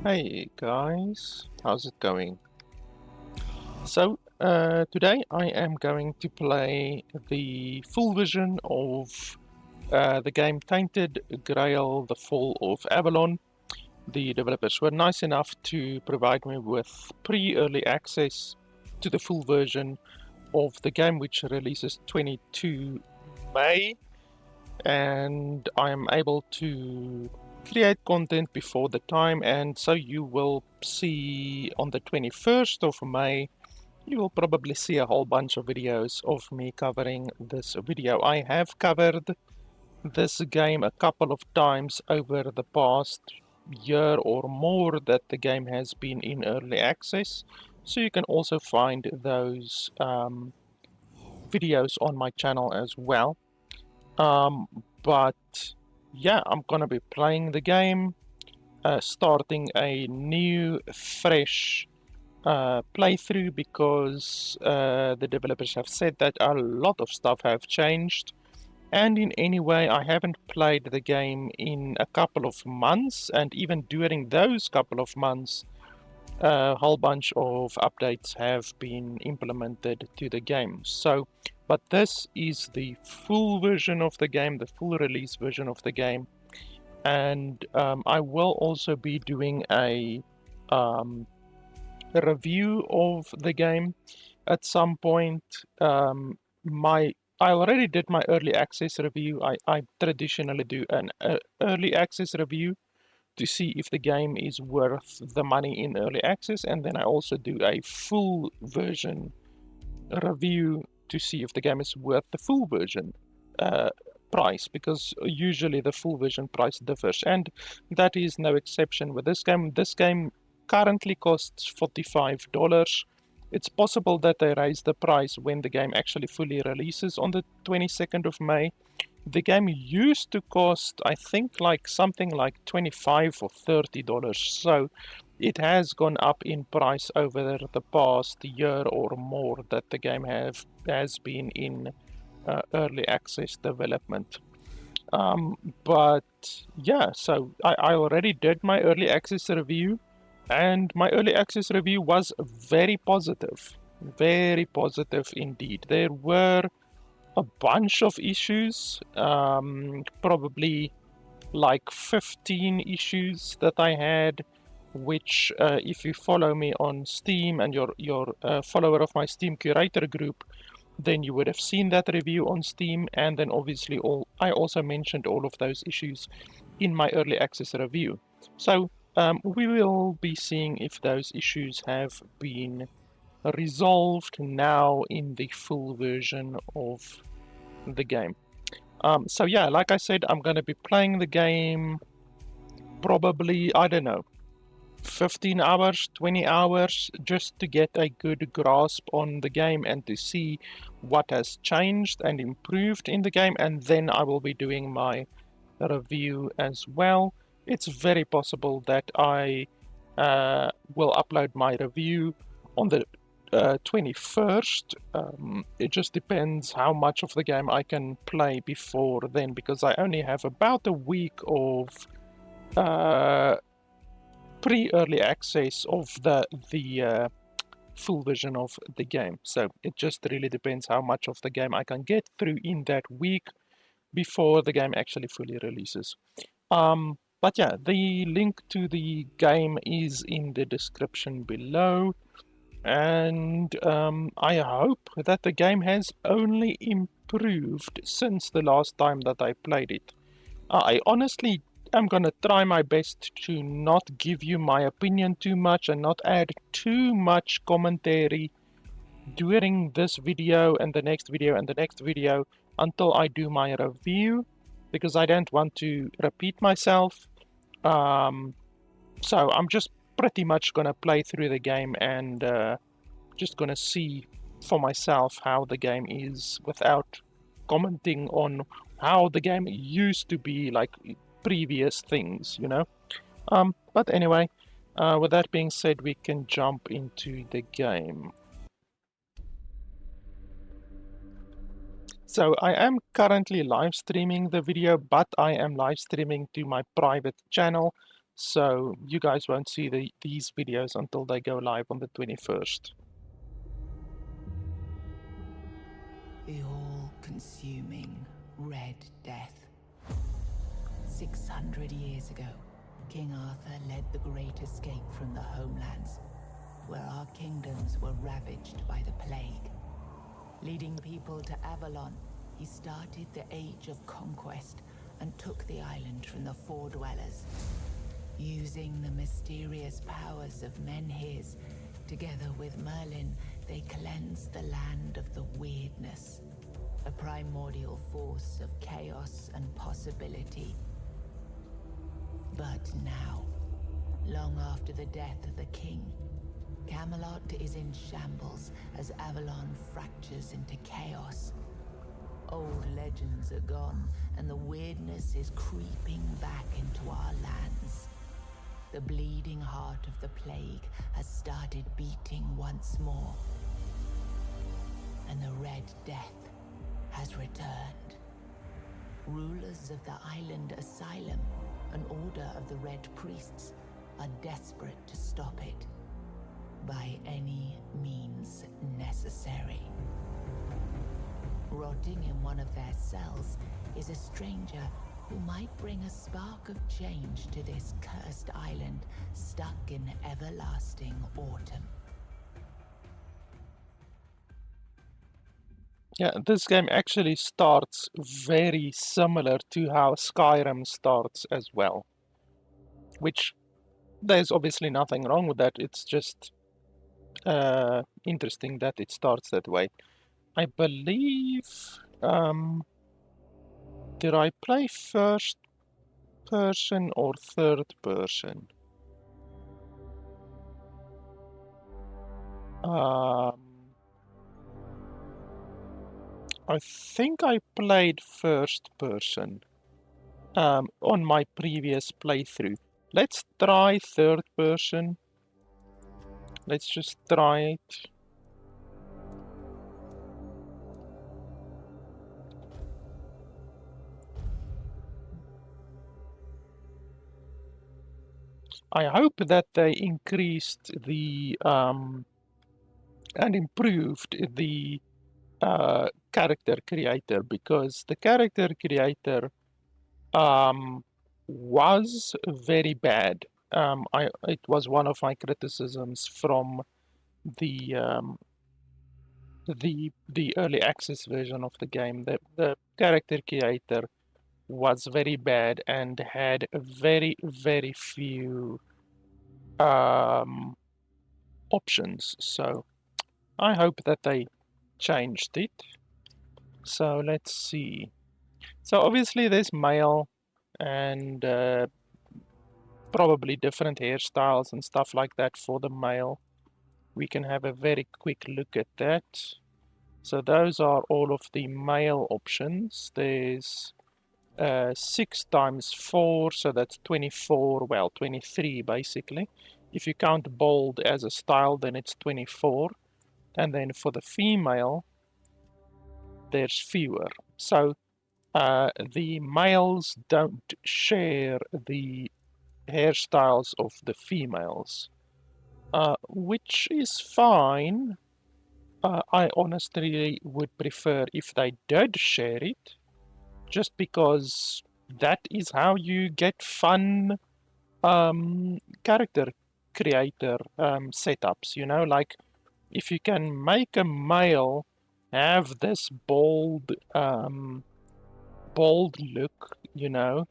Hey guys, how's it going? So, today I am going to play the full version of the game Tainted Grail, the Fall of Avalon. The developers were nice enough to provide me with pre-early access to the full version of the game, which releases 22 May, and I am able to create content before the time, and so you will see on the 21st of May you will probably see a whole bunch of videos of me covering this video. I have covered this game a couple of times over the past year or more that the game has been in early access, so you can also find those videos on my channel as well. But yeah, I'm gonna be playing the game, starting a new, fresh playthrough because the developers have said that a lot of stuff have changed. And in any way, I haven't played the game in a couple of months, and even during those couple of months, a whole bunch of updates have been implemented to the game. So, but this is the full version of the game, the full release version of the game, and I will also be doing a review of the game at some point. I already did my early access review. I traditionally do an early access review to see if the game is worth the money in early access, and then I also do a full version review to see if the game is worth the full version price, because usually the full version price differs, and that is no exception with this game. This game currently costs $45. It's possible that they raise the price when the game actually fully releases on the 22nd of May. The game used to cost, I think, like something like $25 or $30, so it has gone up in price over the past year or more that the game has been in early access development. But yeah, so I already did my early access review, and my early access review was very positive indeed. There were a bunch of issues, probably like 15 issues that I had, which if you follow me on Steam and you're a follower of my Steam curator group, then you would have seen that review on Steam, and then obviously I also mentioned all of those issues in my early access review. So we will be seeing if those issues have been resolved now in the full version of the game. So yeah, like I said, I'm going to be playing the game probably, I don't know, 15 hours, 20 hours, just to get a good grasp on the game and to see what has changed and improved in the game, and then I will be doing my review as well. It's very possible that I will upload my review on the 21st. It just depends how much of the game I can play before then, because I only have about a week of uh, pre-early access of the full version of the game. So it just really depends how much of the game I can get through in that week before the game actually fully releases. But yeah, the link to the game is in the description below, and I hope that the game has only improved since the last time that I played it. I honestly am gonna try my best to not give you my opinion too much and not add too much commentary during this video and the next video and the next video until I do my review, because I don't want to repeat myself. So I'm just pretty much gonna play through the game and just gonna see for myself how the game is without commenting on how the game used to be, like previous things, you know. But anyway, with that being said, we can jump into the game. So I am currently live streaming the video, but I am live streaming to my private channel. So you guys won't see these videos until they go live on the 21st. The all-consuming Red Death. 600 years ago, King Arthur led the Great Escape from the homelands, where our kingdoms were ravaged by the plague. Leading people to Avalon, he started the Age of Conquest and took the island from the Four Dwellers. Using the mysterious powers of Menhirs, together with Merlin, they cleansed the land of the weirdness, a primordial force of chaos and possibility. But now, long after the death of the king, Camelot is in shambles as Avalon fractures into chaos. Old legends are gone, and the weirdness is creeping back into our lands. The bleeding heart of the plague has started beating once more, and the Red Death has returned. Rulers of the island Asylum, an order of the Red Priests, are desperate to stop it by any means necessary. Rotting in one of their cells is a stranger who might bring a spark of change to this cursed island stuck in everlasting autumn. Yeah, this game actually starts very similar to how Skyrim starts as well. Which, there's obviously nothing wrong with that, it's just interesting that it starts that way. I believe... did I play first person or third person? I think I played first person on my previous playthrough. Let's try third person. Let's just try it. I hope that they increased the and improved the character creator, because the character creator was very bad. It was one of my criticisms from the early access version of the game. The character creator was very bad and had very few options. So I hope that they changed it. So let's see. So obviously there's male and probably different hairstyles and stuff like that for the male. We can have a very quick look at that. So those are all of the male options. There's 6 times 4, so that's 24, well, 23 basically. If you count bold as a style, then it's 24. And then for the female, there's fewer. So the males don't share the hairstyles of the females, which is fine. I honestly would prefer if they did share it, just because that is how you get fun character creator setups, you know, like if you can make a male have this bold look, you know,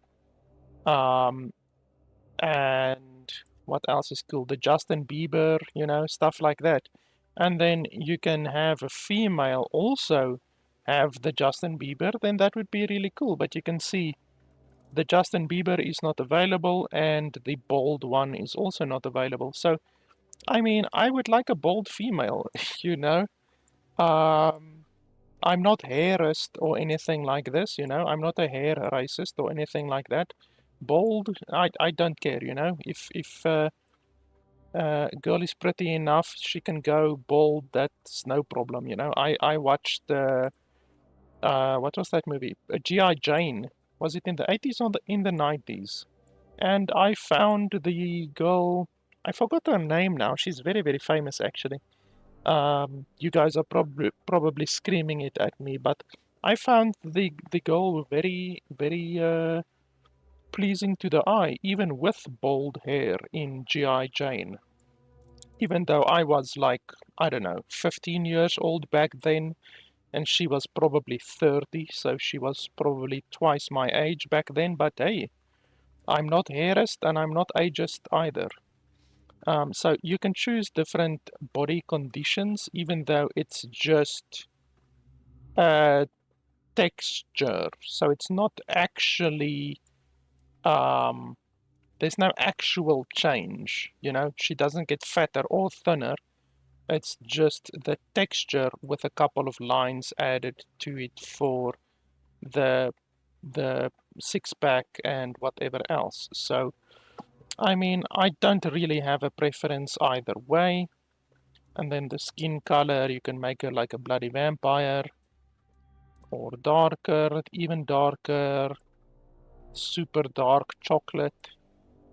and what else is cool? The Justin Bieber, you know, stuff like that. And then you can have a female also have the Justin Bieber, then that would be really cool. But you can see the Justin Bieber is not available and the bold one is also not available. So, I mean, I would like a bold female, you know. I'm not hairist or anything like this, you know. I'm not a hair racist or anything like that. Bold, I don't care, you know. If girl is pretty enough, she can go bald, that's no problem, you know. I watched, what was that movie? G.I. Jane. Was it in the 80s or in the 90s? and I found the girl. I forgot her name now. She's very, very famous, actually. You guys are probably screaming it at me, but I found the girl very, very pleasing to the eye, even with bald hair in G.I. Jane. Even though I was like, I don't know, 15 years old back then, and she was probably 30, so she was probably twice my age back then, but hey, I'm not hairist and I'm not ageist either. So you can choose different body conditions, even though it's just a texture. So it's not actually, there's no actual change, you know, she doesn't get fatter or thinner. It's just the texture with a couple of lines added to it for the the six pack and whatever else. So I mean, I don't really have a preference either way. And then the skin color, you can make her like a bloody vampire, or darker, even darker, super dark chocolate.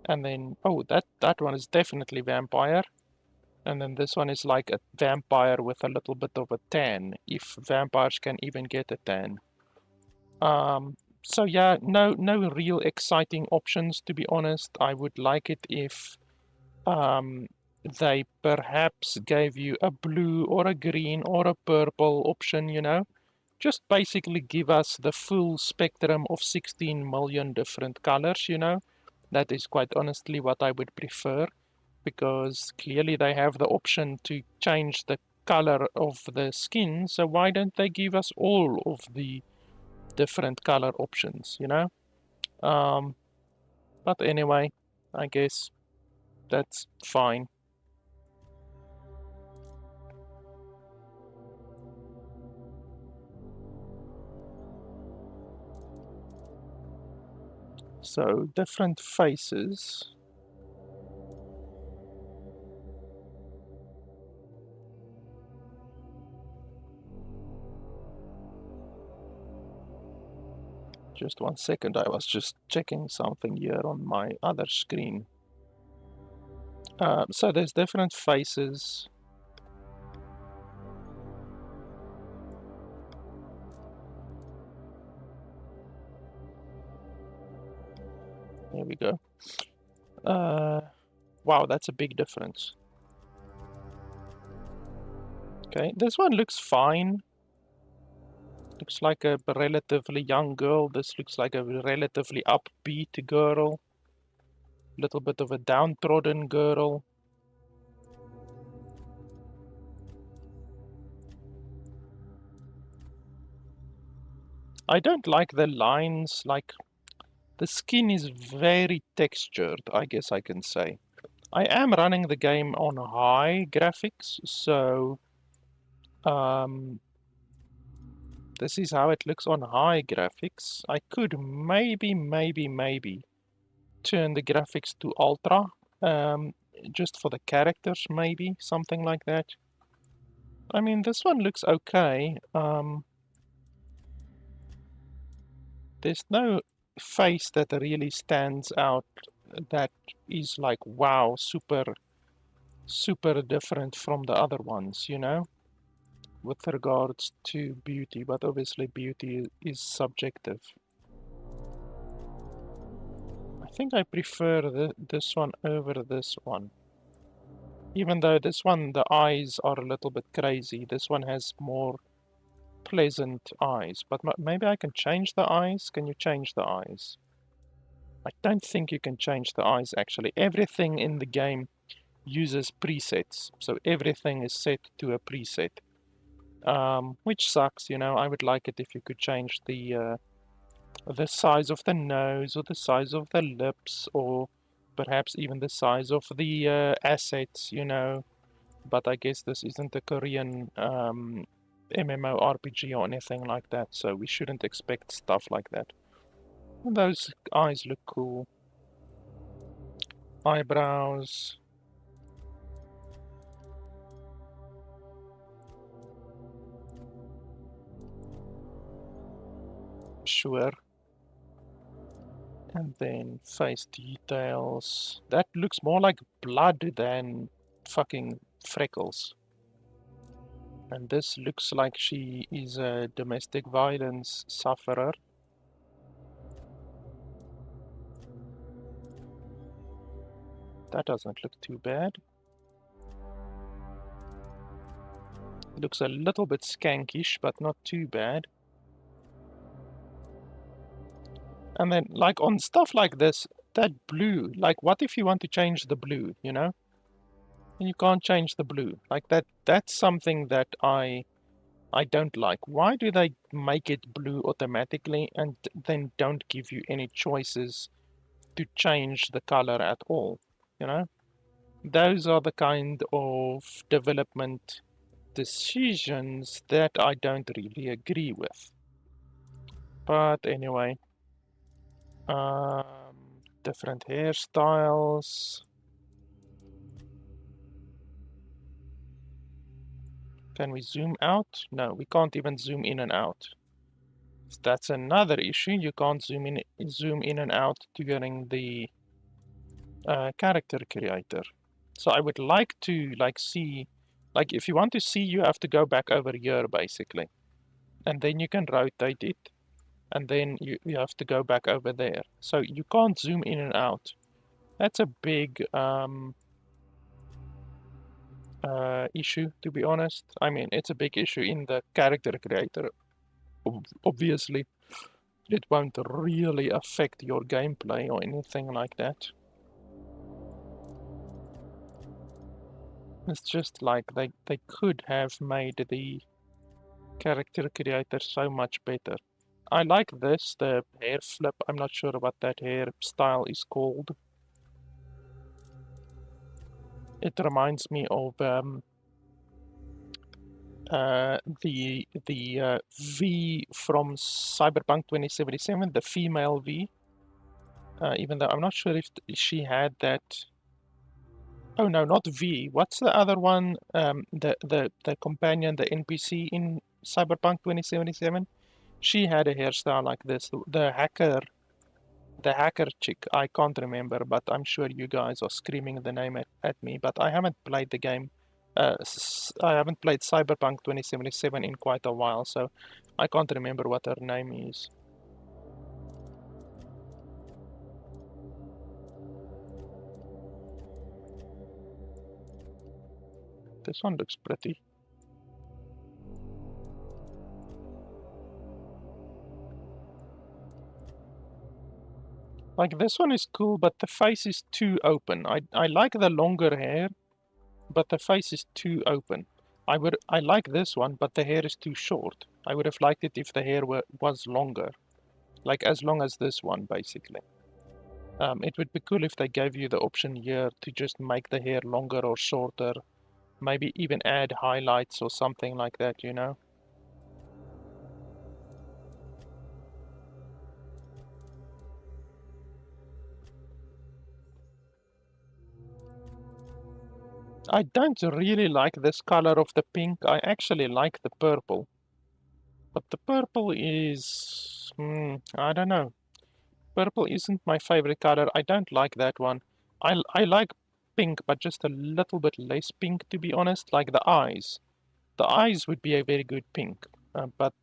And then, oh, that one is definitely vampire. And then this one is like a vampire with a little bit of a tan, if vampires can even get a tan. So yeah, no real exciting options, to be honest. I would like it if they perhaps gave you a blue or a green or a purple option, you know. Just basically give us the full spectrum of 16 million different colors, you know. That is quite honestly what I would prefer, because clearly they have the option to change the color of the skin, so why don't they give us all of the different color options, you know? But anyway, I guess that's fine. So, different faces. Just 1 second, I was just checking something here on my other screen. So there's different faces. Here we go. Wow, that's a big difference. Okay, this one looks fine. Looks like a relatively young girl. This looks like a relatively upbeat girl. Little bit of a downtrodden girl. I don't like the lines, like the skin is very textured, I guess I can say. I am running the game on high graphics, so this is how it looks on high graphics. I could maybe turn the graphics to ultra, just for the characters, maybe, something like that. I mean, this one looks okay. There's no face that really stands out that is like, wow, super different from the other ones, you know, with regards to beauty, but obviously beauty is subjective. I think I prefer this one over this one. Even though this one, the eyes are a little bit crazy, this one has more pleasant eyes. But maybe I can change the eyes? Can you change the eyes? I don't think you can change the eyes, actually. Everything in the game uses presets, so everything is set to a preset. Which sucks, you know. I would like it if you could change the size of the nose, or the size of the lips, or perhaps even the size of the assets, you know. But I guess this isn't a Korean MMORPG or anything like that, so we shouldn't expect stuff like that. And those eyes look cool. Eyebrows. Sure. And then face details. That looks more like blood than fucking freckles. And this looks like she is a domestic violence sufferer. That doesn't look too bad. Looks a little bit skankish, but not too bad. And then, like, on stuff like this, that blue, like, what if you want to change the blue, you know? And you can't change the blue. Like, that's something that I don't like. Why do they make it blue automatically and then don't give you any choices to change the color at all, you know? Those are the kind of development decisions that I don't really agree with. But anyway, different hairstyles. Can we zoom out? No, we can't even zoom in and out. That's another issue. You can't zoom in and out during the character creator. So I would like to see, like, if you want to see, you have to go back over here basically, and then you can rotate it, and then you have to go back over there. So you can't zoom in and out. That's a big issue, to be honest. I mean, it's a big issue in the character creator. Obviously, it won't really affect your gameplay or anything like that. It's just like they could have made the character creator so much better. I like this, the hair flip. I'm not sure what that hairstyle is called. It reminds me of the V from Cyberpunk 2077, the female V. Even though I'm not sure if she had that. Oh no, not V. What's the other one? The companion, the NPC in Cyberpunk 2077. She had a hairstyle like this. The hacker chick. I can't remember, but I'm sure you guys are screaming the name at me. But I haven't played the game. I haven't played Cyberpunk 2077 in quite a while, so I can't remember what her name is. This one looks pretty. Like, this one is cool, but the face is too open. I like the longer hair, but the face is too open. I like this one, but the hair is too short. I would have liked it if the hair was longer. Like, as long as this one, basically. It would be cool if they gave you the option here to just make the hair longer or shorter. Maybe even add highlights or something like that, you know? I don't really like this color of the pink. I actually like the purple. But the purple is... I don't know. Purple isn't my favorite color. I don't like that one. I like pink, but just a little bit less pink, to be honest. Like the eyes. The eyes would be a very good pink. But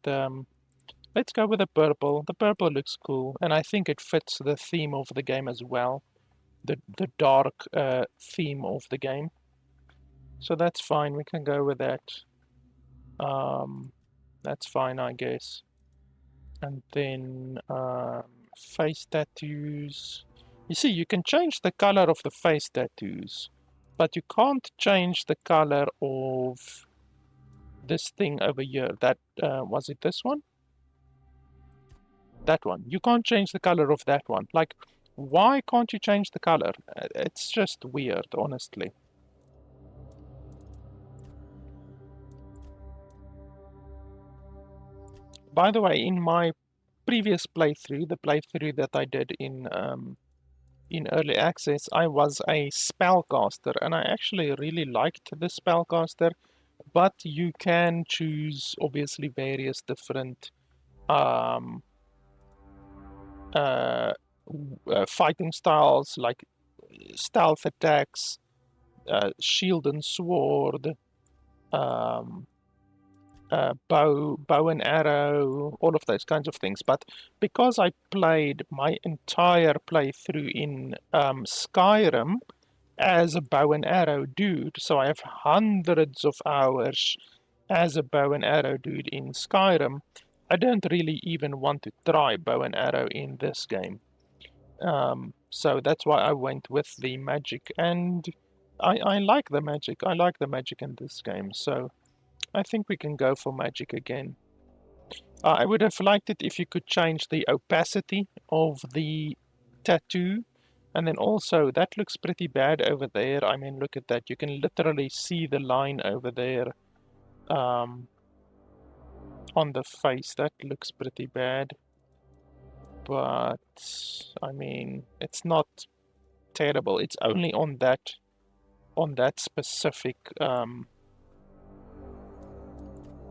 let's go with the purple. The purple looks cool, and I think it fits the theme of the game as well. The dark theme of the game. So that's fine. We can go with that. That's fine, I guess. And then face tattoos. You see, you can change the color of the face tattoos, but you can't change the color of this thing over here. That was it this one? That one. You can't change the color of that one. Like, why can't you change the color? It's just weird, honestly. By the way, in my previous playthrough, the playthrough that I did in early access, I was a spellcaster, and I actually really liked the spellcaster. But you can choose obviously various different fighting styles like stealth attacks, shield and sword, um, bow and arrow, all of those kinds of things. But because I played my entire playthrough in Skyrim as a bow and arrow dude, so I have hundreds of hours as a bow and arrow dude in Skyrim, I don't really even want to try bow and arrow in this game. So that's why I went with the magic, and I like the magic. I like the magic in this game, so I think we can go for magic again. I would have liked it if you could change the opacity of the tattoo. And then also, that looks pretty bad over there. I mean, look at that. You can literally see the line over there on the face. That looks pretty bad. But, I mean, it's not terrible. It's only on that specific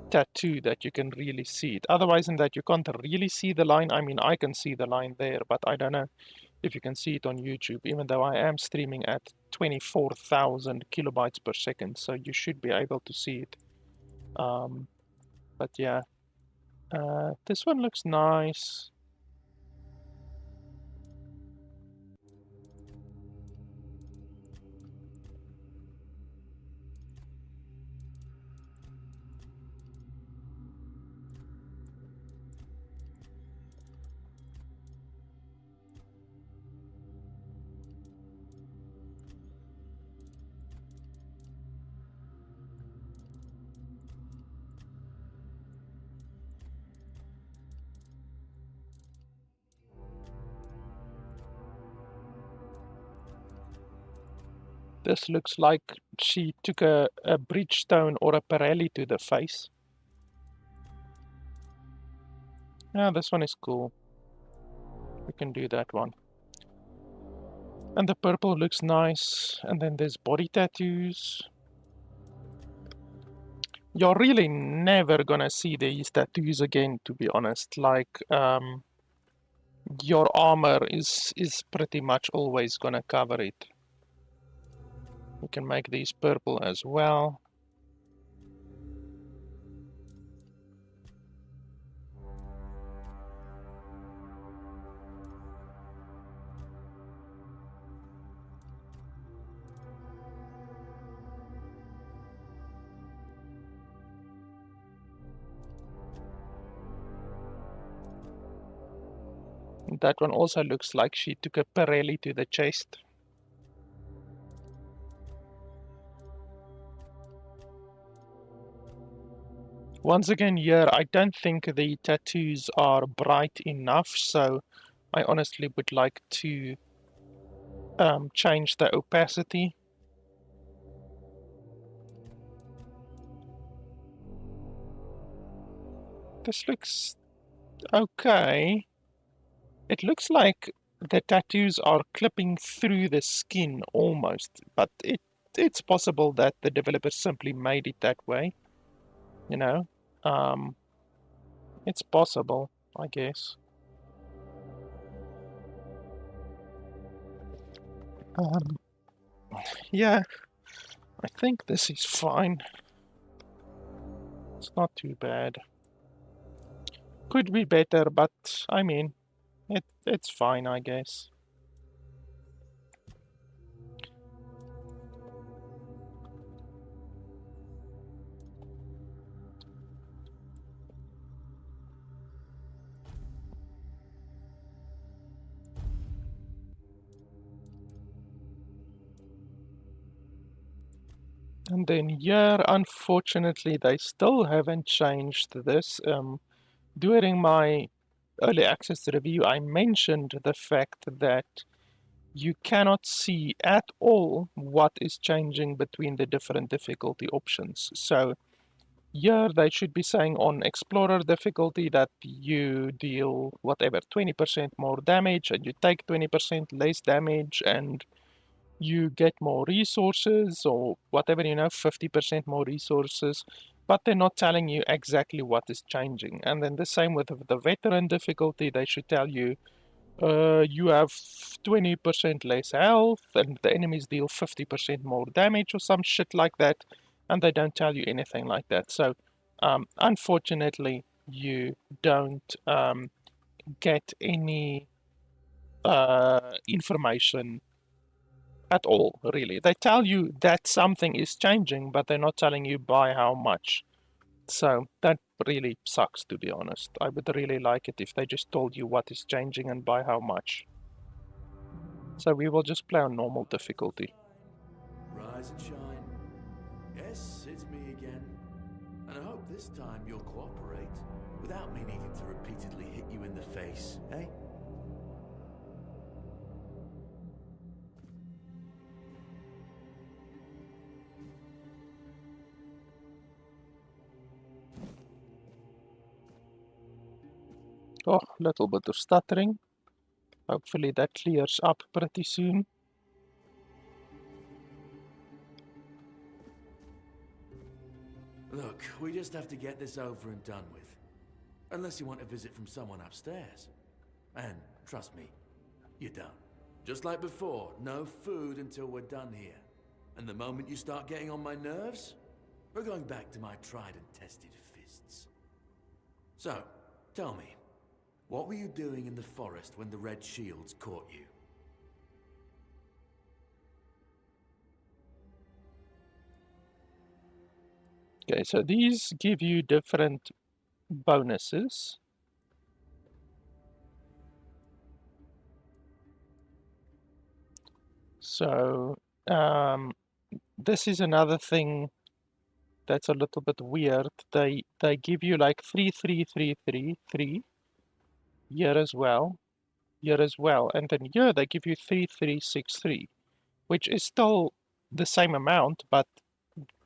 tattoo that you can really see it. Otherwise than that, you can't really see the line. I mean, I can see the line there, but I don't know if you can see it on YouTube, even though I am streaming at 24,000 kilobytes per second, so you should be able to see it. But yeah, this one looks nice. This looks like she took a bridgestone or a Pirelli to the face. Yeah, this one is cool. We can do that one. And the purple looks nice. And then there's body tattoos. You're really never gonna see these tattoos again, to be honest. Like, your armor is pretty much always gonna cover it. We can make these purple as well. That one also looks like she took a Pirelli to the chest. Once again here, I don't think the tattoos are bright enough, so I honestly would like to change the opacity. This looks okay. It looks like the tattoos are clipping through the skin almost, but it's possible that the developers simply made it that way. You know, it's possible, I guess. Yeah, I think this is fine. It's not too bad. Could be better, but I mean, it's fine, I guess. And then here, unfortunately, they still haven't changed this. During my early access review, I mentioned the fact that you cannot see at all what is changing between the different difficulty options. So here they should be saying on Explorer difficulty that you deal whatever 20% more damage and you take 20% less damage and you get more resources or whatever, 50% more resources, but they're not telling you exactly what is changing. And then the same with the veteran difficulty, they should tell you you have 20% less health, and the enemies deal 50% more damage or some shit like that, and they don't tell you anything like that. So, unfortunately, you don't get any information at all, really. They tell you that something is changing, but they're not telling you by how much. So that really sucks, to be honest. I would really like it if they just told you what is changing and by how much. So we will just play on normal difficulty. Rise and shine. Yes, it's me again. And I hope this time you'll cooperate without me needing to repeatedly hit you in the face, eh? Oh, little bit of stuttering. Hopefully that clears up pretty soon. Look, we just have to get this over and done with. Unless you want a visit from someone upstairs. And trust me, you don't. Just like before, no food until we're done here. And the moment you start getting on my nerves, we're going back to my tried and tested fists. So, tell me, what were you doing in the forest when the Red Shields caught you? Okay, so these give you different bonuses. So this is another thing that's a little bit weird. They give you like 3 here as well, and then here they give you 3 which is still the same amount, but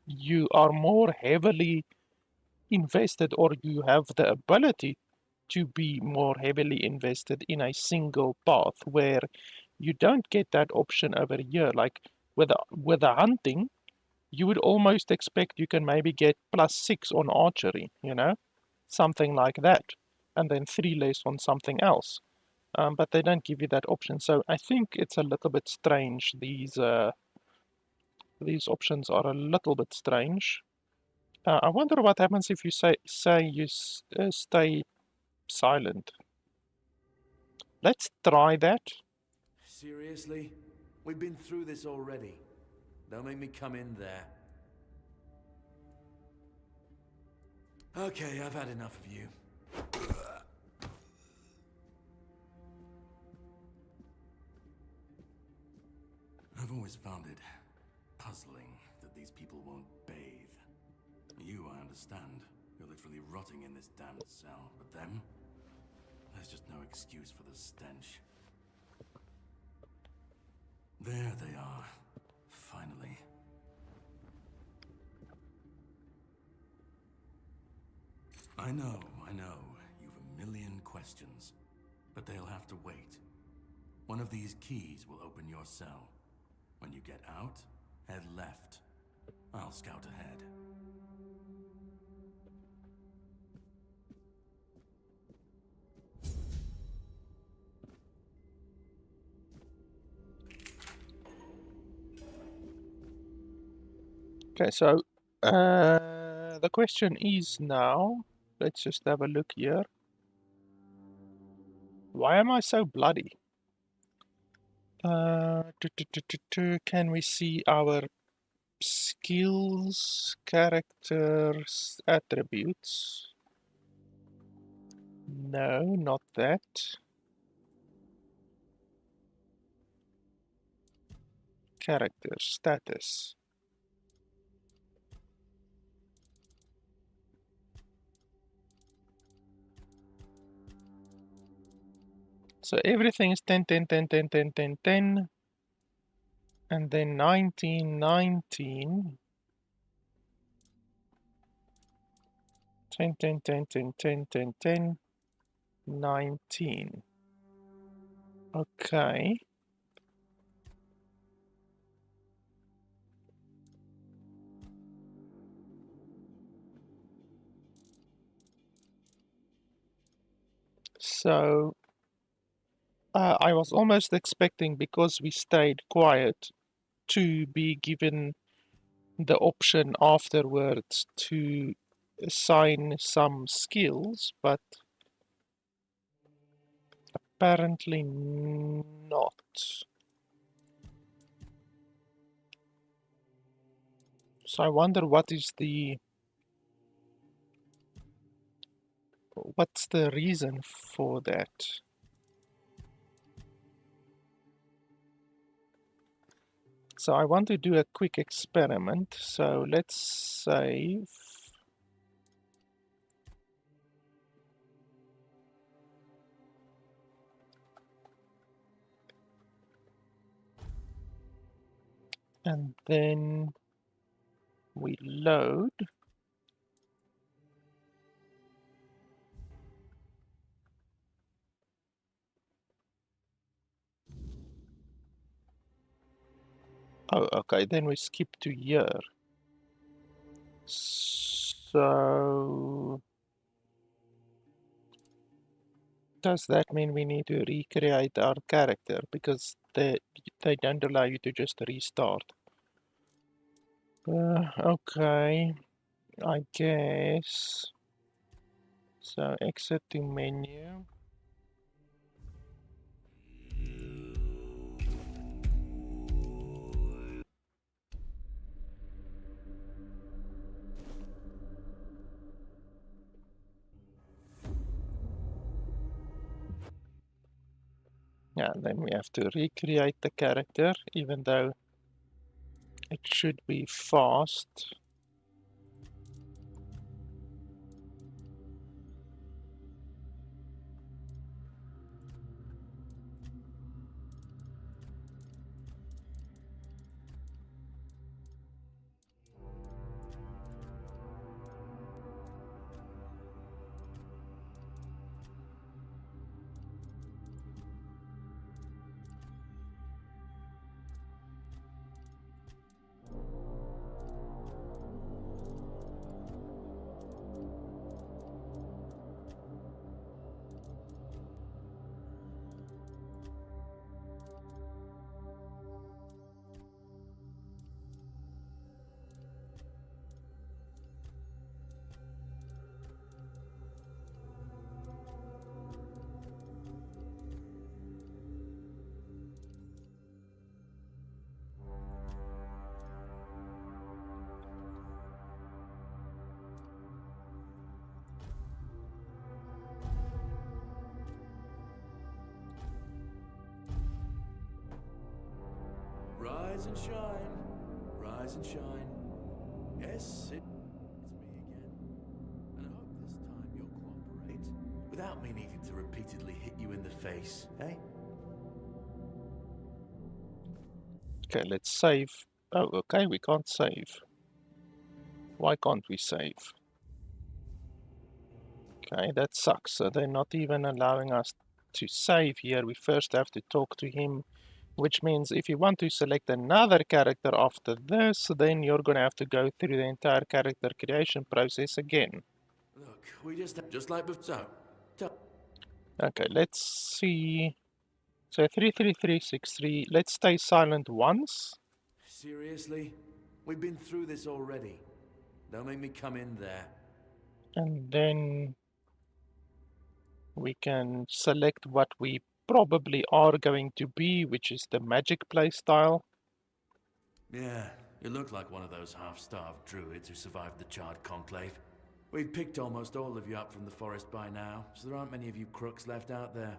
you are more heavily invested, or you have the ability to be more heavily invested in a single path, where you don't get that option over here. Like with the hunting, you would almost expect you can maybe get +6 on archery, you know, something like that, and then 3 less on something else. But they don't give you that option, so I think it's a little bit strange. These options are a little bit strange. I wonder what happens if you say you stay silent. Let's try that. Seriously? We've been through this already. Don't make me come in there. Okay, I've had enough of you. I've always found it puzzling that these people won't bathe. You, I understand. You're literally rotting in this damned cell. But them? There's just no excuse for the stench. There they are. Finally. I know. You've a million questions. But they'll have to wait. One of these keys will open your cell. When you get out, head left. I'll scout ahead. Okay, so the question is now, let's just have a look here. Why am I so bloody? Can we see our skills, characters, attributes? No, not that. Character status. So everything is 10, 10, 10, 10, 10, 10, 10. And then 19, 19. 10, 10, 10, 10, 10, 10, 10. 19. Okay. So I was almost expecting, because we stayed quiet, to be given the option afterwards to assign some skills, but apparently not. So I wonder what's the reason for that. So I want to do a quick experiment. So let's save. And then we load. Oh, okay, then we skip to here. So does that mean we need to recreate our character? Because they don't allow you to just restart. Okay, I guess. So exit to menu. Yeah, then we have to recreate the character, even though it should be fast. Rise and shine, rise and shine. Yes, it's me again. And I hope this time you'll cooperate without me needing to repeatedly hit you in the face, eh? Okay, let's save. Oh, okay, we can't save. Why can't we save? Okay, that sucks. So they're not even allowing us to save here. We first have to talk to him, which means if you want to select another character after this, then you're going to have to go through the entire character creation process again. Look, we just like before. So, Okay, let's see. So 33363, let's stay silent once. seriously? We've been through this already. Don't make me come in there. And then we can select what we probably are going to be, which is the magic playstyle. Yeah, you look like one of those half-starved druids who survived the Charred Conclave. We've picked almost all of you up from the forest by now, so there aren't many of you crooks left out there.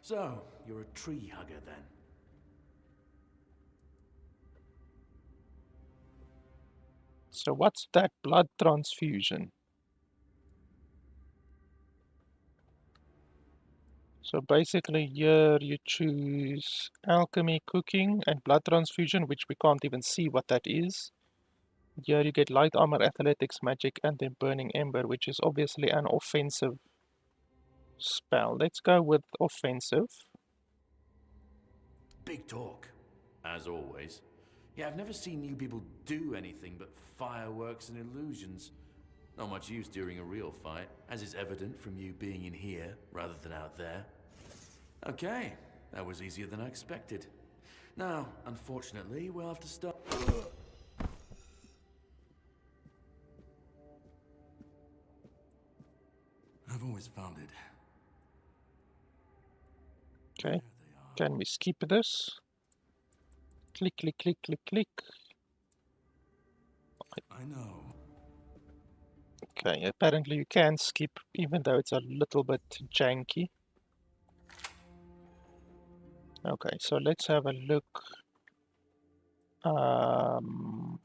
So, you're a tree hugger then? So what's that blood transfusion? So basically here you choose alchemy, cooking, and blood transfusion, which we can't even see what that is. Here you get light armor, athletics, magic, and then burning ember, which is obviously an offensive spell. Let's go with offensive. Big talk, as always. Yeah, I've never seen you people do anything but fireworks and illusions. Not much use during a real fight, as is evident from you being in here rather than out there. Okay, that was easier than I expected. Now, unfortunately, we'll have to start. I've always found it. Okay, can we skip this? Click, click, click, click, click. I know. Okay, apparently you can skip, even though it's a little bit janky. Okay, so let's have a look.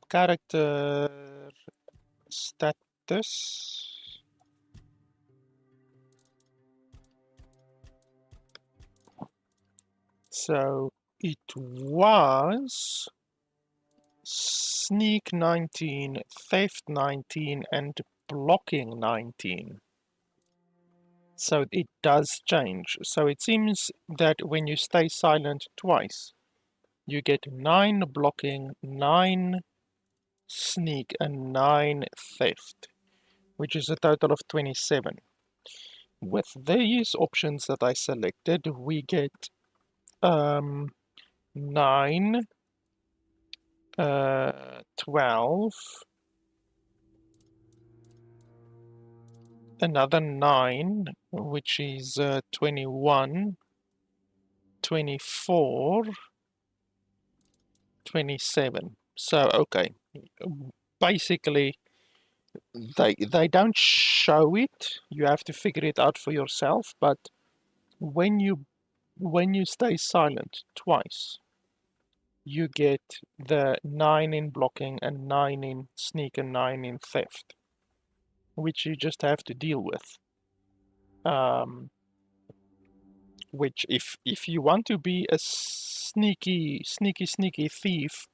Character status. So it was sneak 19, theft 19, and blocking 19. So it does change. So it seems that when you stay silent twice, you get 9 blocking, 9 sneak, and 9 theft, which is a total of 27. With these options that I selected, we get 9, 12, another 9, which is 21, 24, 27. So, okay, basically, they don't show it. You have to figure it out for yourself. But when you stay silent twice, you get the 9 in blocking and 9 in sneak and 9 in theft, which you just have to deal with. Which if you want to be a sneaky thief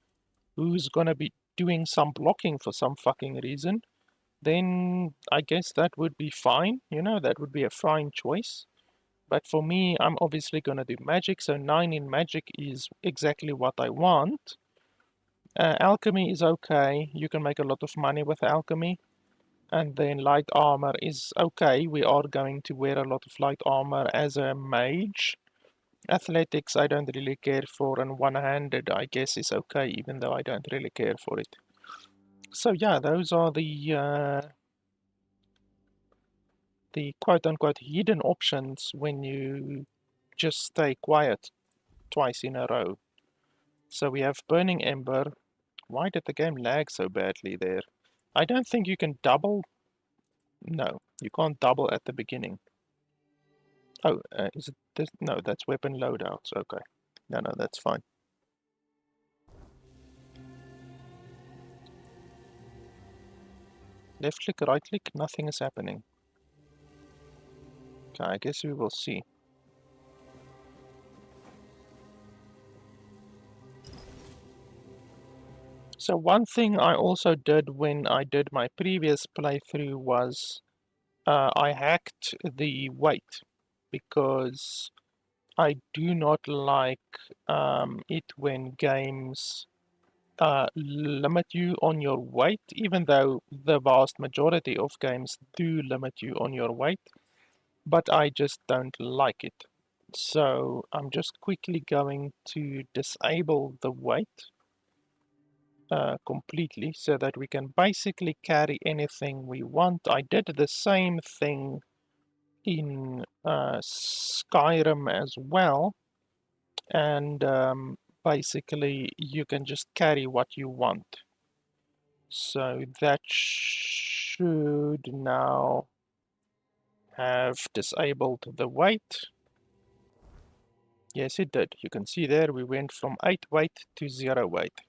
who's gonna be doing some blocking for some fucking reason, then I guess that would be fine. You know, that would be a fine choice. But for me, I'm obviously gonna do magic, so 9 in magic is exactly what I want. Alchemy is okay. You can make a lot of money with alchemy. And then light armor is okay. We are going to wear a lot of light armor as a mage. Athletics I don't really care for, and one-handed I guess is okay, even though I don't really care for it. So yeah, those are the quote-unquote hidden options when you just stay quiet twice in a row. So we have Burning Ember. Why did the game lag so badly there? I don't think you can double. No, you can't double at the beginning. Oh, is it this? No, that's weapon loadouts. Okay. No, that's fine. Left click, right click, nothing is happening. Okay, I guess we will see. So one thing I also did when I did my previous playthrough was I hacked the weight, because I do not like it when games limit you on your weight, even though the vast majority of games do limit you on your weight, but I just don't like it. So I'm just quickly going to disable the weight completely, so that we can basically carry anything we want. I did the same thing in Skyrim as well, and basically you can just carry what you want. So that should now have disabled the weight. Yes, it did. You can see there we went from 8 weight to 0 weight.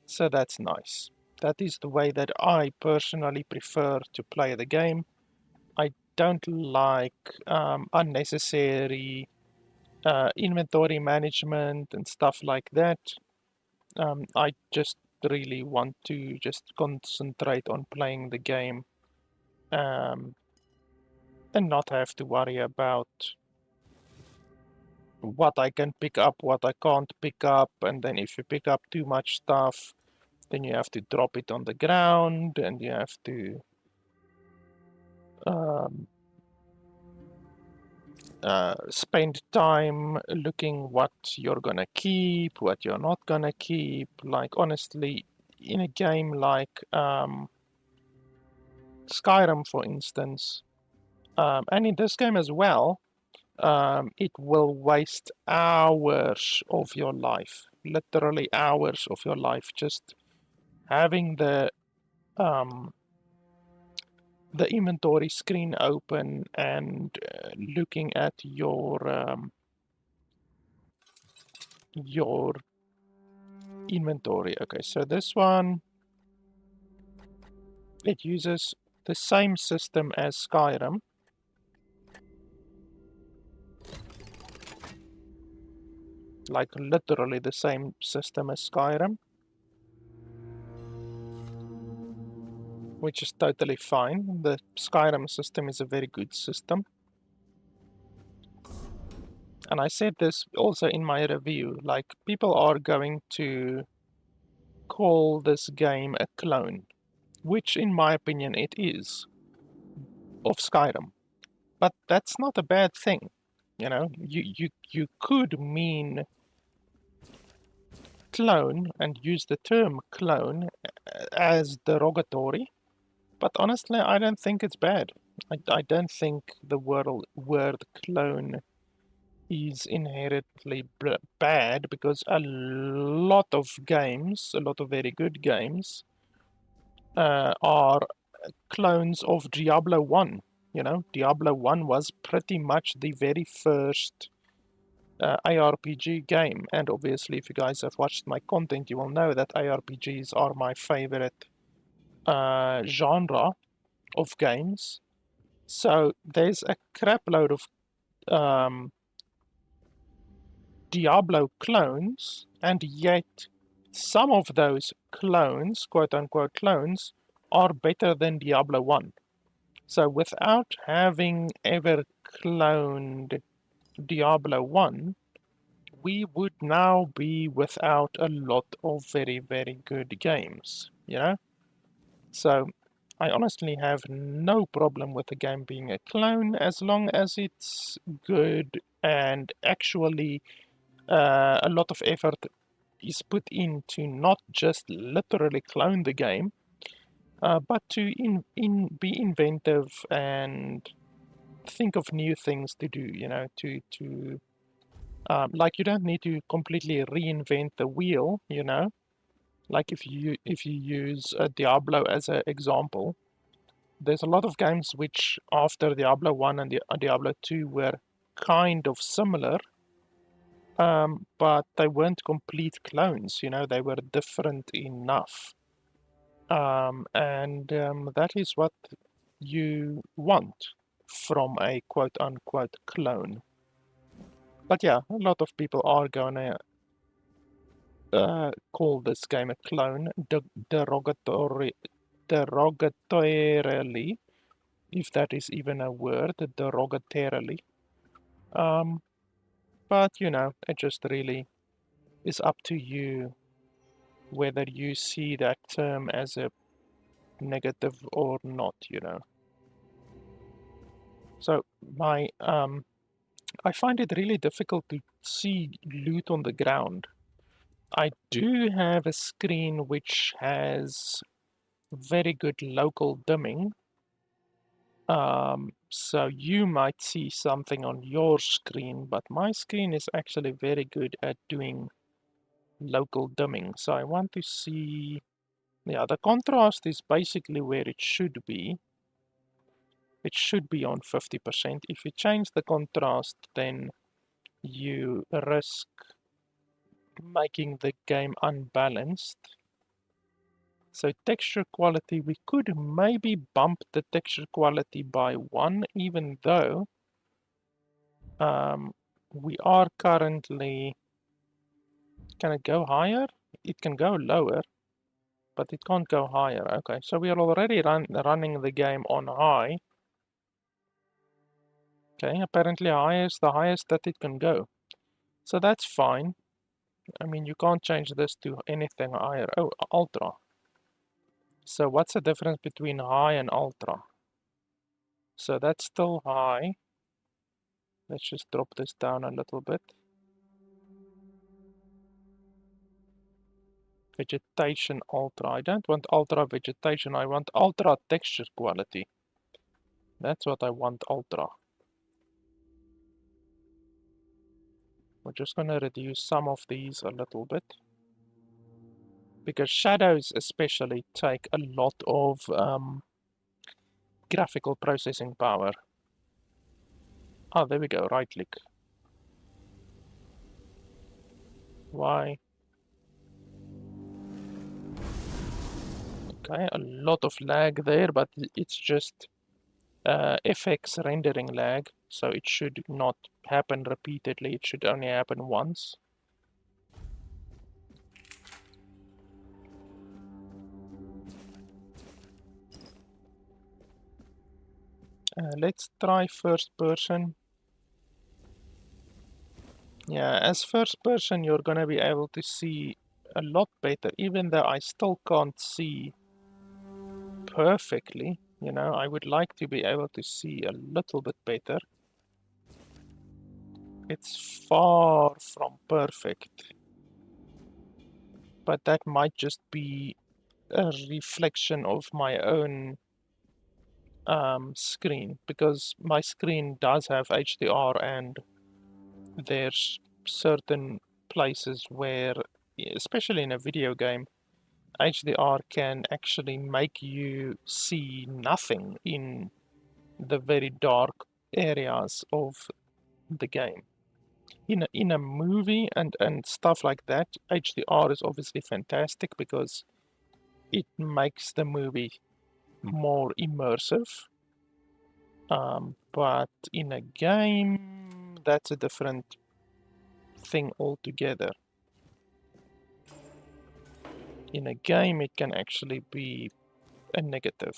So that's nice. That is the way that I personally prefer to play the game. I don't like unnecessary inventory management and stuff like that. I just really want to just concentrate on playing the game, and not have to worry about what I can pick up, what I can't pick up, and then if you pick up too much stuff, then you have to drop it on the ground, and you have to spend time looking what you're gonna keep, what you're not gonna keep. Like honestly, in a game like Skyrim, for instance, and in this game as well, it will waste hours of your life, literally hours of your life, just having um, the inventory screen open and looking at your inventory. Okay, so this one, it uses the same system as Skyrim. Like literally the same system as Skyrim, which is totally fine. The Skyrim system is a very good system. And I said this also in my review, like people are going to call this game a clone, which in my opinion it is, of Skyrim. But that's not a bad thing. You know, you could mean clone and use the term clone as derogatory, but honestly, I don't think it's bad. I don't think the word clone is inherently bad, because a lot of games, a lot of very good games, are clones of Diablo 1. You know, Diablo 1 was pretty much the very first ARPG game, and obviously if you guys have watched my content, you will know that ARPGs are my favorite genre of games. So there's a crap load of Diablo clones, and yet some of those clones, quote-unquote clones, are better than Diablo 1. So without having ever cloned Diablo 1, we would now be without a lot of very, very good games, you know? So I honestly have no problem with the game being a clone as long as it's good and actually a lot of effort is put into not just literally clone the game, but to be inventive and think of new things to do. You know, to like you don't need to completely reinvent the wheel. You know, like if you use Diablo as an example, there's a lot of games which after Diablo 1 and Diablo 2 were kind of similar, but they weren't complete clones, you know, they were different enough. And that is what you want from a quote unquote clone. But yeah, a lot of people are gonna call this game a clone derogatorily, if that is even a word, derogatorily. But you know, it just really is up to you whether you see that term as a negative or not, you know. So I find it really difficult to see loot on the ground. I do have a screen which has very good local dimming. So you might see something on your screen, but my screen is actually very good at doing local dimming. So I want to see, yeah, the contrast is basically where it should be. It should be on 50%. If you change the contrast, then you risk making the game unbalanced. So texture quality, we could maybe bump the texture quality by 1, even though we are currently, can it go higher? It can go lower, but it can't go higher. Okay, so we are already running the game on high. Okay, apparently high is the highest that it can go. So that's fine. I mean, you can't change this to anything higher. Oh, ultra. So what's the difference between high and ultra? So that's still high. Let's just drop this down a little bit. Vegetation ultra. I don't want ultra vegetation, I want ultra texture quality. That's what I want, ultra. We're just gonna reduce some of these a little bit. Because shadows especially take a lot of graphical processing power. Oh, there we go, right click. Why? Okay, a lot of lag there, but it's just FX rendering lag, so it should not happen repeatedly, it should only happen once. Let's try first person. Yeah, as first person you're gonna be able to see a lot better, even though I still can't see perfectly. You know, I would like to be able to see a little bit better. It's far from perfect, but that might just be a reflection of my own screen, because my screen does have HDR, and there's certain places where, especially in a video game, HDR can actually make you see nothing in the very dark areas of the game. In a movie and stuff like that, HDR is obviously fantastic because it makes the movie more immersive. But in a game, that's a different thing altogether. In a game, it can actually be a negative.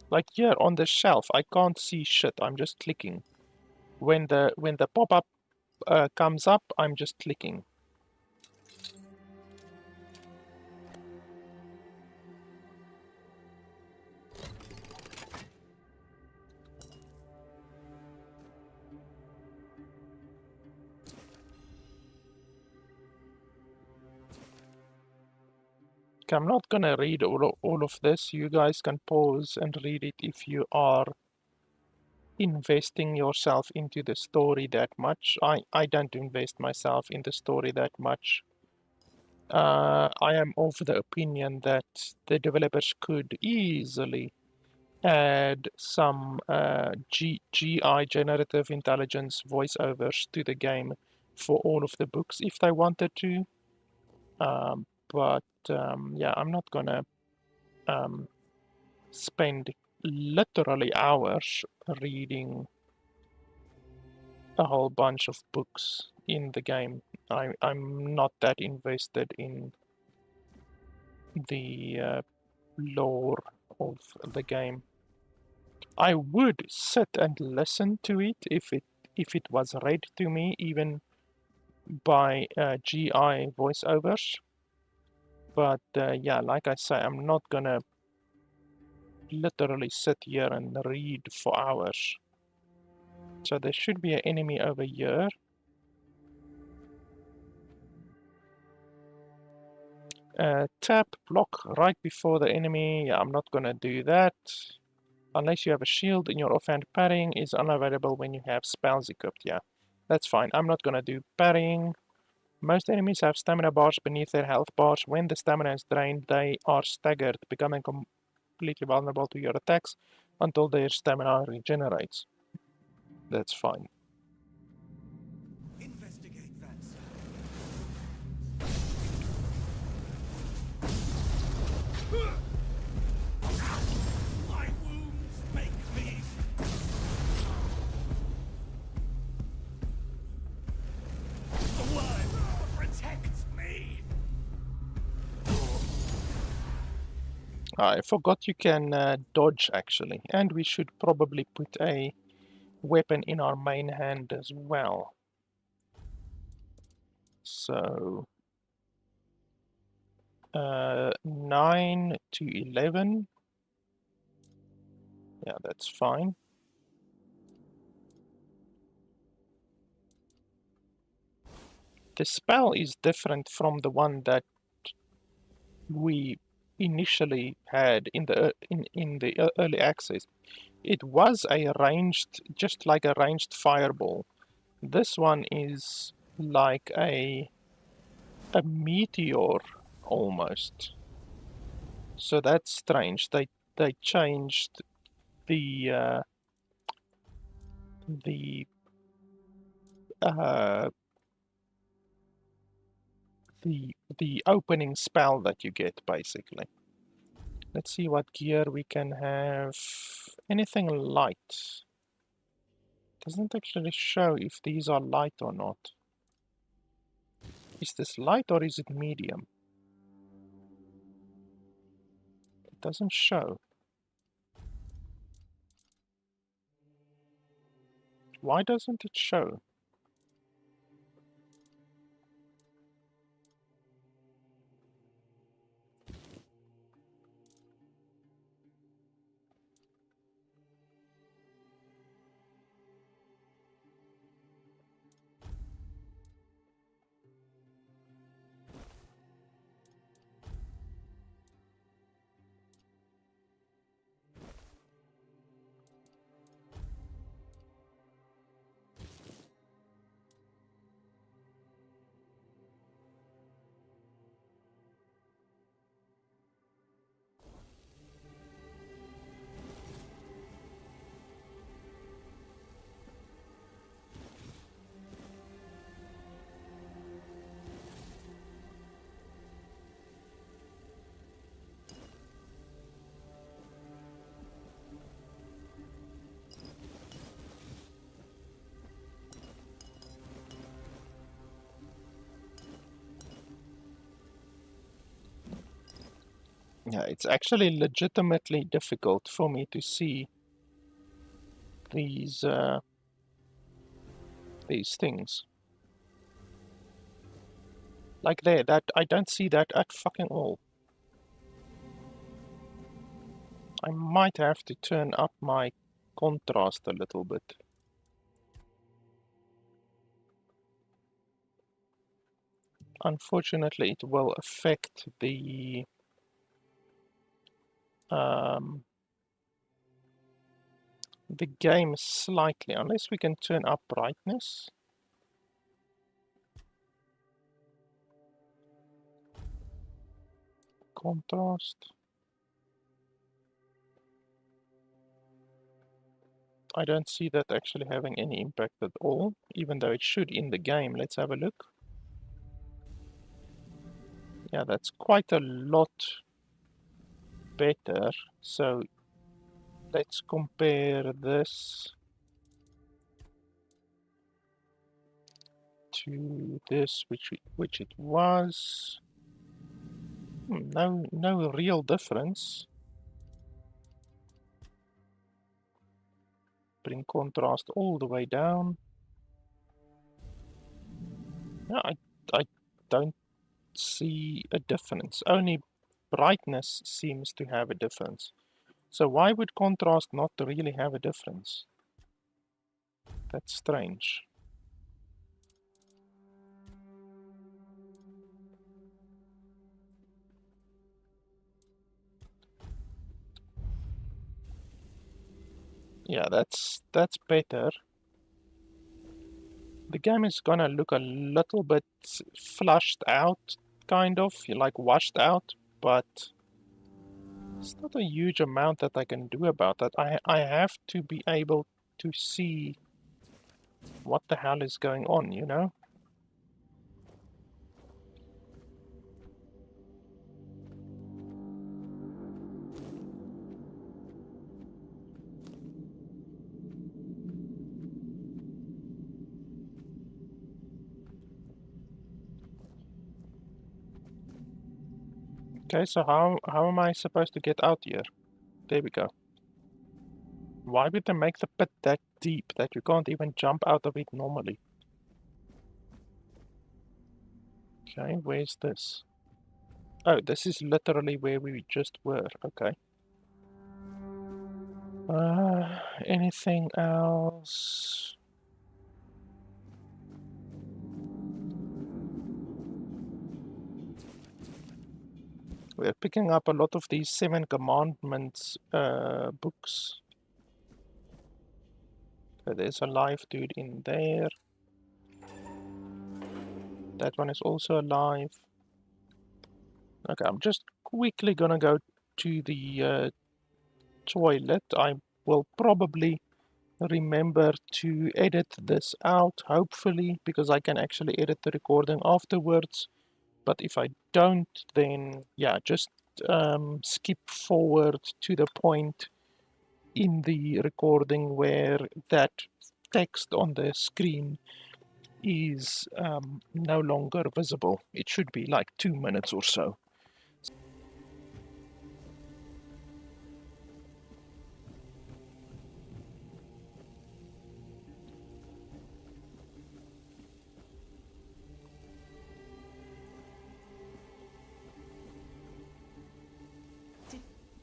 Like here on the shelf, I can't see shit. I'm just clicking. When the pop-up comes up, I'm just clicking. Okay, I'm not gonna read all of this. You guys can pause and read it if you are investing yourself into the story that much. I don't invest myself in the story that much. I am of the opinion that the developers could easily add some GI, generative intelligence voiceovers to the game for all of the books if they wanted to. But yeah, I'm not gonna spend literally hours reading a whole bunch of books in the game. I'm not that invested in the lore of the game. I would sit and listen to it if it was read to me, even by GI voiceovers. But yeah, like I say, I'm not gonna literally sit here and read for hours. So there should be an enemy over here. Tap block right before the enemy. Yeah, I'm not gonna do that. Unless you have a shield in your offhand, parrying is unavailable when you have spells equipped. Yeah, that's fine. I'm not gonna do parrying. Most enemies have stamina bars beneath their health bars. When the stamina is drained, they are staggered, becoming completely vulnerable to your attacks until their stamina regenerates. That's fine. Investigate that, sir. My wounds make me. The word protects me. I forgot you can dodge actually, and we should probably put a weapon in our main hand as well. So 9 to 11. Yeah, that's fine. The spell is different from the one that we initially had in the early access. It was a ranged, just like a ranged fireball. This one is like a meteor almost. So that's strange. They changed the the uh, the opening spell that you get basically. Let's see what gear we can have. Anything light. Doesn't actually show if these are light or not. Is this light or is it medium? It doesn't show. Why doesn't it show? Yeah, it's actually legitimately difficult for me to see these things. Like there, that I don't see that at fucking all. I might have to turn up my contrast a little bit. Unfortunately, it will affect the game slightly, unless we can turn up brightness. Contrast. I don't see that actually having any impact at all, even though it should in the game. Let's have a look. Yeah, that's quite a lot better. So let's compare this to this, which it was. No real difference. Bring contrast all the way down. Yeah, I don't see a difference. Only brightness seems to have a difference. So why would contrast not really have a difference? That's strange. Yeah, that's better. The game is gonna look a little bit flushed out, kind of, like washed out, but it's not a huge amount that I can do about that. I have to be able to see what the hell is going on, you know? Okay, so how am I supposed to get out here? There we go. Why would they make the pit that deep that you can't even jump out of it normally? Okay, where's this? Oh, this is literally where we just were. Okay. Anything else? We're picking up a lot of these Seven Commandments books. So there's a live dude in there. That one is also alive. Okay, I'm just quickly gonna go to the toilet. I will probably remember to edit this out, hopefully, because I can actually edit the recording afterwards. But if I don't, then yeah, just skip forward to the point in the recording where that text on the screen is no longer visible. It should be like 2 minutes or so.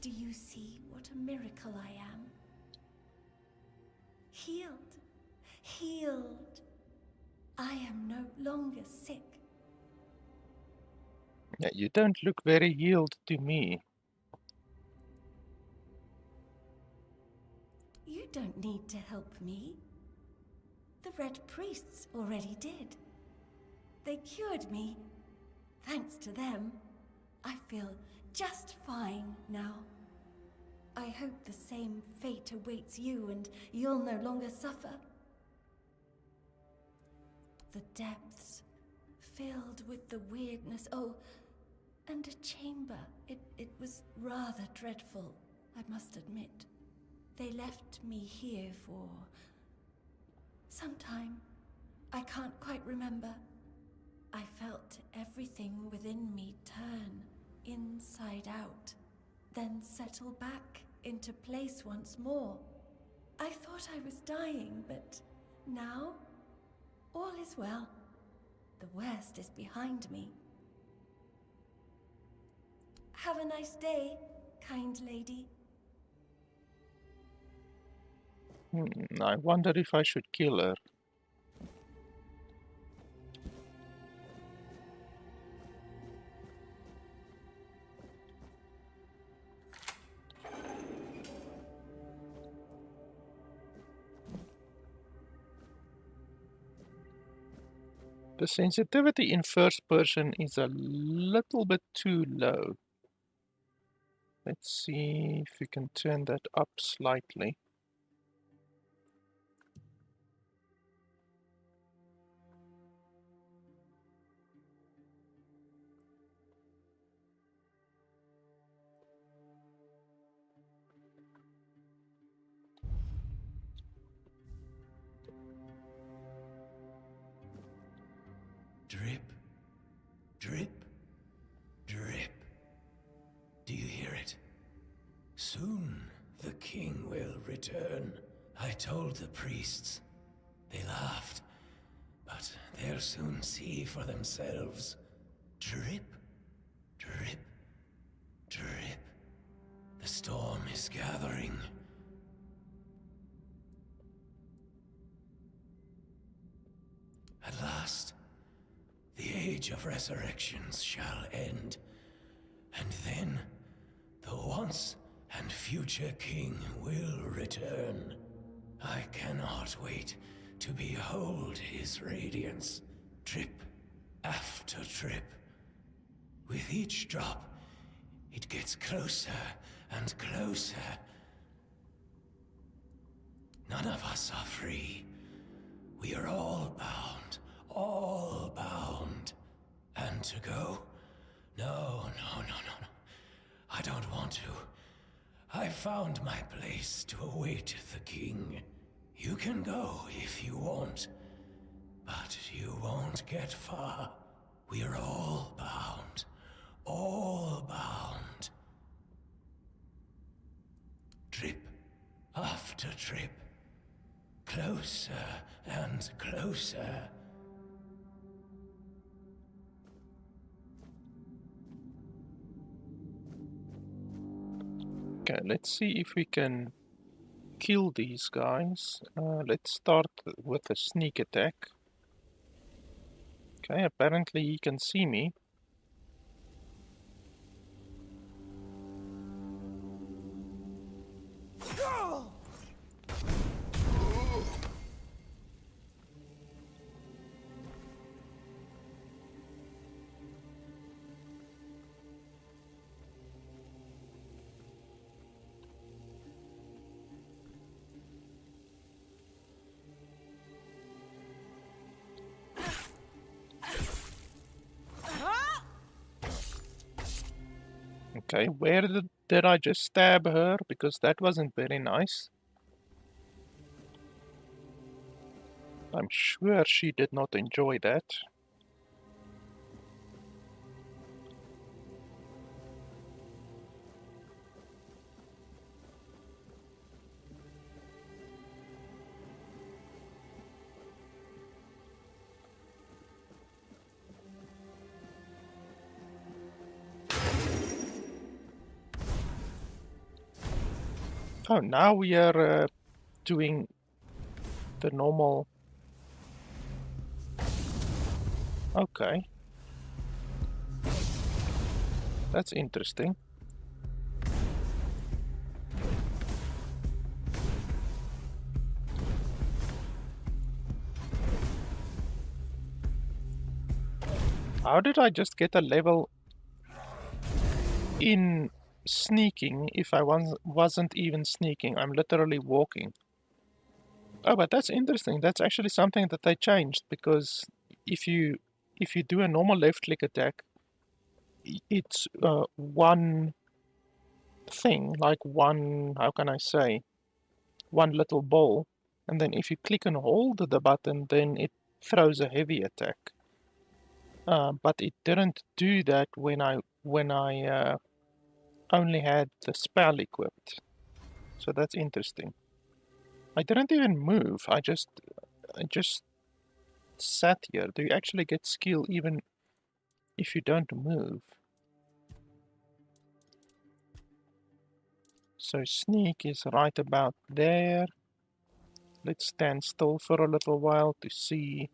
Do you see what a miracle I am? Healed. Healed. I am no longer sick. Yeah, you don't look very healed to me. You don't need to help me. The Red Priests already did. They cured me. Thanks to them, I feel just fine now. I hope the same fate awaits you and you'll no longer suffer. The depths, filled with the weirdness. Oh, and a chamber. It was rather dreadful, I must admit. They left me here for some time. I can't quite remember. I felt everything within me turn inside out, then settle back into place once more. I thought I was dying, but now all is well. The worst is behind me. Have a nice day, kind lady. I wonder if I should kill her. The sensitivity in first person is a little bit too low. Let's see if we can turn that up slightly. Drip, drip, drip. Do you hear it? Soon the king will return. I told the priests. They laughed, but they'll soon see for themselves. Drip, drip, drip. The storm is gathering. At last, the age of resurrections shall end, and then the once and future king will return. I cannot wait to behold his radiance, drip after drip. With each drop, it gets closer and closer. None of us are free. We are all bound, all bound. And to go? No. I don't want to. I found my place to await the king. You can go if you want, but you won't get far. We're all bound, all bound. Drip after drip, closer and closer. Okay, let's see if we can kill these guys. Let's start with a sneak attack. Okay, apparently he can see me. Okay, where did I just stab her? Because that wasn't very nice. I'm sure she did not enjoy that. Oh, now we are doing the normal. Okay. That's interesting. How did I just get a level in sneaking if I wasn't even sneaking? I'm literally walking. Oh, but that's interesting. That's actually something that they changed, because if you do a normal left click attack, it's one thing, like one, how can I say, one little ball, and then if you click and hold the button, then it throws a heavy attack. But it didn't do that when I only had the spell equipped. So that's interesting. I didn't even move. I just sat here. Do you actually get skill even if you don't move? So sneak is right about there. Let's stand still for a little while to see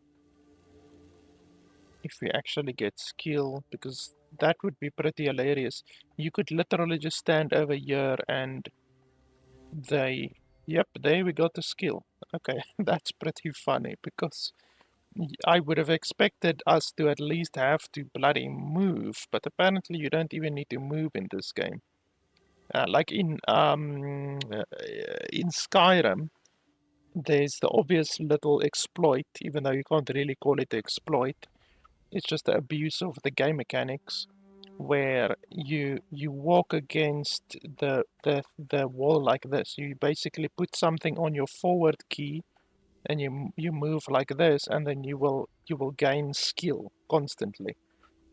if we actually get skill, because that would be pretty hilarious. You could literally just stand over here and yep, there we got the skill. Okay, that's pretty funny, because I would have expected us to at least have to bloody move, but apparently you don't even need to move in this game. Like in Skyrim, there's the obvious little exploit, even though you can't really call it exploit. It's just the abuse of the game mechanics, where you walk against the wall like this. You basically put something on your forward key, and you move like this, and then you will gain skill constantly.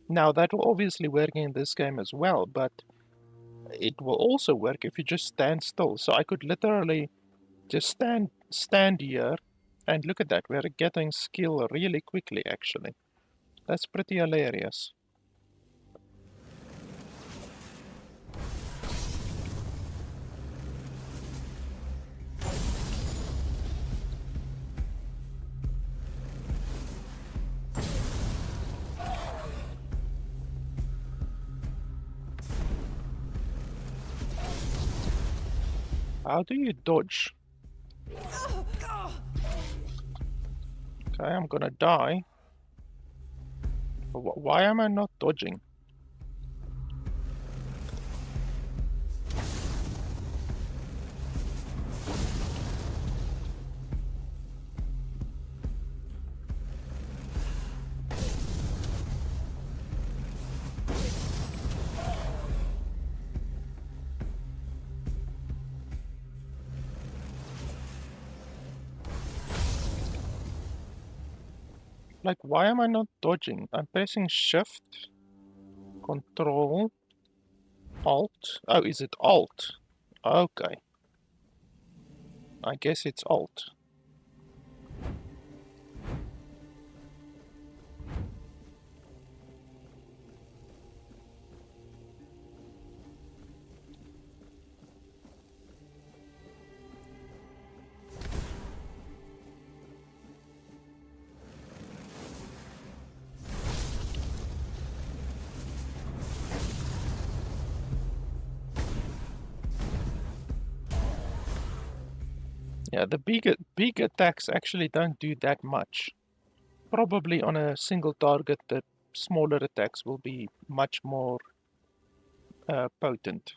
Now that will obviously work in this game as well, but it will also work if you just stand still. So I could literally just stand here, and look at that, we're getting skill really quickly actually. That's pretty hilarious. How do you dodge? Okay, I'm gonna die. Why am I not dodging? Like, why am I not dodging? I'm pressing shift, control, alt. Oh, is it alt? Okay. I guess it's alt. Yeah, the big attacks actually don't do that much. Probably on a single target, the smaller attacks will be much more potent.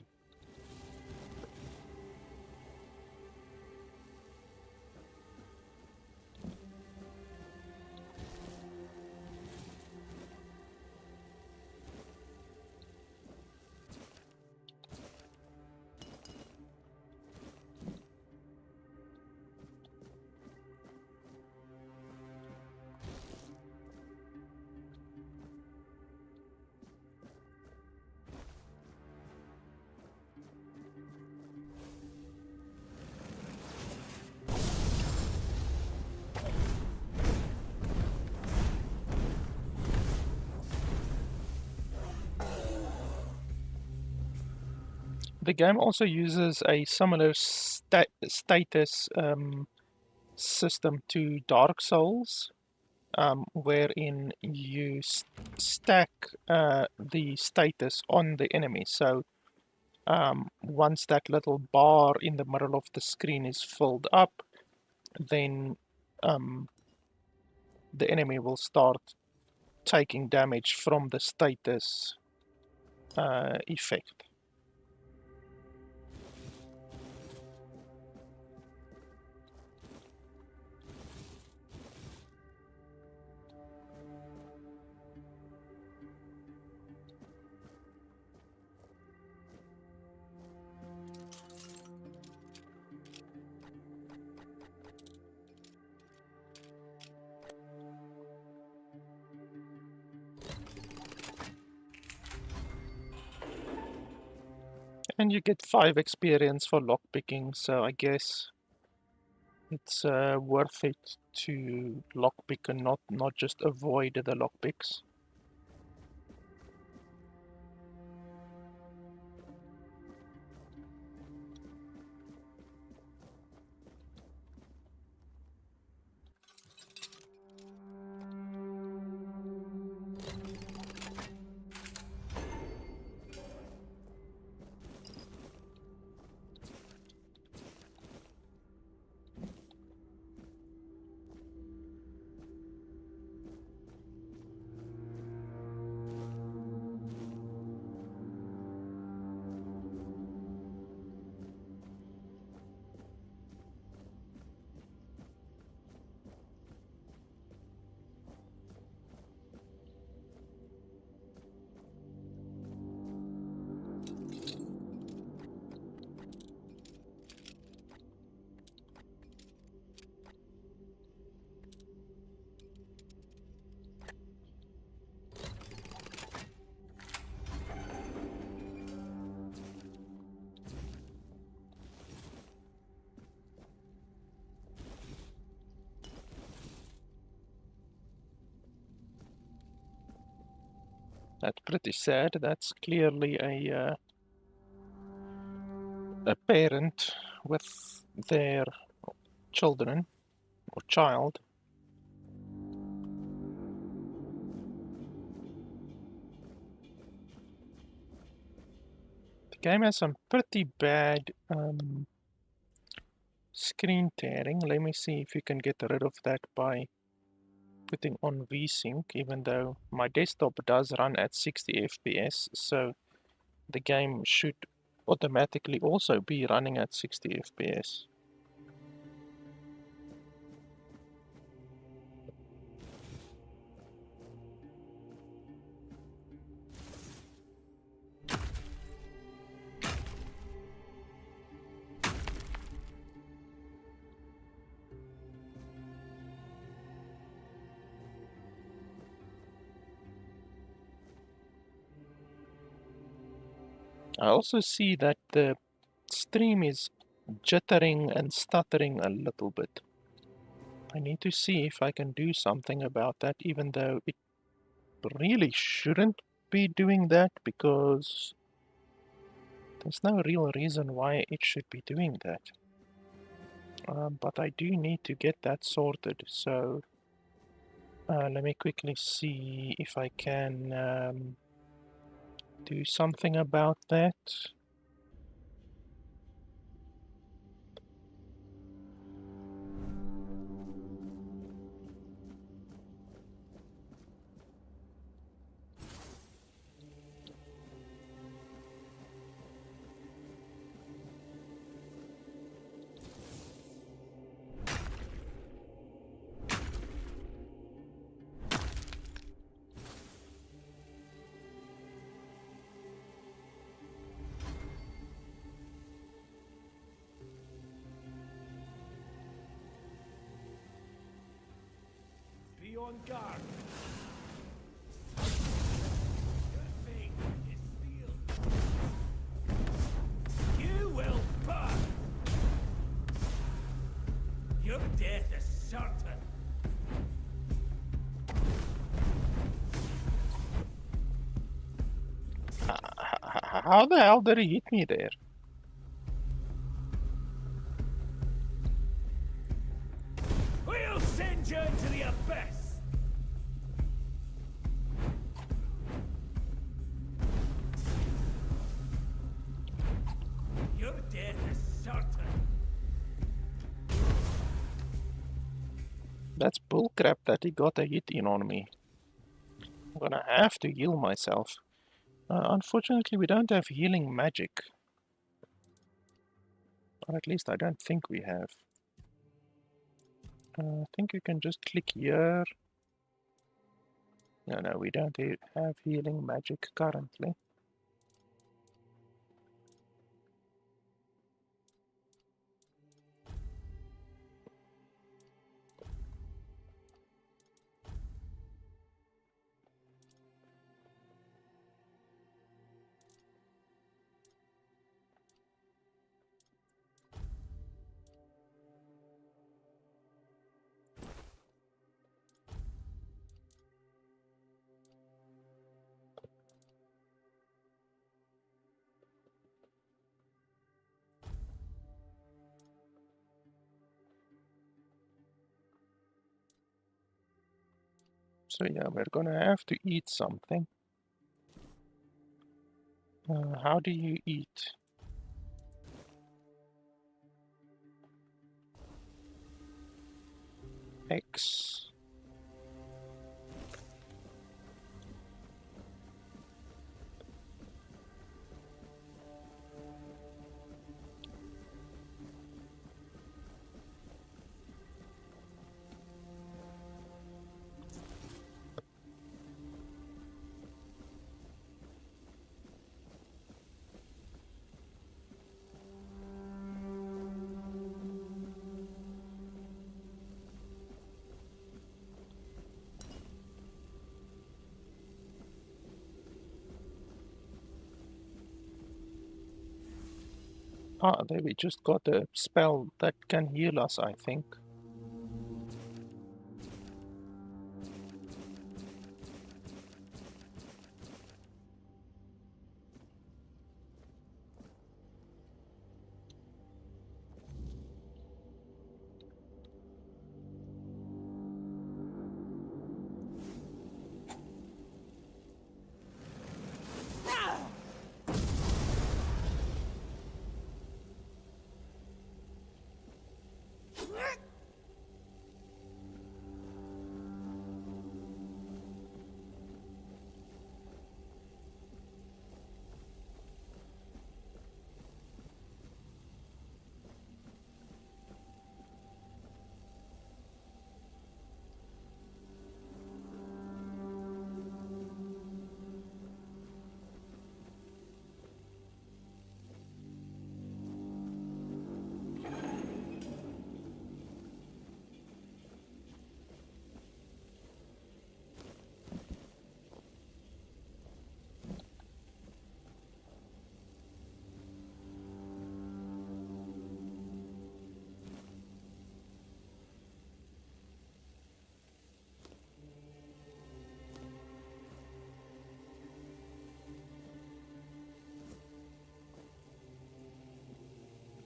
The game also uses a similar status system to Dark Souls, wherein you stack the status on the enemy. So once that little bar in the middle of the screen is filled up, then the enemy will start taking damage from the status effect. And you get 5 experience for lockpicking, so I guess it's worth it to lockpick and not just avoid the lockpicks. That's pretty sad. That's clearly a parent with their children or child. The game has some pretty bad screen tearing. Let me see if you can get rid of that by putting on VSync, even though my desktop does run at 60 FPS, so the game should automatically also be running at 60 FPS. I also see that the stream is jittering and stuttering a little bit. I need to see if I can do something about that, even though it really shouldn't be doing that, because there's no real reason why it should be doing that. But I do need to get that sorted, so let me quickly see if I can do something about that. Be on guard. Your fate is sealed. You will burn. Your death is certain. How the hell did he hit me there? We'll send you into the abyss. Your death is certain. That's bullcrap that he got a hit in on me. I'm gonna have to heal myself. Unfortunately, we don't have healing magic. Or at least I don't think we have. I think you can just click here. No, we don't have healing magic currently. So yeah, we're gonna have to eat something. How do you eat? X. Ah, there we just got a spell that can heal us, I think.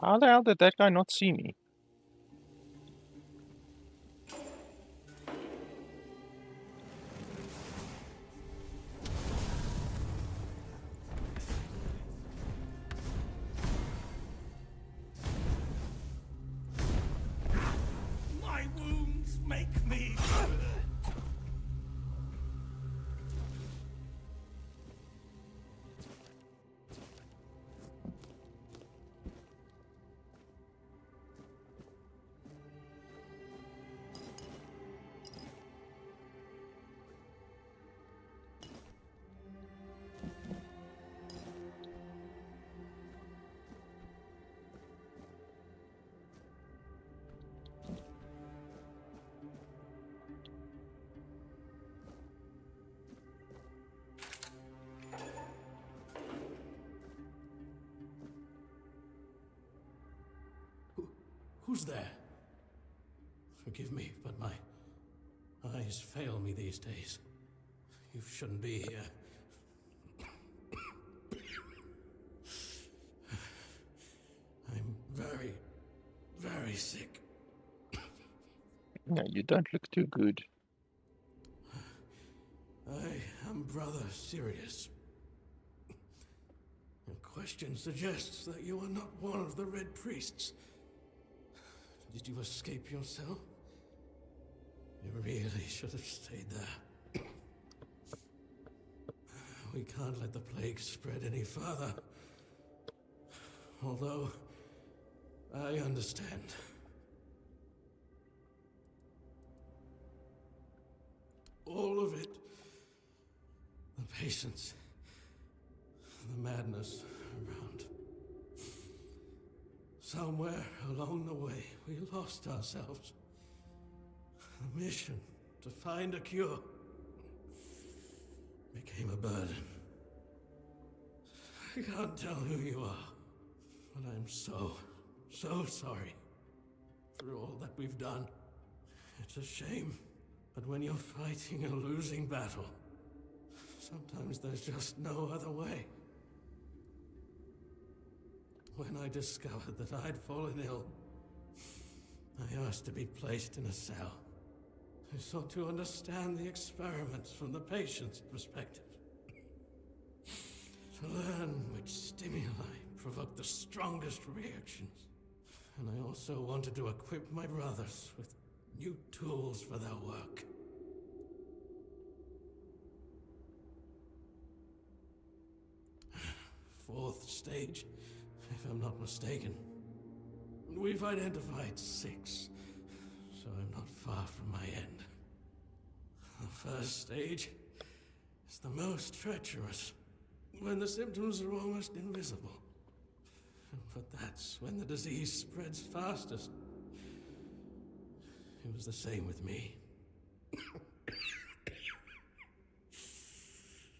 How the hell did that guy not see me? My wounds make me. Who's there? Forgive me, but my eyes fail me these days. You shouldn't be here. I'm very, very sick. No, you don't look too good. I am Brother Sirius. Your question suggests that you are not one of the Red Priests. Did you escape yourself? You really should have stayed there. We can't let the plague spread any further. Although, I understand. All of it. The patience. The madness around. Somewhere along the way, we lost ourselves. The mission to find a cure became a burden. I can't tell who you are, but I'm so sorry for all that we've done. It's a shame, but when you're fighting a losing battle, sometimes there's just no other way. When I discovered that I'd fallen ill, I asked to be placed in a cell. I sought to understand the experiments from the patient's perspective. To learn which stimuli provoke the strongest reactions. And I also wanted to equip my brothers with new tools for their work. Fourth stage, if I'm not mistaken. We've identified 6, so I'm not far from my end. The first stage is the most treacherous, when the symptoms are almost invisible. But that's when the disease spreads fastest. It was the same with me.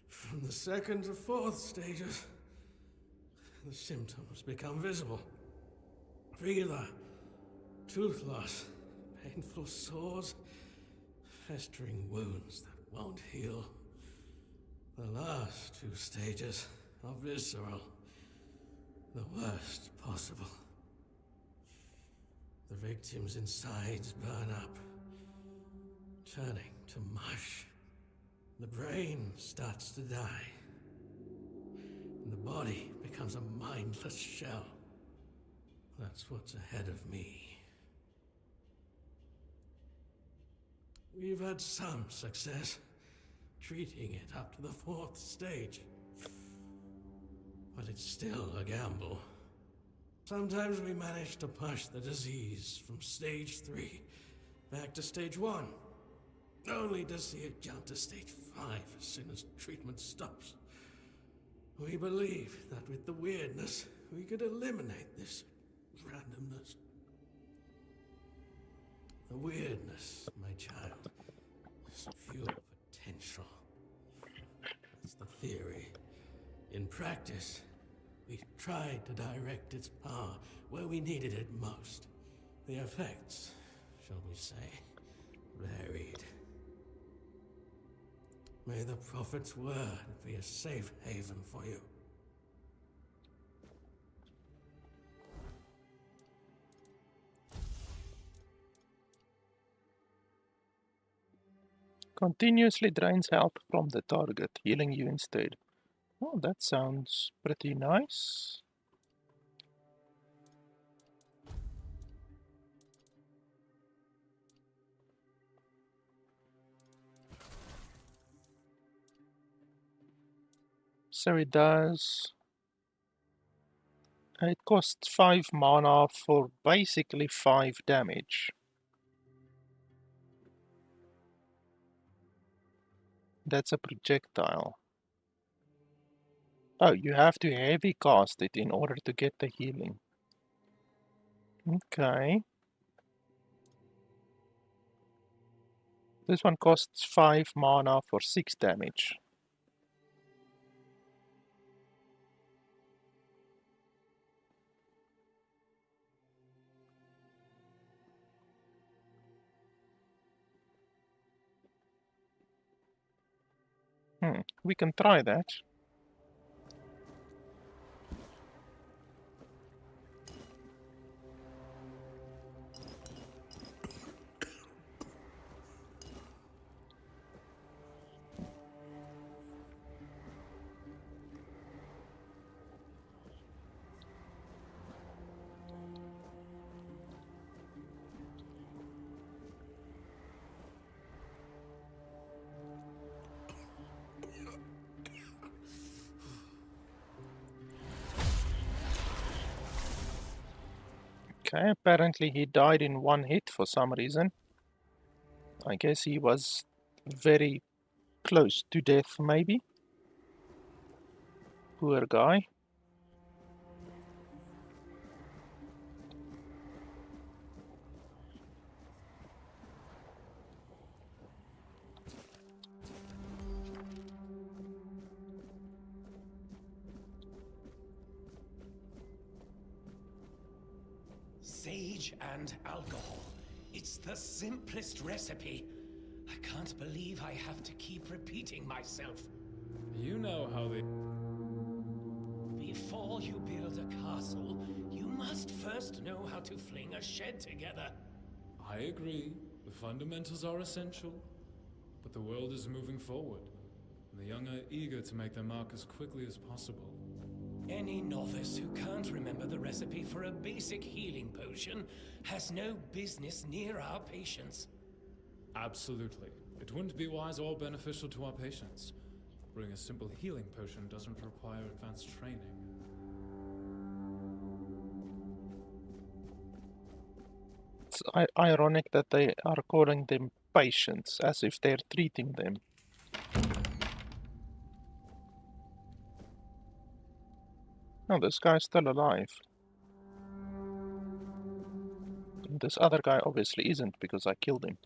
From the 2nd to 4th stages, the symptoms become visible. Fever, tooth loss, painful sores, festering wounds that won't heal. The last 2 stages are visceral, the worst possible. The victim's insides burn up, turning to mush. The brain starts to die, and the body becomes a mindless shell. That's what's ahead of me. We've had some success treating it up to the 4th stage. But it's still a gamble. Sometimes we manage to push the disease from stage 3 back to stage 1, only to see it jump to stage 5 as soon as treatment stops. We believe that with the weirdness, we could eliminate this randomness. The weirdness, my child, is pure potential. That's the theory. In practice, we tried to direct its power where we needed it most. The effects, shall we say, varied. May the Prophet's word be a safe haven for you. Continuously drains health from the target, healing you instead. Oh, that sounds pretty nice. So it does. It costs 5 mana for basically 5 damage. That's a projectile. Oh, you have to heavy cast it in order to get the healing. Okay. This one costs 5 mana for 6 damage. We can try that. Okay, apparently he died in one hit for some reason. I guess he was very close to death, maybe. Poor guy. Sage and alcohol. It's the simplest recipe. I can't believe I have to keep repeating myself. You know how they... Before you build a castle, you must first know how to fling a shed together. I agree. The fundamentals are essential. But the world is moving forward, and the young are eager to make their mark as quickly as possible. Any novice who can't remember the recipe for a basic healing potion has no business near our patients. Absolutely. It wouldn't be wise or beneficial to our patients. Brewing a simple healing potion doesn't require advanced training. It's ironic that they are calling them patients, as if they're treating them. No, this guy's still alive. This other guy obviously isn't, because I killed him.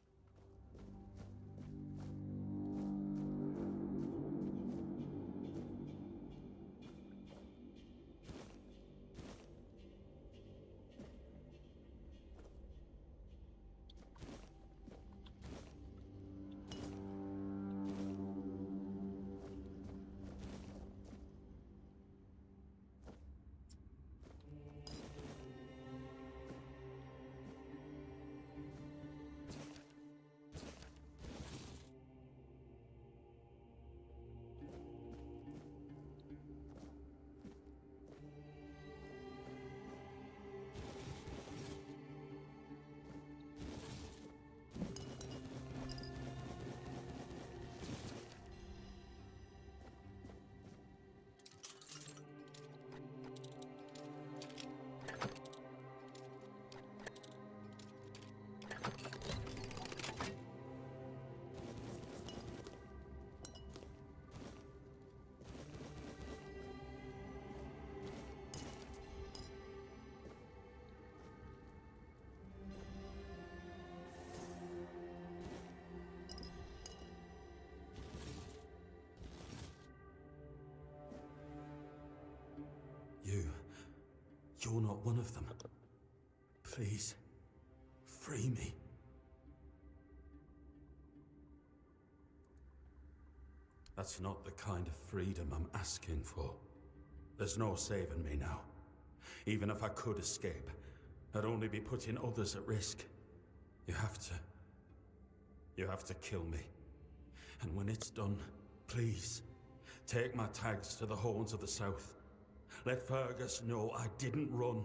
You're not one of them. Please, free me. That's not the kind of freedom I'm asking for. There's no saving me now. Even if I could escape, I'd only be putting others at risk. You have to kill me. And when it's done, please, take my tags to the Horns of the South. Let Fergus know I didn't run.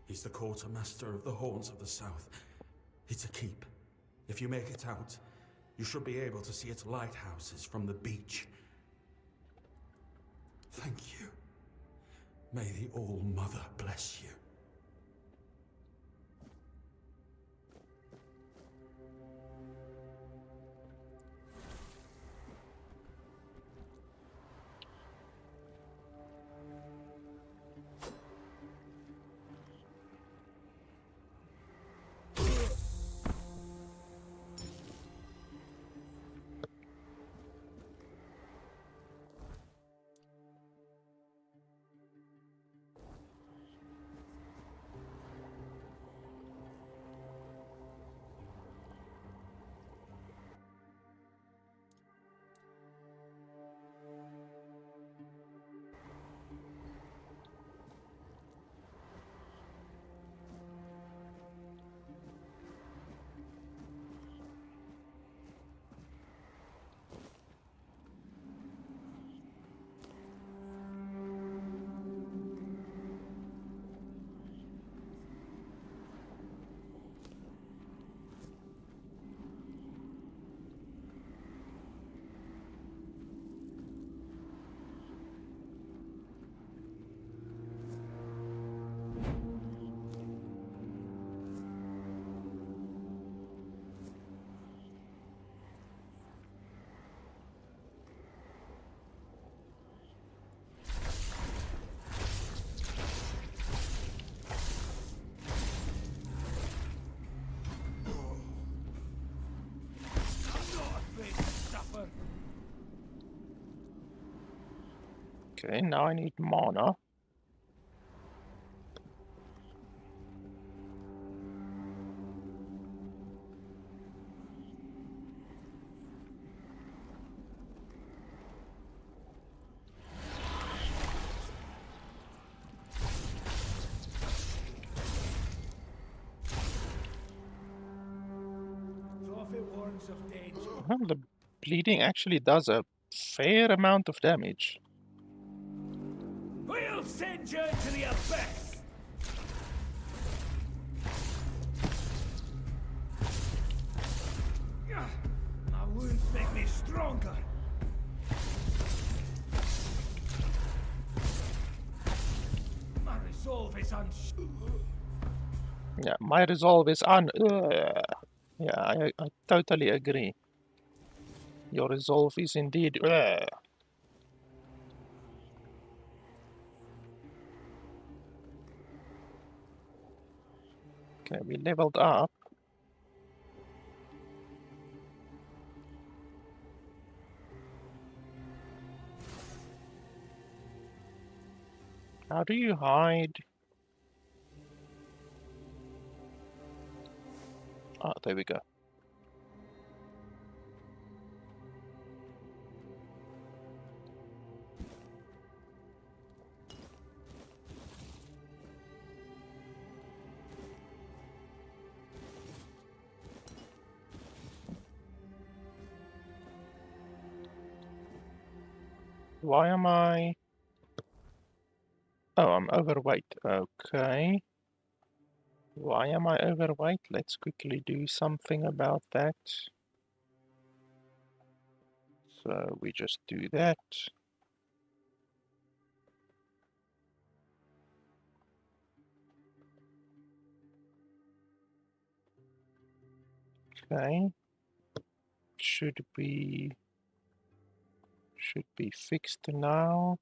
He's the quartermaster of the Horns of the South. It's a keep. If you make it out, you should be able to see its lighthouses from the beach. Thank you. May the All-Mother bless you. Okay, now I need mana. Prophet warns of danger. Well, the bleeding actually does a fair amount of damage. We'll send you into the abyss! My wounds make me stronger. My resolve is Yeah, my resolve is Yeah, I totally agree. Your resolve is indeed Okay, we leveled up. How do you hide? Ah, there we go. Why am I... Oh, I'm overweight. Okay. Why am I overweight? Let's quickly do something about that. So we just do that. Okay. Should be fixed now.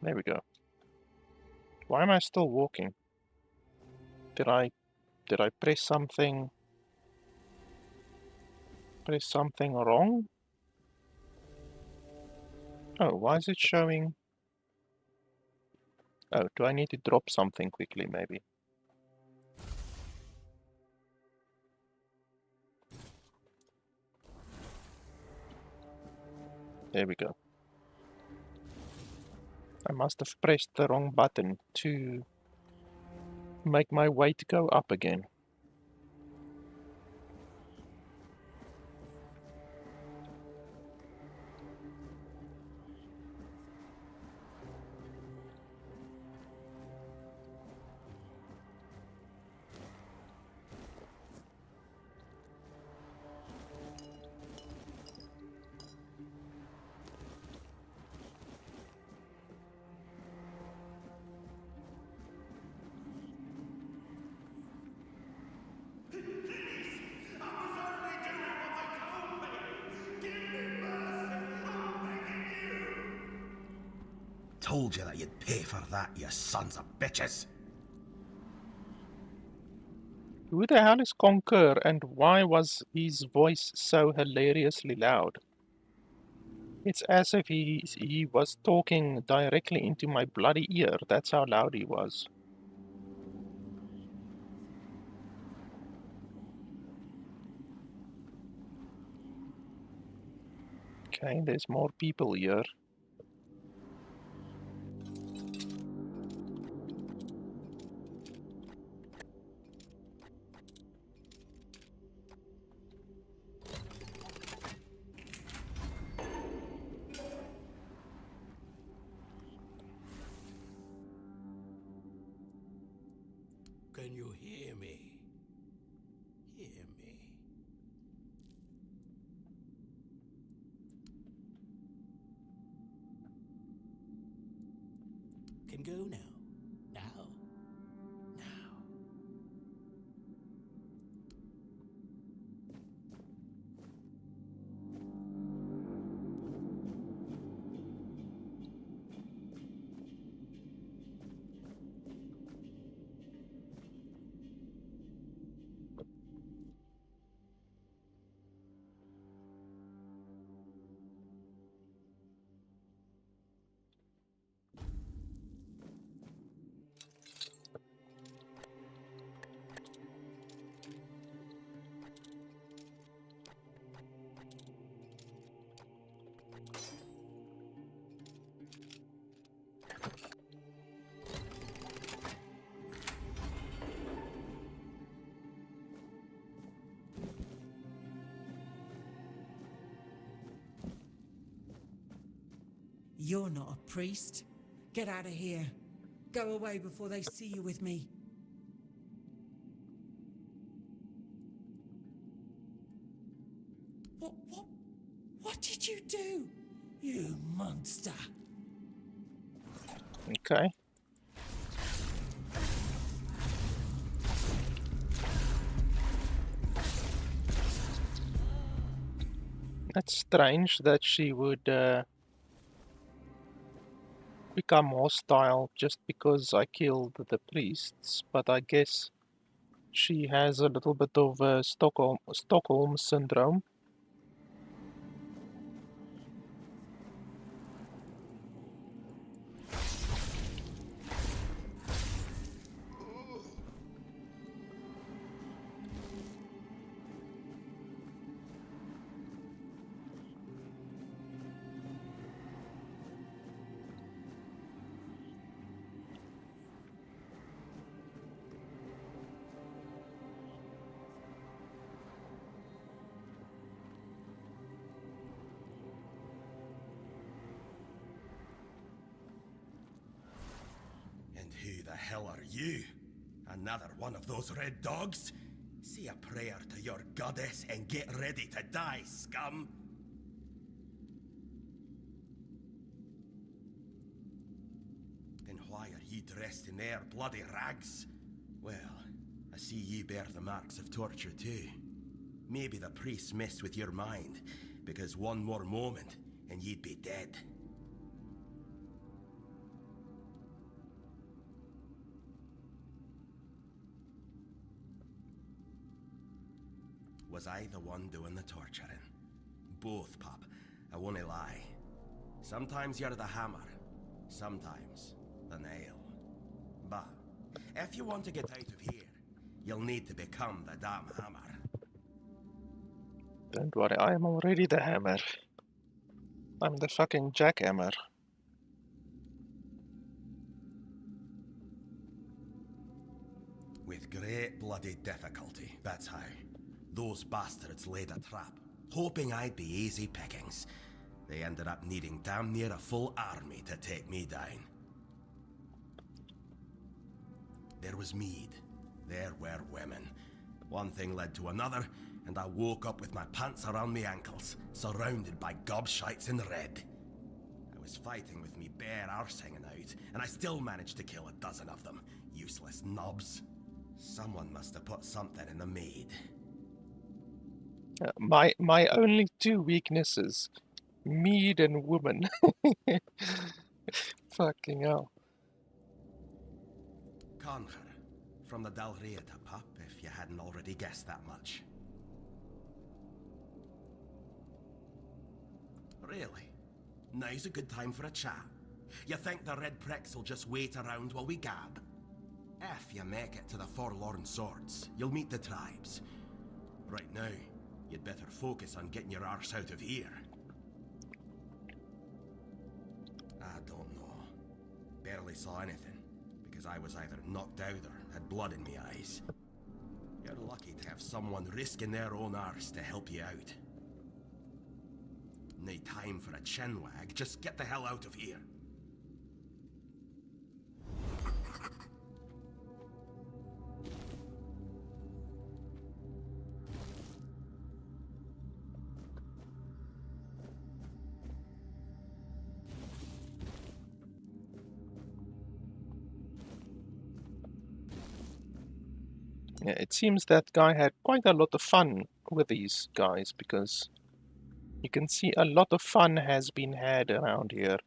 There we go. Why am I still walking? Did I press something wrong? Oh, why is it showing? Oh, do I need to drop something quickly maybe? There we go. I must have pressed the wrong button to make my weight go up again. Told you that you'd pay for that, you sons of bitches. Who the hell is Conquer and why was his voice so hilariously loud? It's as if he was talking directly into my bloody ear. That's how loud he was. Okay, there's more people here. Can you hear me? Hear me. Can go now. Now. Now. You're not a priest. Get out of here. Go away before they see you with me. What did you do? You monster. Okay. It's strange that she would become hostile just because I killed the priests, but I guess she has a little bit of Stockholm syndrome. And who the hell are you? Another one of those red dogs? Say a prayer to your goddess and get ready to die, scum! Then why are ye dressed in their bloody rags? Well, I see ye bear the marks of torture too. Maybe the priests messed with your mind, because one more moment and ye'd be dead. Was I the one doing the torturing? Both, pup. I won't lie. Sometimes you're the hammer, sometimes the nail. But if you want to get out of here, you'll need to become the damn hammer. Don't worry, I am already the hammer. I'm the fucking jackhammer. With great bloody difficulty, that's how. Those bastards laid a trap, hoping I'd be easy pickings. They ended up needing damn near a full army to take me down. There was mead. There were women. One thing led to another, and I woke up with my pants around my ankles, surrounded by gobshites in red. I was fighting with me bare arse hanging out, and I still managed to kill a dozen of them. Useless knobs. Someone must have put something in the mead. My only two weaknesses, mead and woman. Fucking hell. Conquer, from the Dalrieta pup, if you hadn't already guessed that much. Really? Now's a good time for a chat. You think the red pricks will just wait around while we gab? If you make it to the Forlorn Swords, you'll meet the tribes. Right now, you'd better focus on getting your arse out of here. I don't know. Barely saw anything, because I was either knocked out or had blood in my eyes. You're lucky to have someone risking their own arse to help you out. No time for a chinwag, just get the hell out of here. Yeah, it seems that guy had quite a lot of fun with these guys, because you can see a lot of fun has been had around here.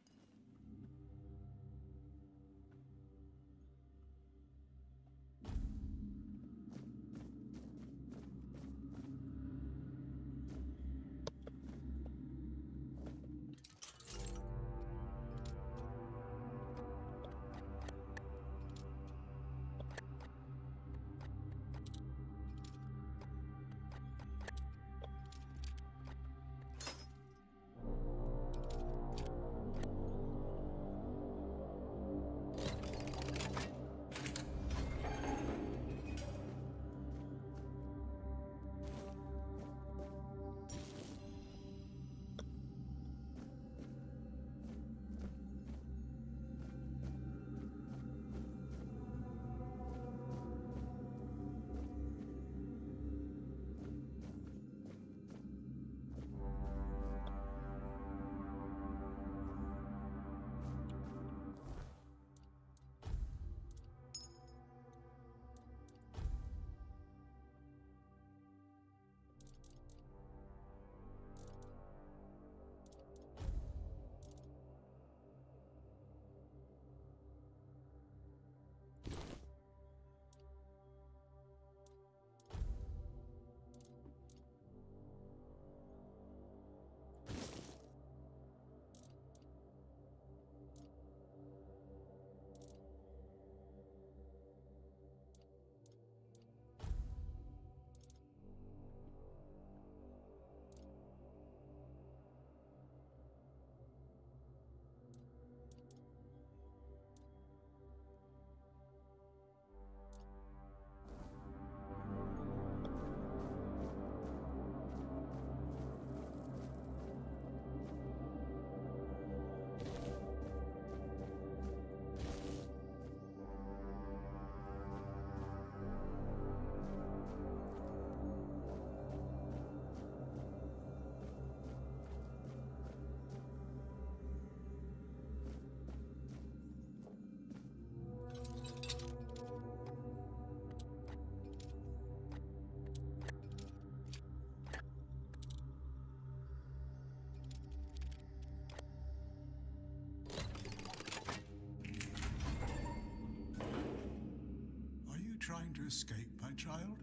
trying to escape, my child?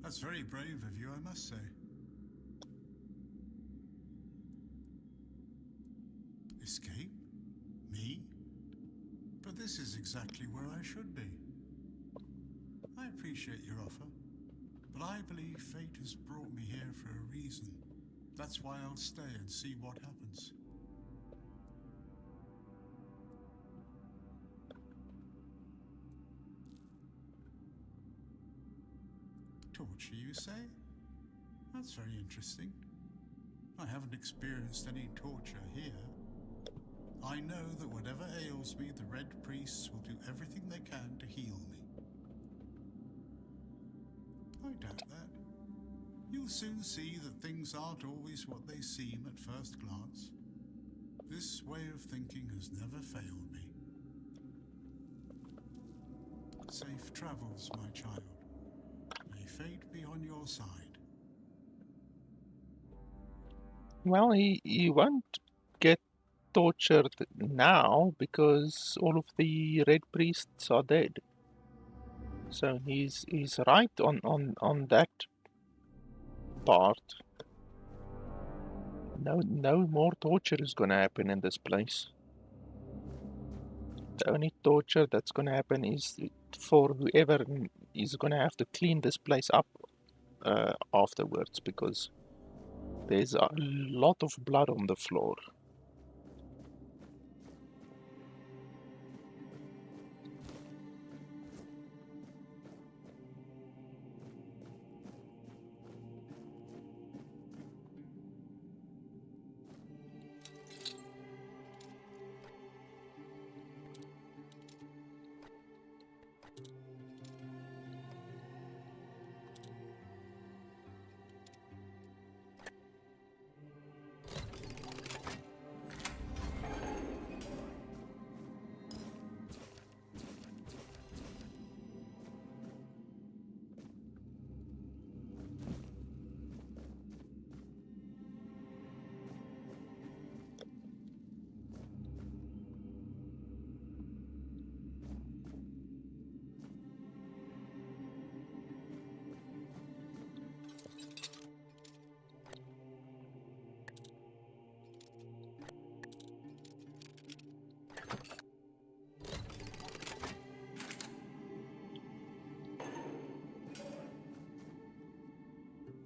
That's very brave of you, I must say. Escape? Me? But this is exactly where I should be. I appreciate your offer, but I believe fate has brought me here for a reason. That's why I'll stay and see what happens. Torture, you say? That's very interesting. I haven't experienced any torture here. I know that whatever ails me, the Red Priests will do everything they can to heal me. I doubt that. You'll soon see that things aren't always what they seem at first glance. This way of thinking has never failed me. Safe travels, my child. May fate be on your side. Well, he won't get tortured now because all of the red priests are dead. So he's right on that part. No more torture is gonna happen in this place. The only torture that's gonna happen is for whoever is gonna have to clean this place up afterwards, because there's a lot of blood on the floor.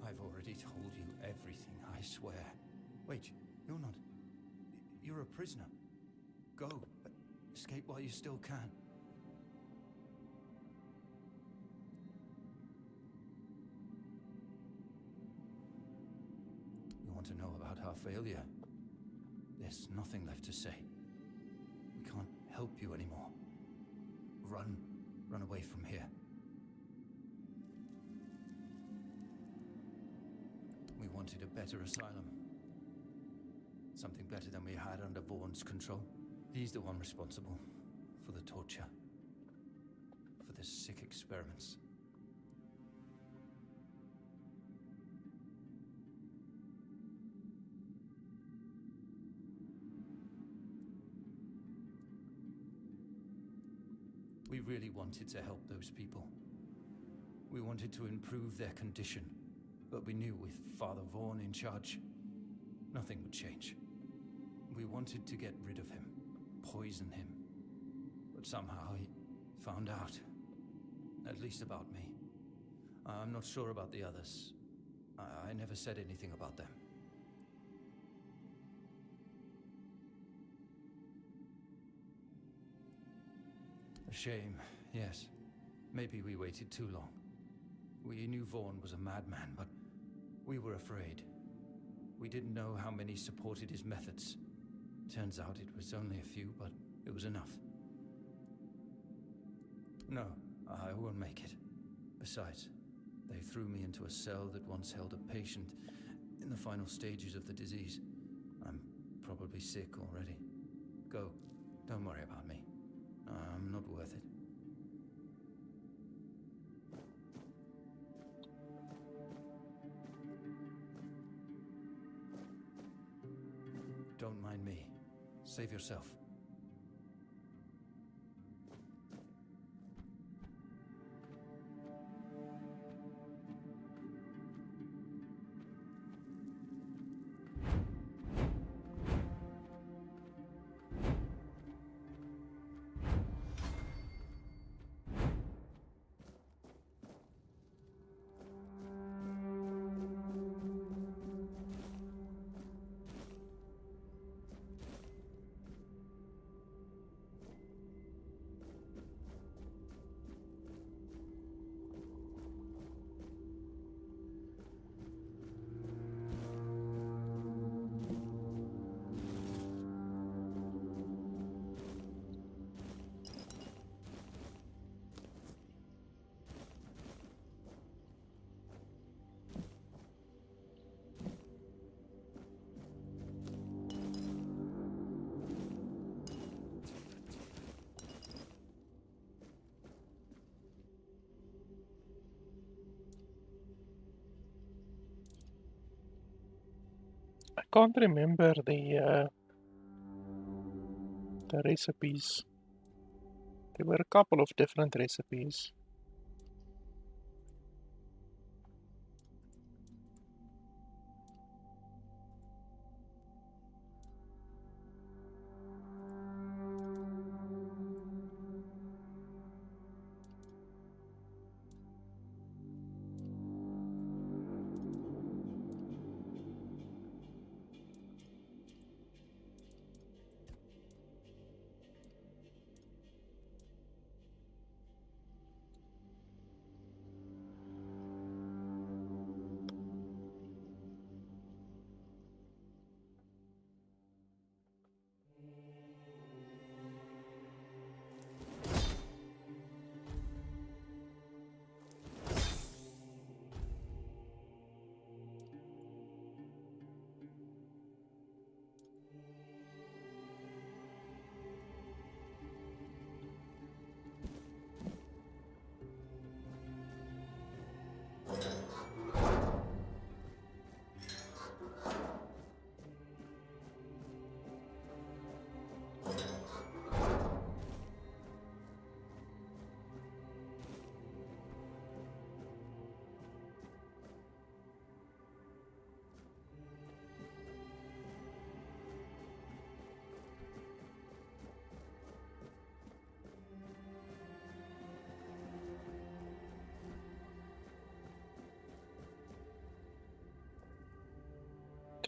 I've already told you everything, I swear. Wait, you're not... You're a prisoner. Go. Escape while you still can. You want to know about our failure? There's nothing left to say. We can't help you anymore. Run. Run away from here. We wanted a better asylum. Something better than we had under Vaughn's control. He's the one responsible for the torture, for the sick experiments. We really wanted to help those people. We wanted to improve their condition. But we knew with Father Vaughn in charge, nothing would change. We wanted to get rid of him, poison him. But somehow he found out. At least about me. I'm not sure about the others. I never said anything about them. A shame, yes. Maybe we waited too long. We knew Vaughn was a madman, but we were afraid. We didn't know how many supported his methods. Turns out it was only a few, but it was enough. No, I won't make it. Besides, they threw me into a cell that once held a patient in the final stages of the disease. I'm probably sick already. Go. Don't worry about me. I'm not worth it. Don't mind me. Save yourself. Can't remember the recipes. There were a couple of different recipes.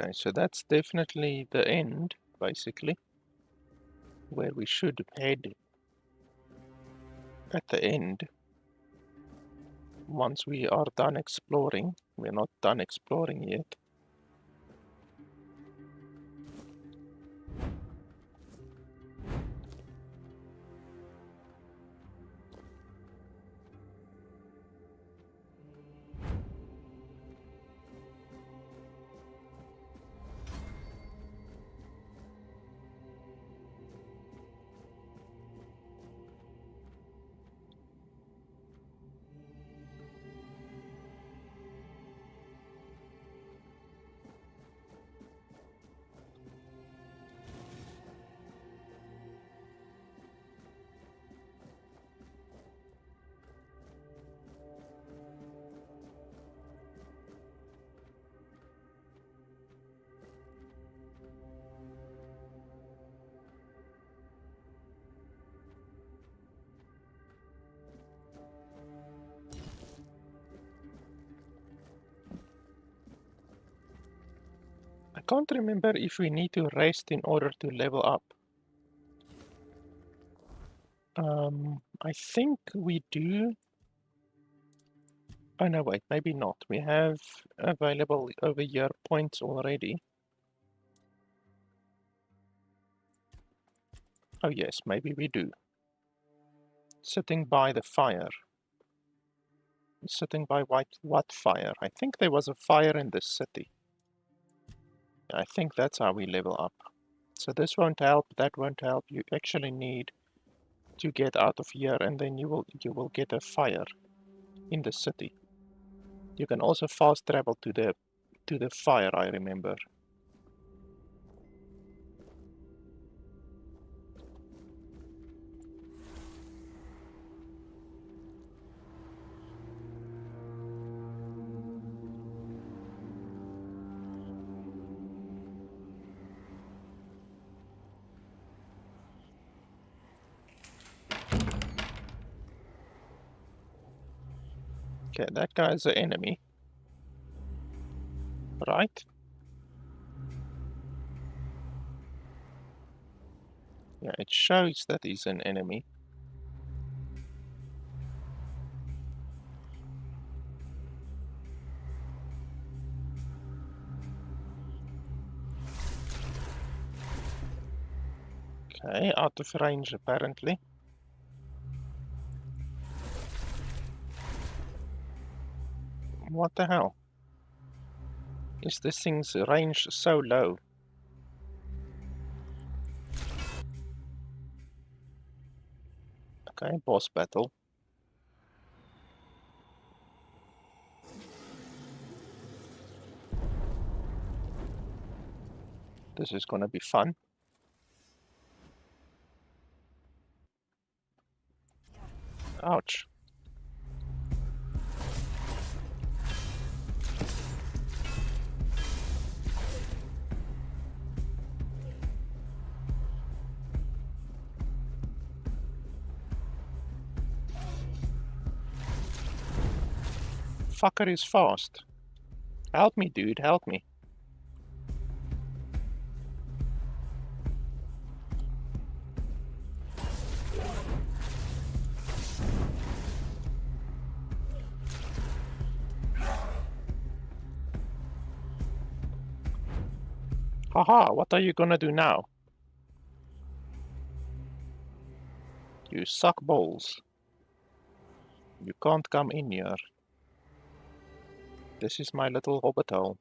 Okay, so that's definitely the end, basically, where we should head at the end. Once we are done exploring, we're not done exploring yet. I can't remember if we need to rest in order to level up. I think we do. Oh no, wait, maybe not. We have available over here points already. Oh yes, maybe we do. Sitting by the fire. Sitting by what fire? I think there was a fire in this city. I think that's how we level up. So this won't help, that won't help. You actually need to get out of here, and then you will get a fire in the city. You can also fast travel to the fire, I remember. Okay, that guy's an enemy. Right? Yeah, it shows that he's an enemy. Okay, out of range apparently. What the hell? Is this thing's range so low? Okay, boss battle. This is gonna be fun. Ouch. Fucker is fast. Help me, dude, help me. Haha, what are you gonna do now? You suck balls. You can't come in here. This is my little hobbit hole.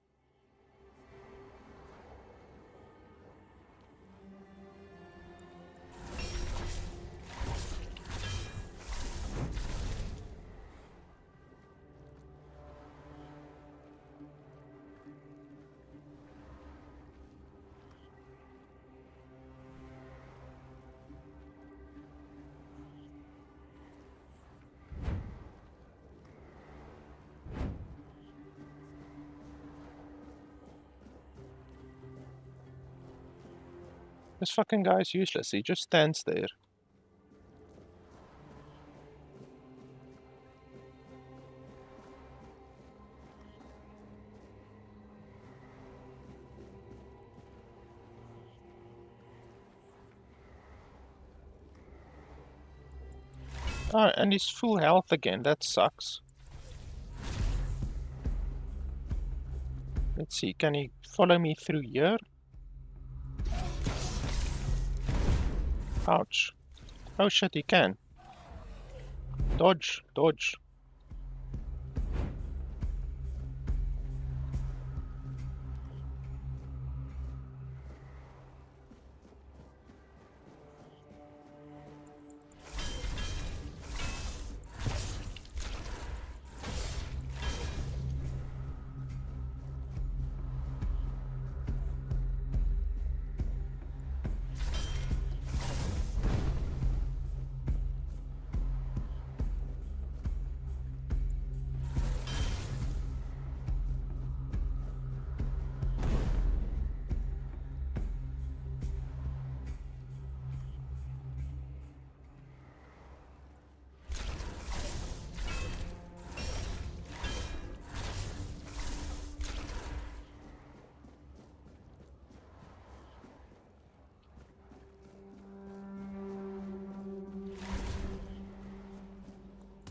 This fucking guy is useless. He just stands there. Oh, and he's full health again. That sucks. Let's see. Can he follow me through here? Ouch. Oh shit, he can. Dodge, dodge.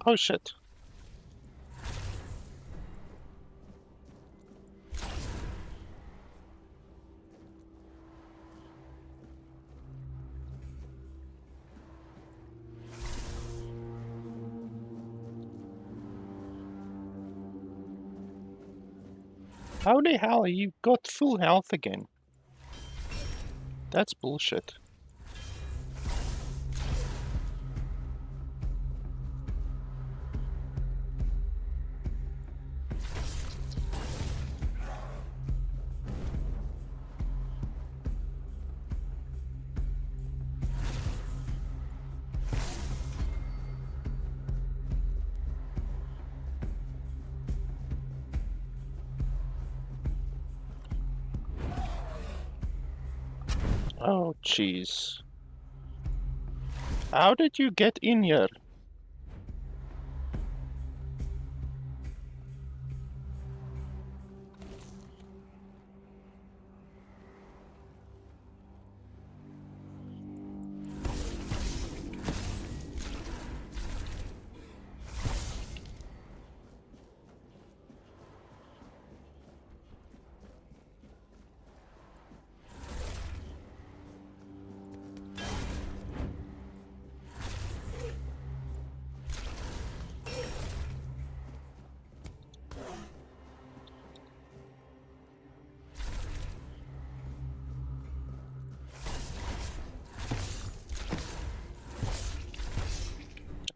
Oh shit. How the hell you got full health again? That's bullshit. Oh, jeez. How did you get in here?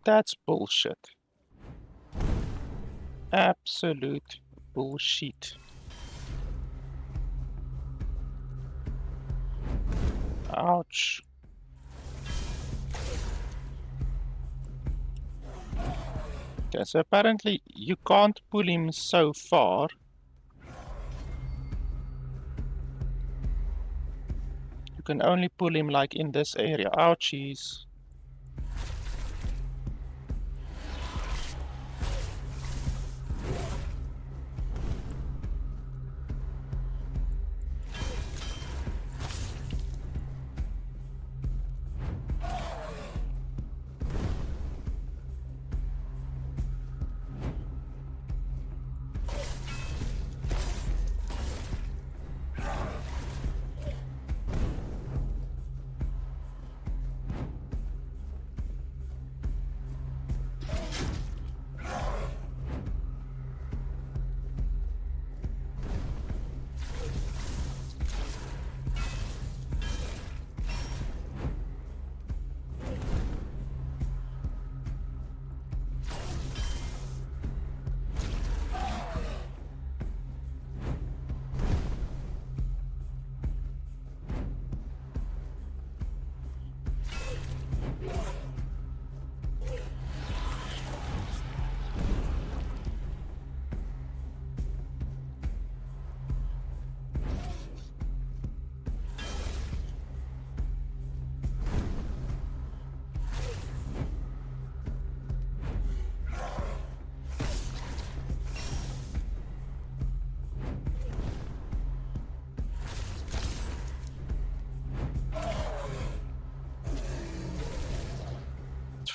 That's bullshit. Absolute bullshit. Ouch. Okay, so apparently you can't pull him so far. You can only pull him like in this area. Ouchies.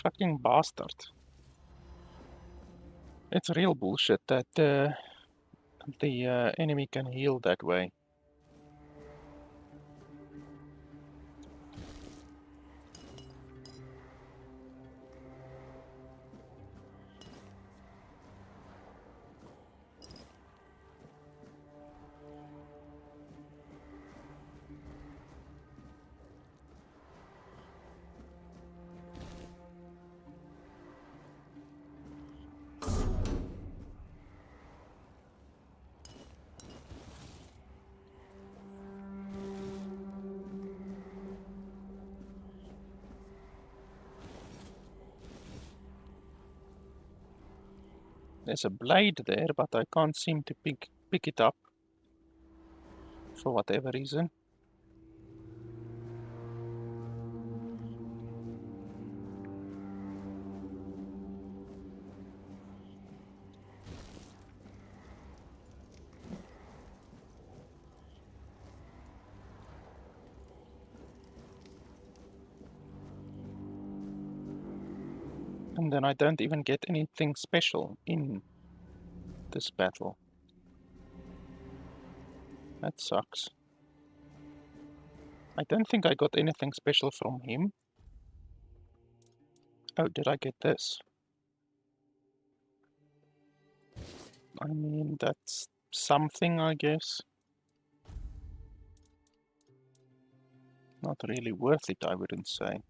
Fucking bastard. It's real bullshit that the enemy can heal that way. There's a blade there, but I can't seem to pick it up for whatever reason. And then I don't even get anything special in this battle. That sucks. I don't think I got anything special from him. Oh, did I get this? I mean, that's something, I guess. Not really worth it, I wouldn't say.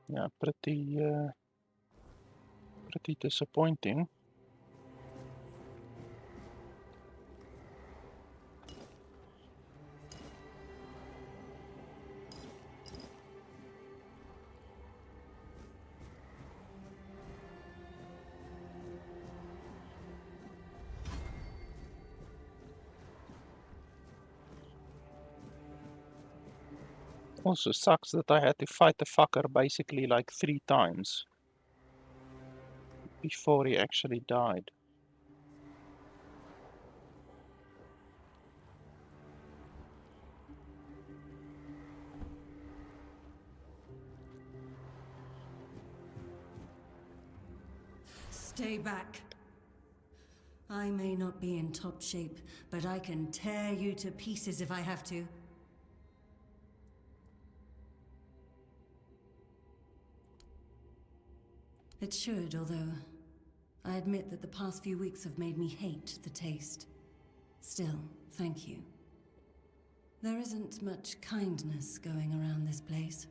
Yeah, pretty disappointing. Also sucks that I had to fight the fucker basically like 3 times before he actually died. Stay back. I may not be in top shape, but I can tear you to pieces if I have to. It should, although I admit that the past few weeks have made me hate the taste. Still, thank you. There isn't much kindness going around this place.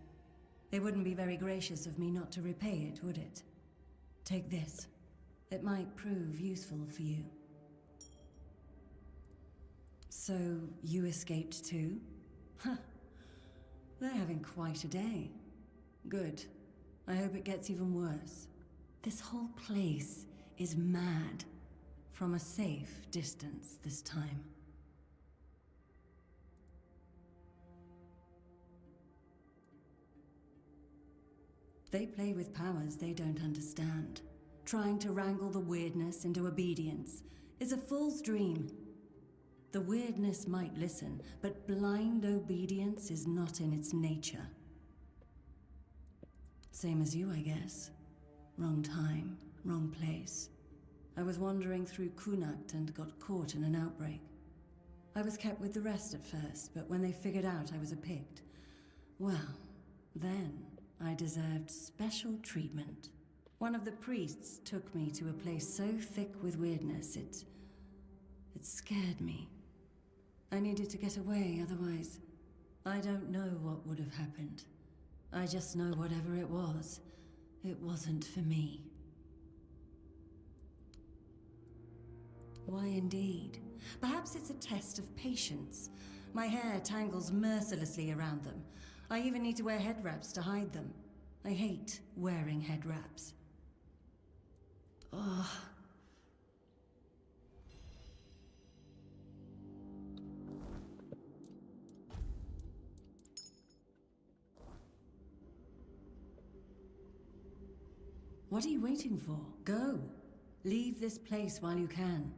It wouldn't be very gracious of me not to repay it, would it? Take this. It might prove useful for you. So, you escaped too? Huh. They're having quite a day. Good. I hope it gets even worse. This whole place is mad. From a safe distance this time. They play with powers they don't understand. Trying to wrangle the weirdness into obedience is a fool's dream. The weirdness might listen, but blind obedience is not in its nature. Same as you, I guess. Wrong time, wrong place. I was wandering through Kunakt and got caught in an outbreak. I was kept with the rest at first, but when they figured out I was a Pict, well, then I deserved special treatment. One of the priests took me to a place so thick with weirdness, it scared me. I needed to get away, otherwise, I don't know what would have happened. I just know whatever it wasn't for me. Why indeed? Perhaps it's a test of patience. My hair tangles mercilessly around them. I even need to wear head wraps to hide them. I hate wearing head wraps. Ugh. What are you waiting for? Go. Leave this place while you can.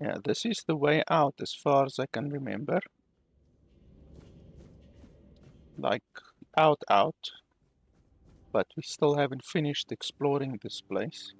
Yeah, this is the way out as far as I can remember. Like, out. But we still haven't finished exploring this place.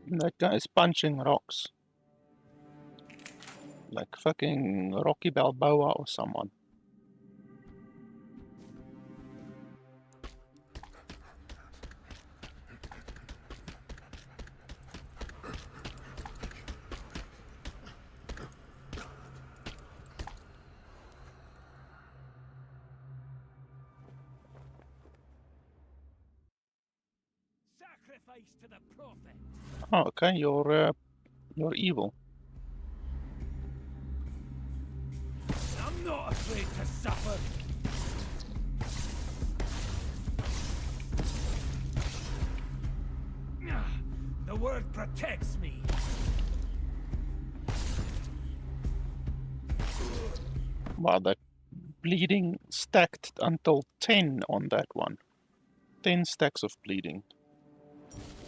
That guy is punching rocks. Like fucking Rocky Balboa or someone. Sacrifice to the prophet. Oh, okay, you're evil. I'm not afraid to suffer. The word protects me. Wow, that bleeding stacked until 10 on that one. 10 stacks of bleeding.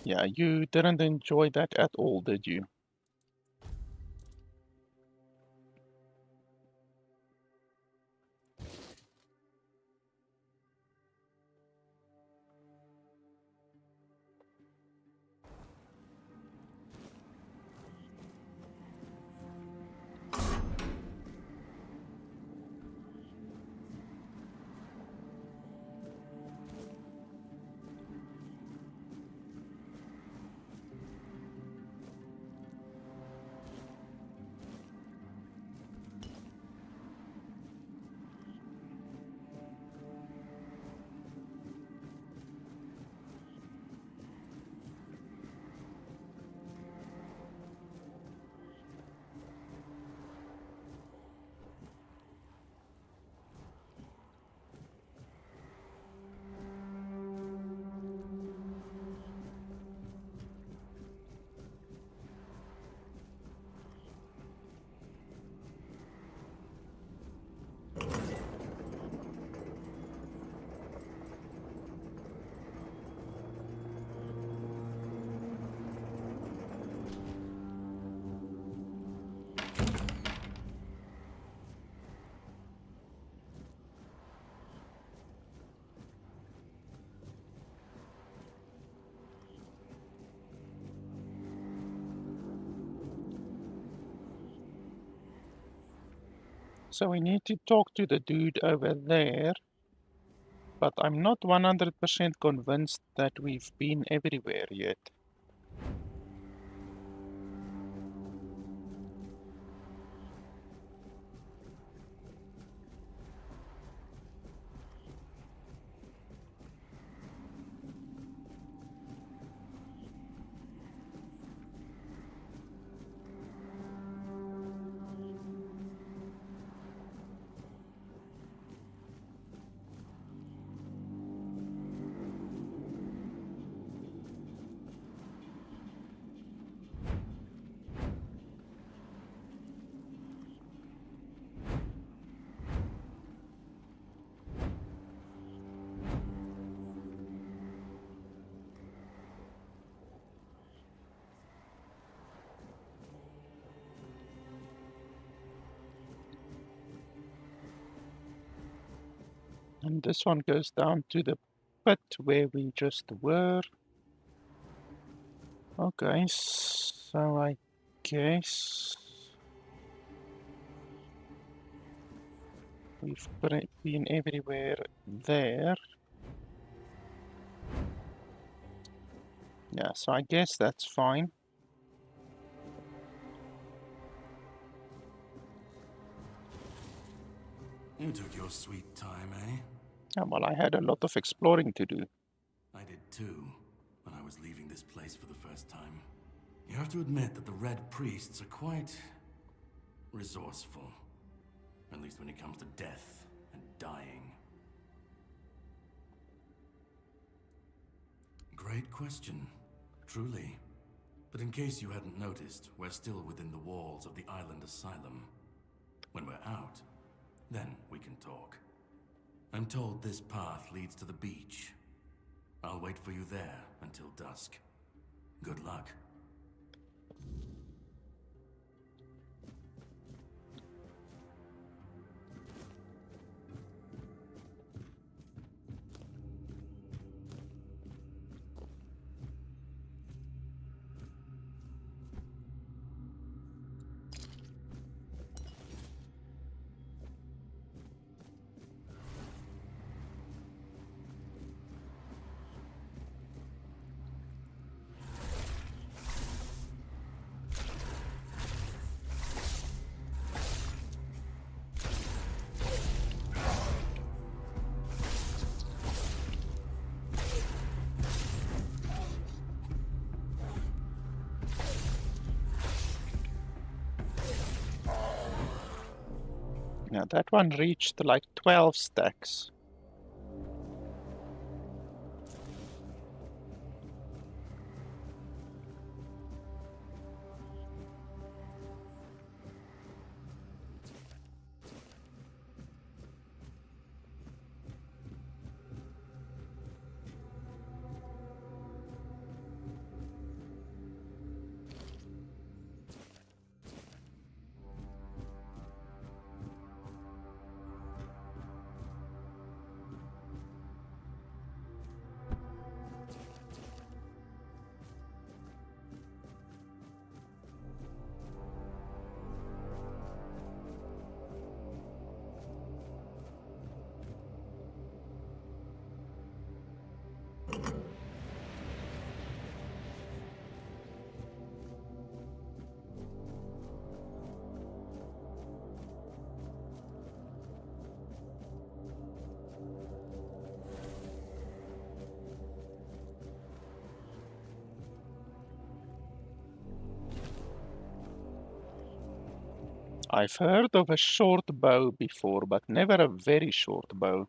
Yeah, you didn't enjoy that at all, did you? So we need to talk to the dude over there. But I'm not 100% convinced that we've been everywhere yet. And this one goes down to the pit where we just were. Okay, so I guess we've been everywhere there. Yeah, so I guess that's fine. You took your sweet time, eh? Yeah, well, I had a lot of exploring to do. I did too, when I was leaving this place for the first time. You have to admit that the Red Priests are quite resourceful. At least when it comes to death and dying. Great question, truly. But in case you hadn't noticed, we're still within the walls of the island asylum. When we're out, then we can talk. I'm told this path leads to the beach. I'll wait for you there until dusk. Good luck. Yeah, that one reached like 12 stacks. I've heard of a short bow before, but never a very short bow.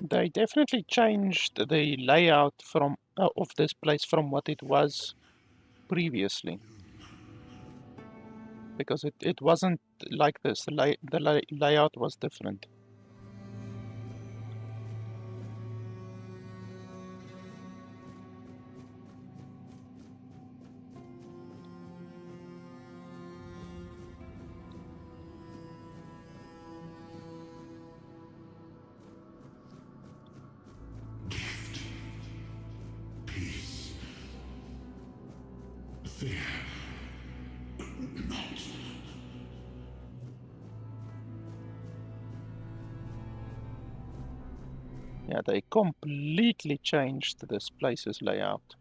They definitely changed the layout from of this place from what it was previously. Because it wasn't like this. The layout was different. Peace. Fear. Not. Yeah, they completely changed this place's layout.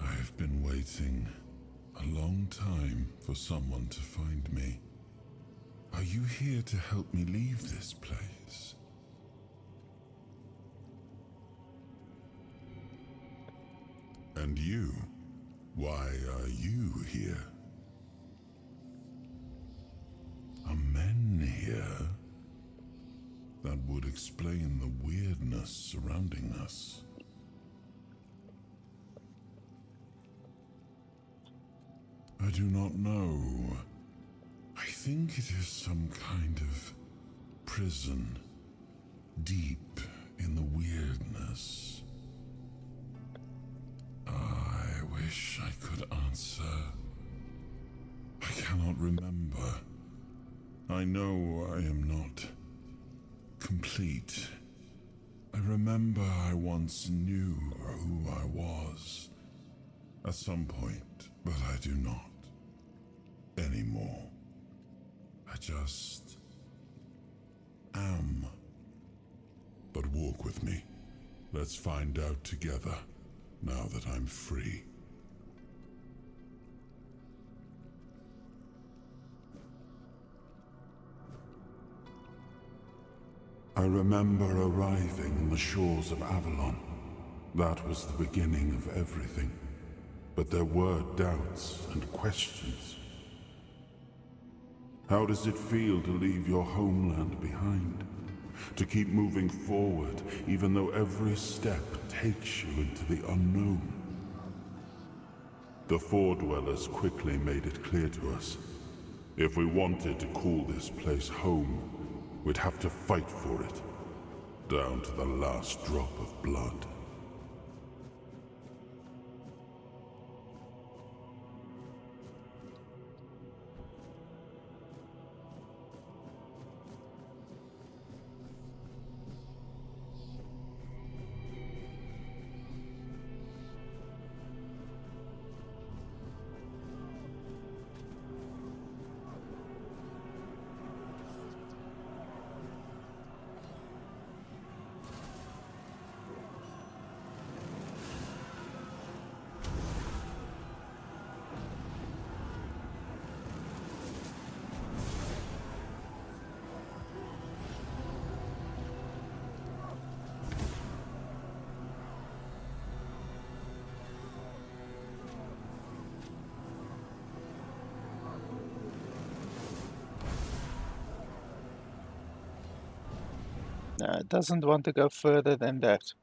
I've been waiting a long time for someone to find me. Are you here to help me leave this place? And you? Why are you here? Are men here? That would explain the weirdness surrounding us. I do not know. I think it is some kind of prison, deep in the weirdness. I wish I could answer. I cannot remember. I know I am not complete. I remember I once knew who I was at some point, but I do not anymore. I just am. But walk with me. Let's find out together, now that I'm free. I remember arriving on the shores of Avalon. That was the beginning of everything. But there were doubts and questions. How does it feel to leave your homeland behind? To keep moving forward, even though every step takes you into the unknown? The Four Dwellers quickly made it clear to us. If we wanted to call this place home, we'd have to fight for it, down to the last drop of blood. It doesn't want to go further than that.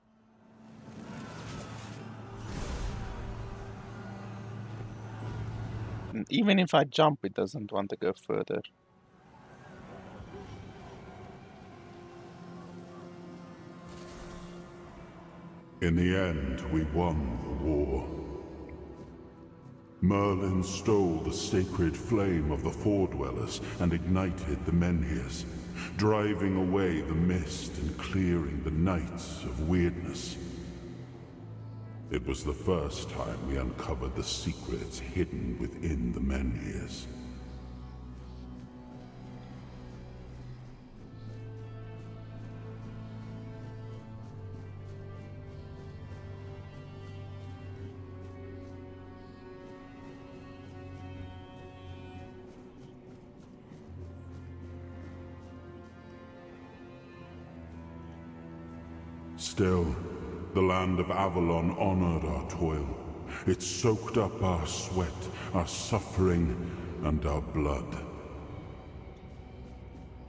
And even if I jump, it doesn't want to go further. In the end, we won the war. Merlin stole the sacred flame of the Four Dwellers and ignited the Menhirs, driving away the mist and clearing the nights of weirdness. It was the first time we uncovered the secrets hidden within the menhirs. Still, the land of Avalon honored our toil. It soaked up our sweat, our suffering, and our blood.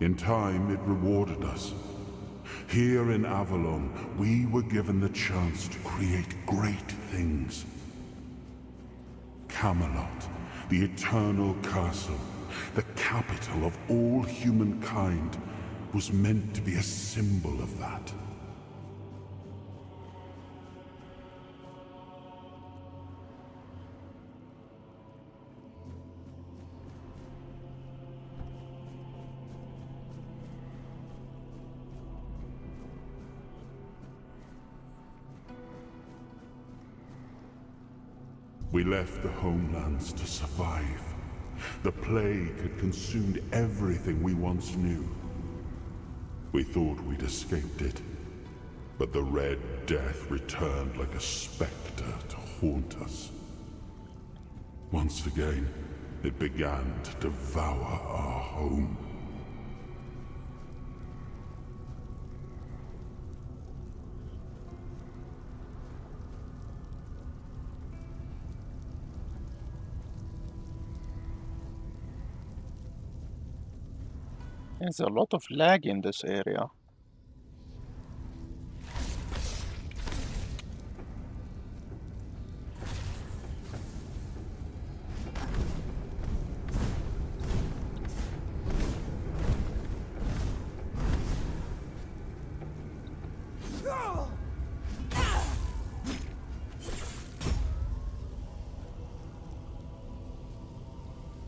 In time, it rewarded us. Here in Avalon, we were given the chance to create great things. Camelot, the eternal castle, the capital of all humankind, was meant to be a symbol of that. We left the homelands to survive. The plague had consumed everything we once knew. We thought we'd escaped it, but the Red Death returned like a specter to haunt us. Once again, it began to devour our home. There's a lot of lag in this area.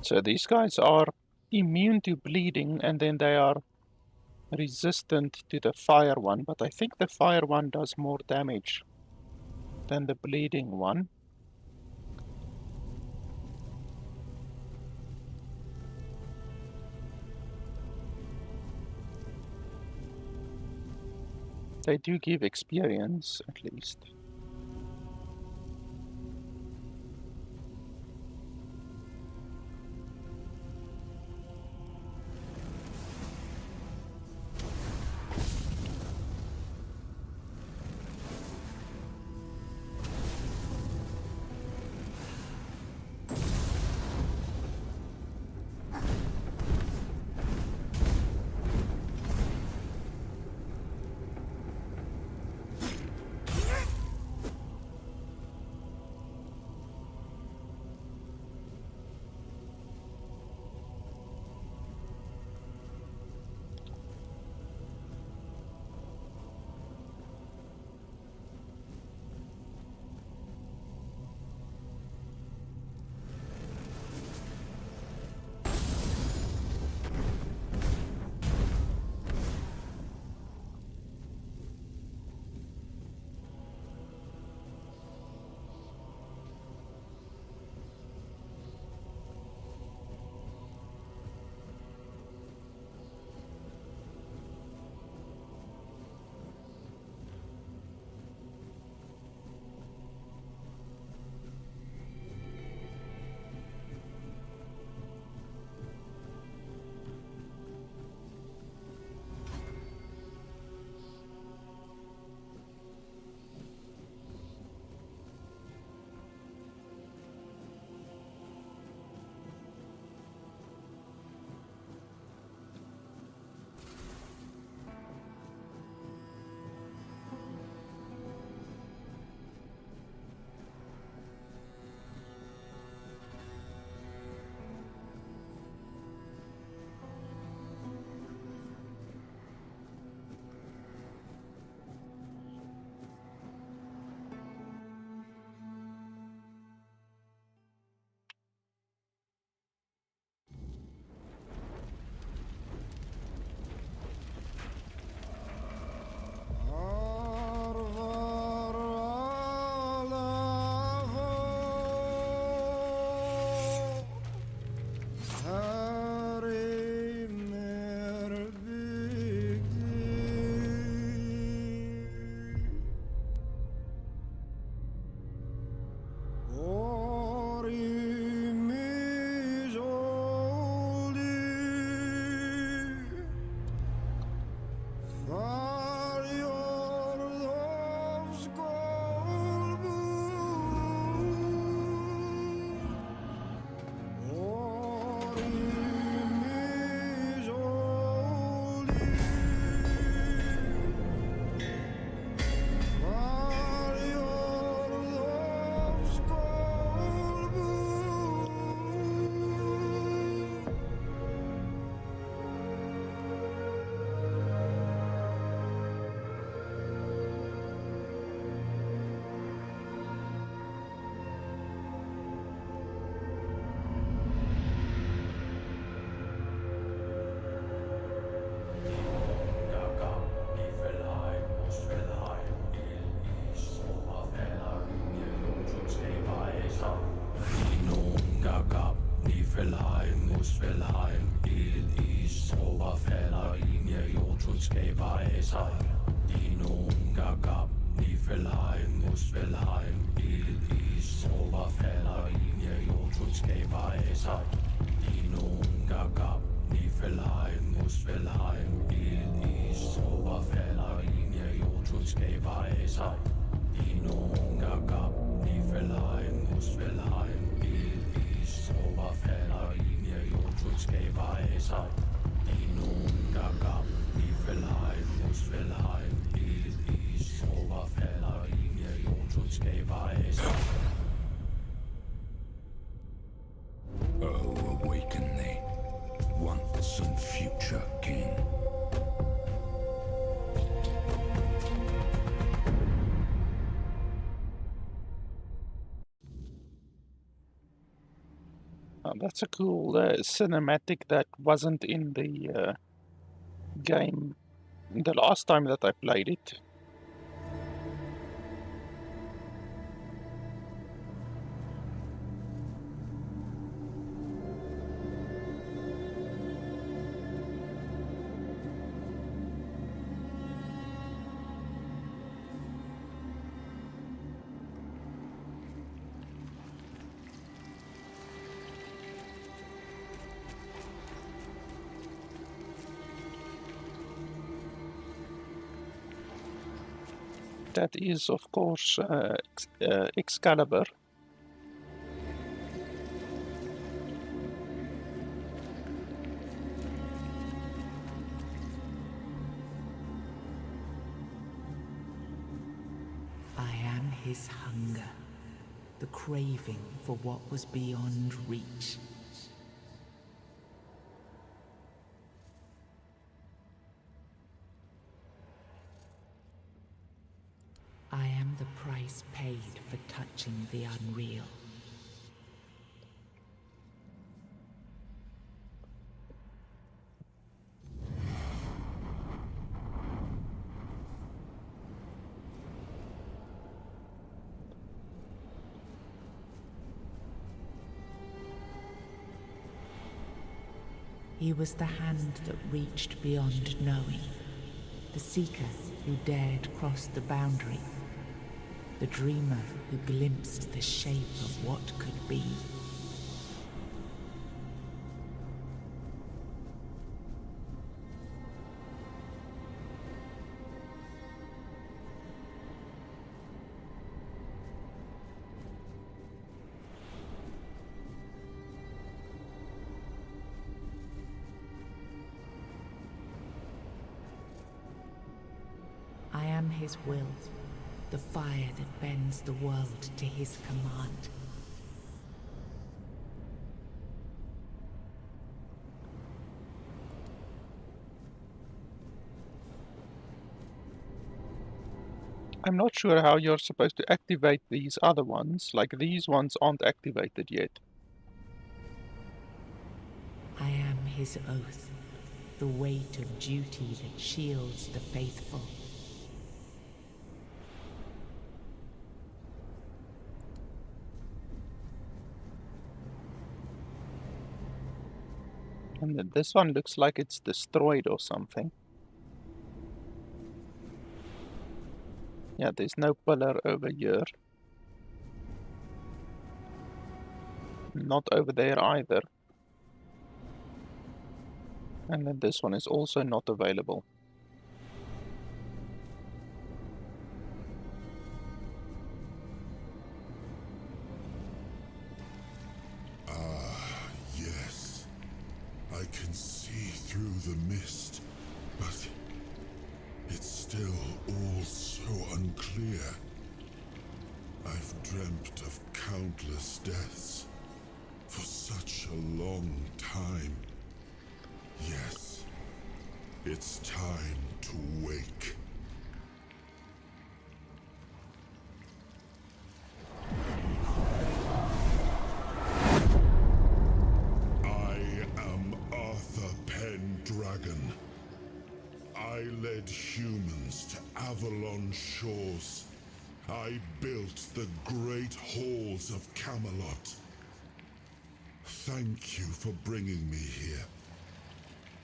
So these guys are immune to bleeding, and then they are resistant to the fire one, but I think the fire one does more damage than the bleeding one. They do give experience, at least. Oh, awaken thee, once and future king. Oh, that's a cool cinematic that wasn't in the game the last time that I played it. That is, of course, Excalibur. I am his hunger, the craving for what was beyond reach. I am the price paid for touching the unreal. He was the hand that reached beyond knowing, the seeker who dared cross the boundary, the dreamer who glimpsed the shape of what could be. I am his will, the fire that bends the world to his command. I'm not sure how you're supposed to activate these other ones, like these ones aren't activated yet. I am his oath, the weight of duty that shields the faithful. And this one looks like it's destroyed or something. Yeah, there's no pillar over here. Not over there either. And then this one is also not available. the mist, but it's still all so unclear. I've dreamt of countless deaths for such a long time. Yes, it's time to wake. I am Arthur Pendragon. I led humans to Avalon shores. I built the great halls of Camelot. Thank you for bringing me here.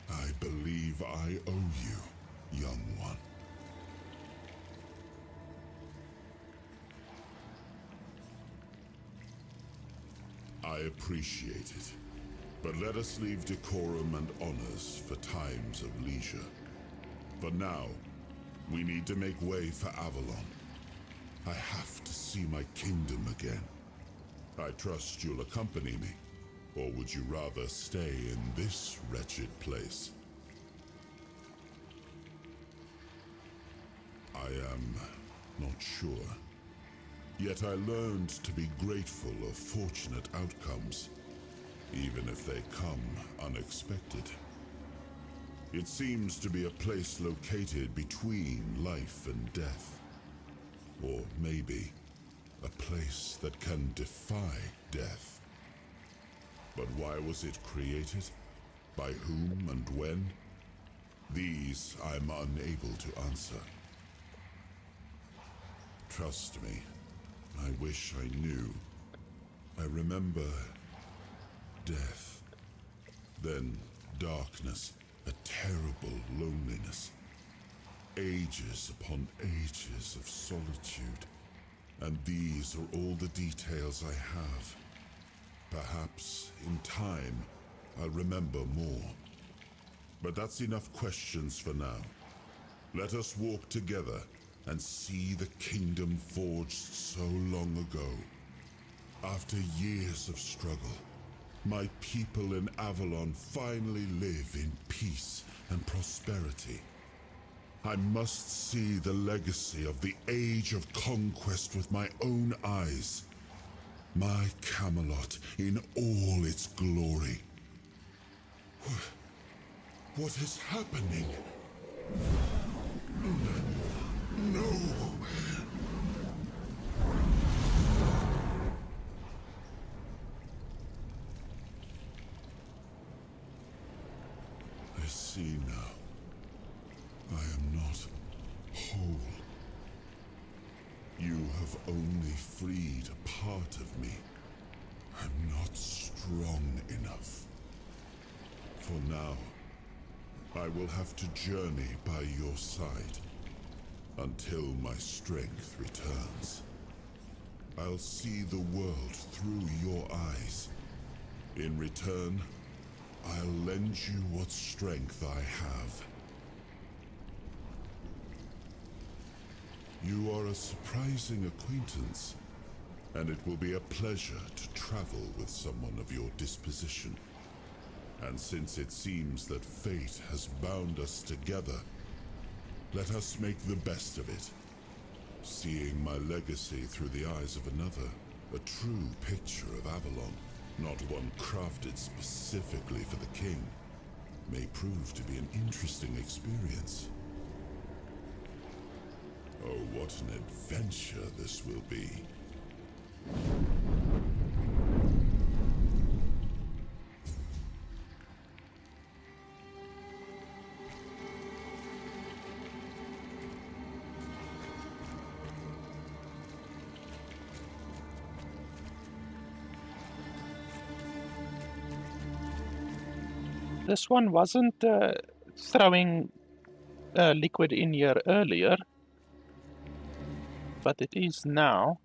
I believe I owe you, young one. I appreciate it, but let us leave decorum and honors for times of leisure. For now, we need to make way for Avalon. I have to see my kingdom again. I trust you'll accompany me, or would you rather stay in this wretched place? I am not sure. Yet I learned to be grateful of fortunate outcomes, even if they come unexpected. It seems to be a place located between life and death. Or maybe a place that can defy death. But why was it created? By whom and when? These I'm unable to answer. Trust me, I wish I knew. I remember death, then darkness, a terrible loneliness. Ages upon ages of solitude. And these are all the details I have. Perhaps, in time, I'll remember more. But that's enough questions for now. Let us walk together and see the kingdom forged so long ago. After years of struggle, my people in Avalon finally live in peace and prosperity. I must see the legacy of the Age of Conquest with my own eyes. My Camelot in all its glory. What is happening? No! I see now. I am not whole. You have only freed a part of me. I'm not strong enough. For now, I will have to journey by your side until my strength returns. I'll see the world through your eyes. In return, I'll lend you what strength I have. You are a surprising acquaintance, and it will be a pleasure to travel with someone of your disposition. And since it seems that fate has bound us together, let us make the best of it. Seeing my legacy through the eyes of another, a true picture of Avalon, not one crafted specifically for the king, may prove to be an interesting experience. Oh, what an adventure this will be. This one wasn't throwing liquid in here earlier, but it is now.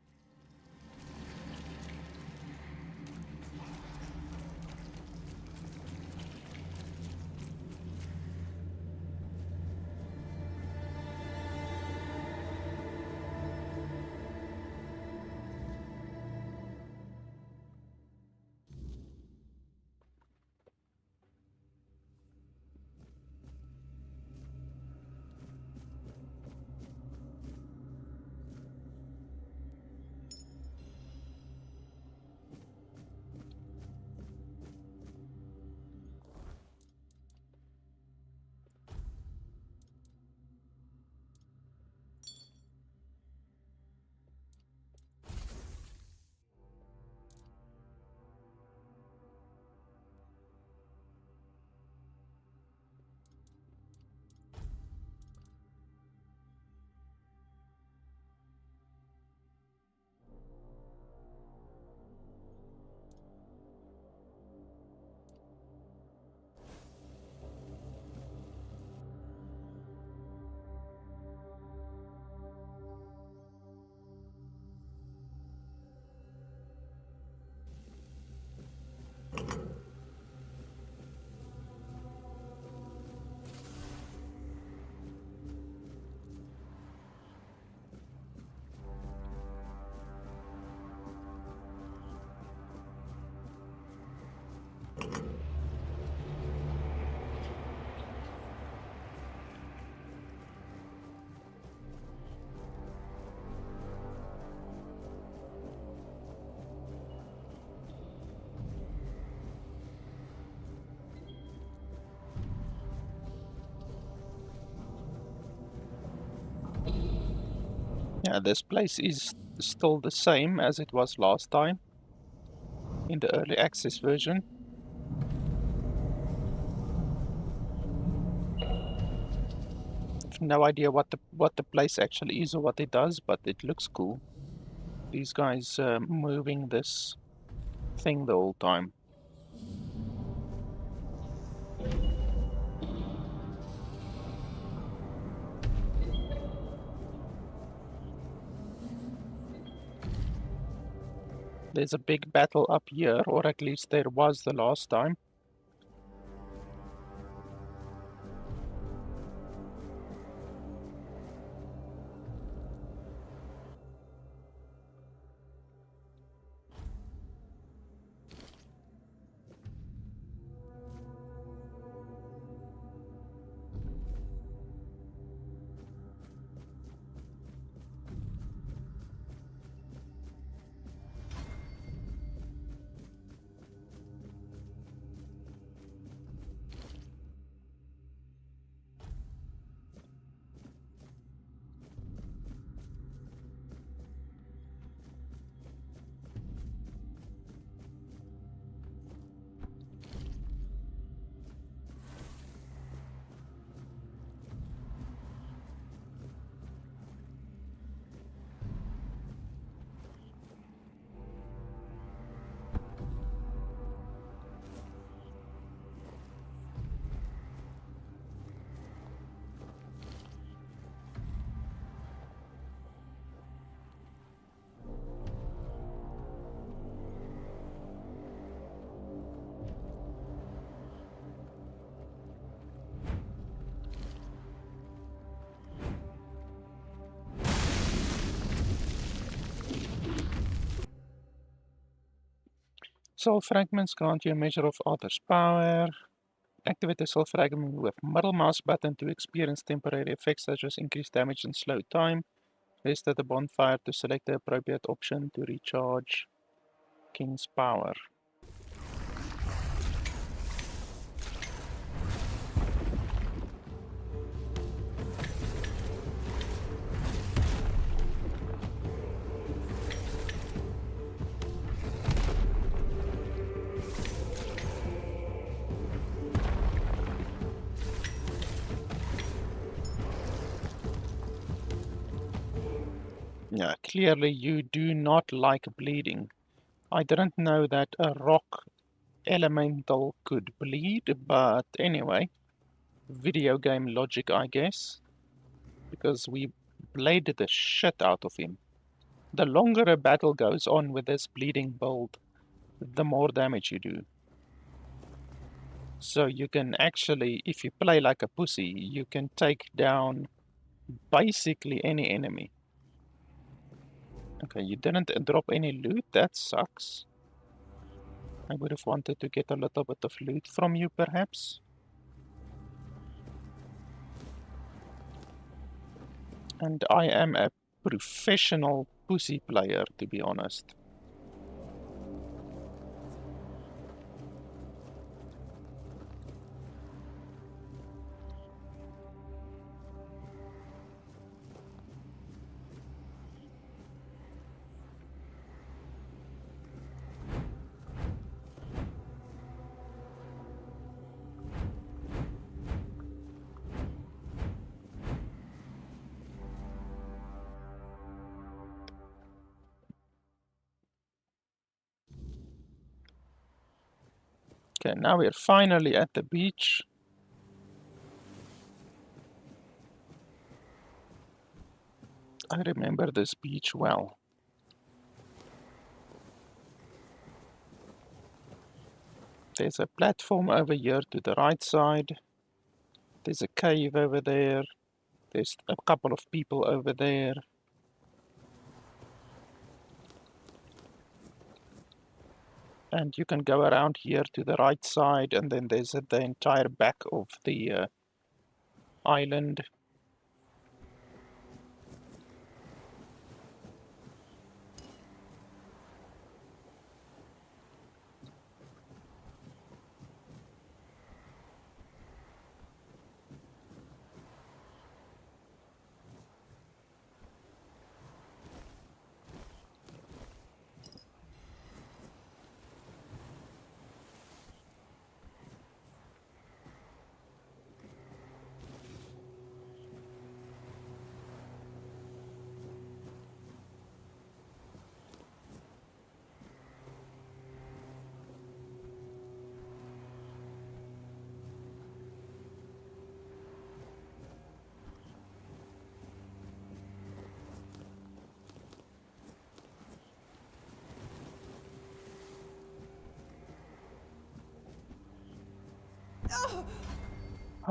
Yeah, this place is still the same as it was last time in the early access version. I've no idea what the place actually is or what it does, but it looks cool. These guys moving this thing the whole time. There's a big battle up here, or at least there was the last time. Soul fragments grant you a measure of Arthur's power. Activate the soul fragment with middle mouse button to experience temporary effects such as increased damage and slow time. Rest at the bonfire to select the appropriate option to recharge King's power. Yeah, clearly you do not like bleeding. I didn't know that a rock elemental could bleed, but anyway, video game logic, I guess, because we bladed the shit out of him. The longer a battle goes on with this bleeding build, the more damage you do. So you can actually, if you play like a pussy, you can take down basically any enemy. Okay, you didn't drop any loot, that sucks. I would have wanted to get a little bit of loot from you, perhaps. And I am a professional pussy player, to be honest. Okay, now we're finally at the beach. I remember this beach well. There's a platform over here to the right side. There's a cave over there. There's a couple of people over there. And you can go around here to the right side, and then there's the entire back of the island.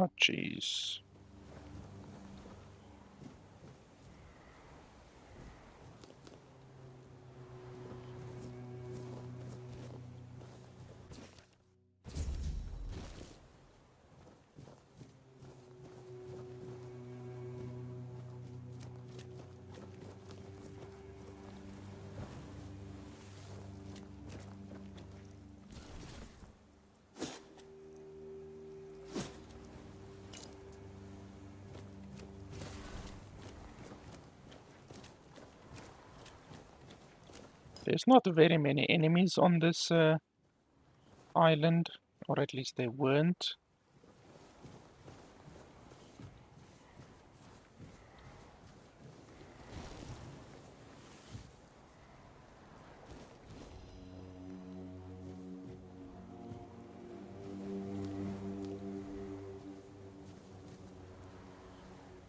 Oh, jeez. There's not very many enemies on this island, or at least there weren't.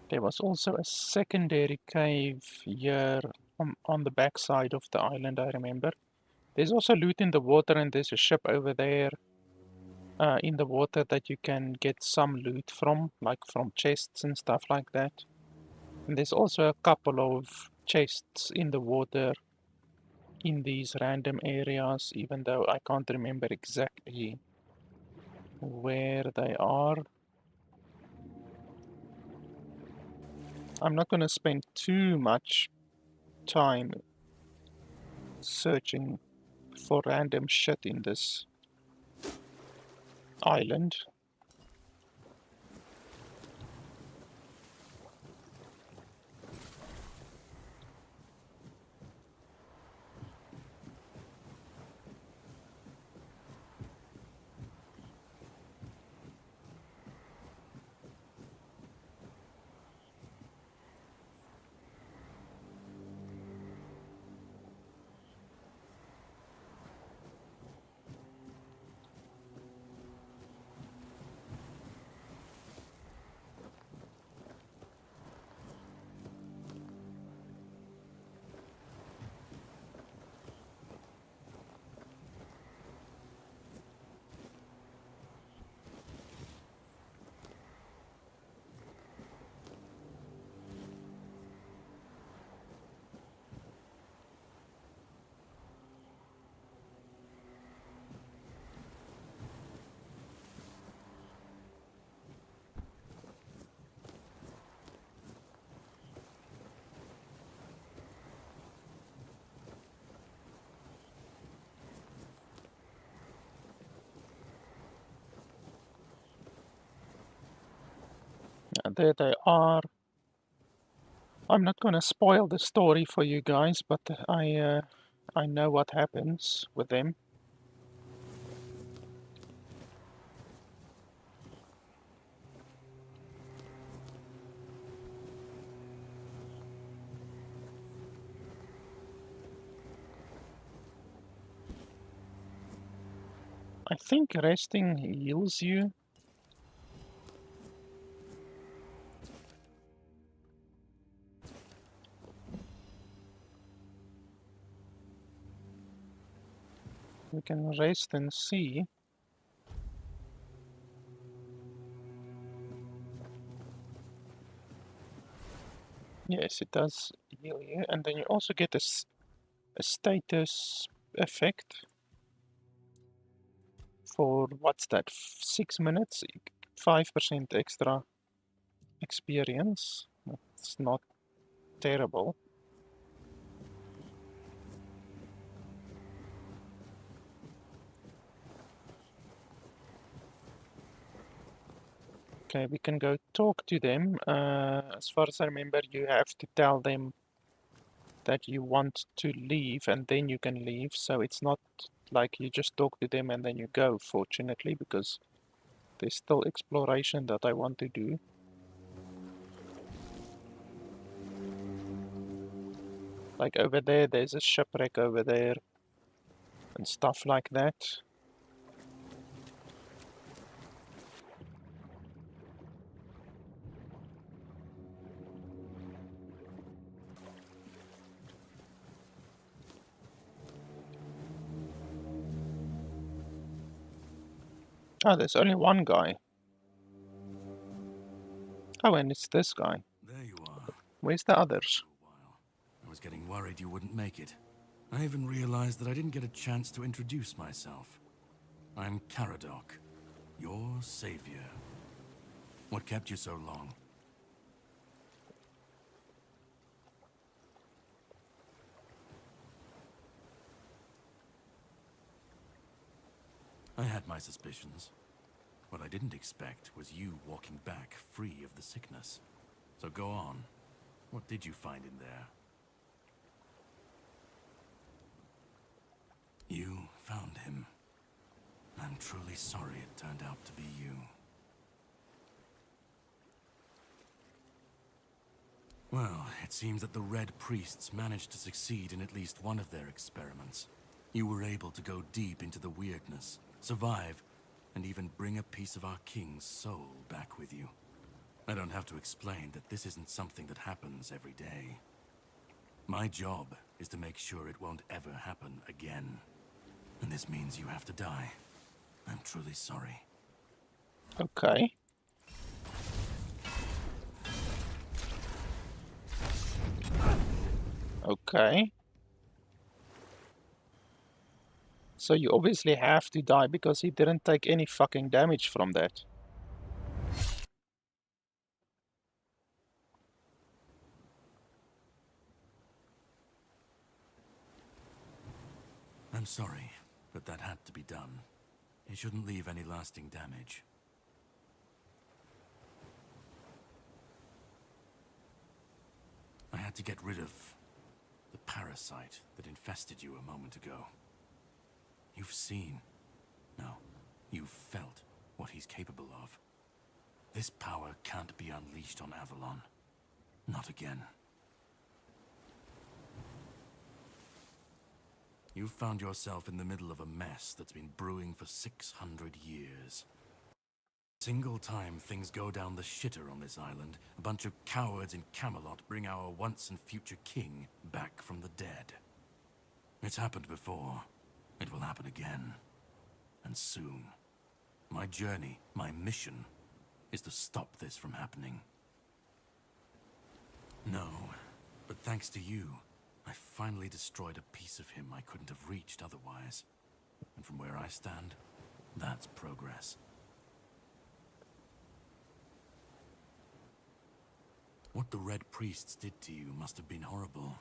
There was also a secondary cave here on the back side of the island, I remember. There's also loot in the water, and there's a ship over there in the water that you can get some loot from, like from chests and stuff like that. And there's also a couple of chests in the water in these random areas, even though I can't remember exactly where they are. I'm not going to spend too much time searching for random shit in this island. There they are. I'm not gonna spoil the story for you guys, but I know what happens with them. I think resting heals you. We can rest and see. Yes, it does heal you, and then you also get a status effect for, what's that, 6 minutes? 5% extra experience. It's not terrible. Okay, we can go talk to them. As far as I remember, you have to tell them that you want to leave, and then you can leave. So it's not like you just talk to them and then you go, fortunately, because there's still exploration that I want to do. Like over there, there's a shipwreck over there and stuff like that. Oh, there's only one guy. Oh, and it's this guy. There you are. Where's the others? I was getting worried you wouldn't make it. I even realized that I didn't get a chance to introduce myself. I'm Caradoc, your savior. What kept you so long? I had my suspicions. What I didn't expect was you walking back free of the sickness. So go on. What did you find in there? You found him. I'm truly sorry it turned out to be you. Well, it seems that the Red Priests managed to succeed in at least one of their experiments. You were able to go deep into the weirdness, survive, and even bring a piece of our king's soul back with you. I don't have to explain that this isn't something that happens every day. My job is to make sure it won't ever happen again. And this means you have to die. I'm truly sorry. Okay. Okay. So you obviously have to die because he didn't take any fucking damage from that. I'm sorry, but that had to be done. It shouldn't leave any lasting damage. I had to get rid of the parasite that infested you a moment ago. You've seen, no, you've felt what he's capable of. This power can't be unleashed on Avalon. Not again. You've found yourself in the middle of a mess that's been brewing for 600 years. Single time things go down the shitter on this island, a bunch of cowards in Camelot bring our once and future king back from the dead. It's happened before. It will happen again. And soon. My journey, my mission, is to stop this from happening. No, but thanks to you, I finally destroyed a piece of him I couldn't have reached otherwise. And from where I stand, that's progress. What the Red Priests did to you must have been horrible.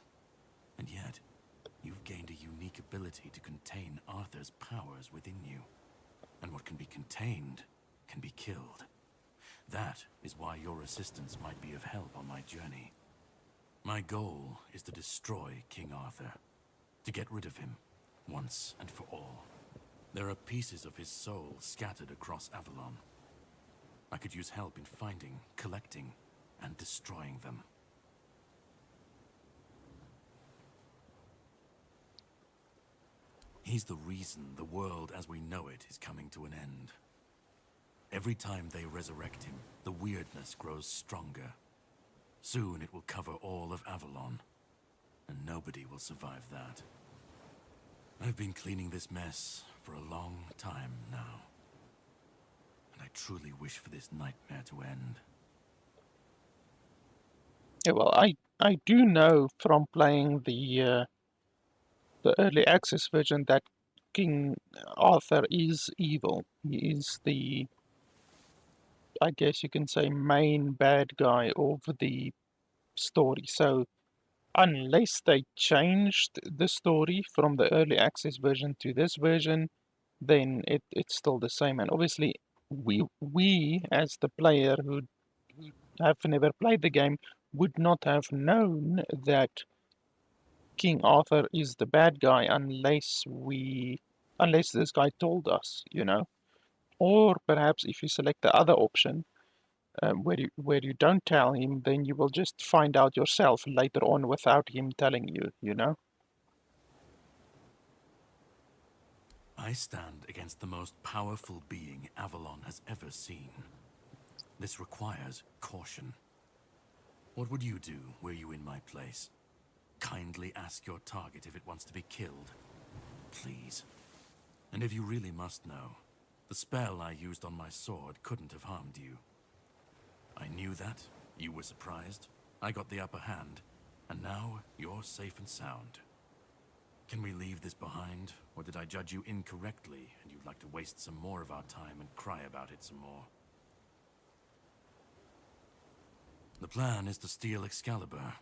And yet, you've gained a unique ability to contain Arthur's powers within you. And what can be contained can be killed. That is why your assistance might be of help on my journey. My goal is to destroy King Arthur, to get rid of him, once and for all. There are pieces of his soul scattered across Avalon. I could use help in finding, collecting, and destroying them. He's the reason the world as we know it is coming to an end. Every time they resurrect him, the weirdness grows stronger. Soon it will cover all of Avalon, and nobody will survive that. I've been cleaning this mess for a long time now, and I truly wish for this nightmare to end. Yeah, well, I do know from playing the early access version that King Arthur is evil. He is the, I guess you can say, main bad guy of the story. So unless they changed the story from the early access version to this version, then it's still the same. And obviously, we as the player who have never played the game would not have known that King Arthur is the bad guy unless this guy told us, you know. Or perhaps if you select the other option, where you don't tell him, then you will just find out yourself later on without him telling you, you know. I stand against the most powerful being Avalon has ever seen. This requires caution. What would you do were you in my place? Kindly ask your target if it wants to be killed. Please. And if you really must know, the spell I used on my sword couldn't have harmed you. I knew that. You were surprised. I got the upper hand. And now, you're safe and sound. Can we leave this behind? Or did I judge you incorrectly, and you'd like to waste some more of our time and cry about it some more? The plan is to steal Excalibur.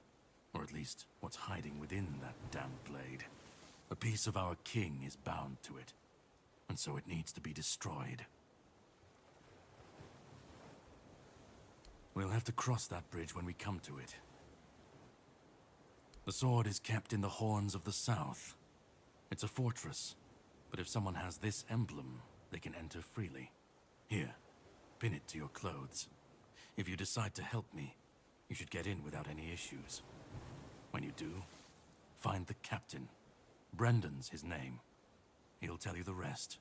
Or at least, what's hiding within that damned blade. A piece of our king is bound to it. And so it needs to be destroyed. We'll have to cross that bridge when we come to it. The sword is kept in the Horns of the South. It's a fortress, but if someone has this emblem, they can enter freely. Here, pin it to your clothes. If you decide to help me, you should get in without any issues. When you do, find the captain. Brendan's his name. He'll tell you the rest.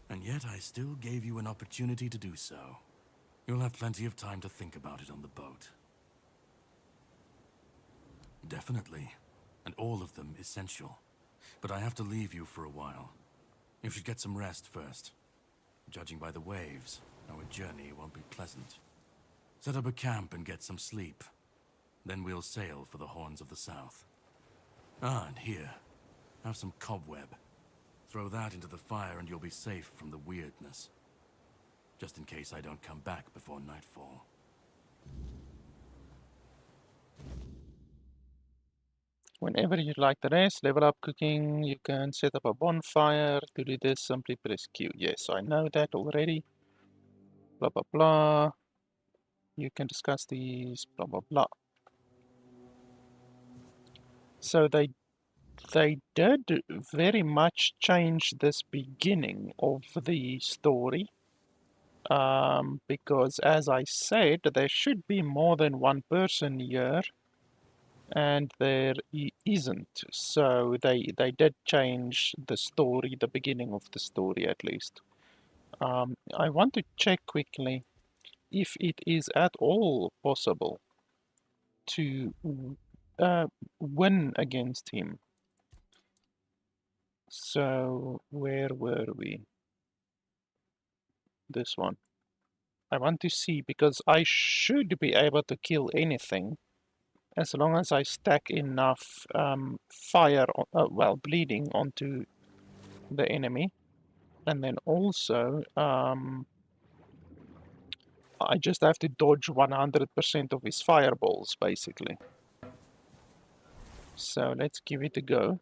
And yet I still gave you an opportunity to do so. You'll have plenty of time to think about it on the boat. Definitely. And all of them essential. But I have to leave you for a while. You should get some rest first. Judging by the waves, our journey won't be pleasant. Set up a camp and get some sleep. Then we'll sail for the Horns of the South. Ah, and here. Have some cobweb. Throw that into the fire and you'll be safe from the weirdness. Just in case I don't come back before nightfall. Whenever you'd like the rest, level up cooking, you can set up a bonfire. To do this, simply press Q. Yes, I know that already. Blah, blah, blah. You can discuss these, blah, blah, blah. So they did very much change this beginning of the story. Because as I said, there should be more than one person here. And there isn't. So they did change the story, the beginning of the story at least. I want to check quickly if it is at all possible to win against him. So where were we? This one. I want to see, because I should be able to kill anything as long as I stack enough fire, well, bleeding onto the enemy. And then also, I just have to dodge 100% of his fireballs, basically. So let's give it a go.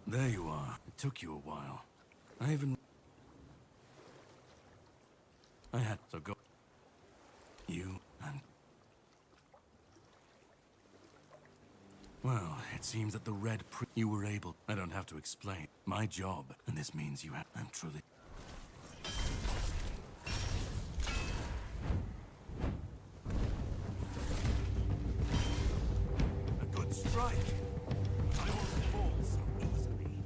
There you are. It took you a while. I had to go. You and... Well, it seems that the Red you were able... I don't have to explain. My job, and this means you have... I'm truly... A good strike. I won't fall so easily.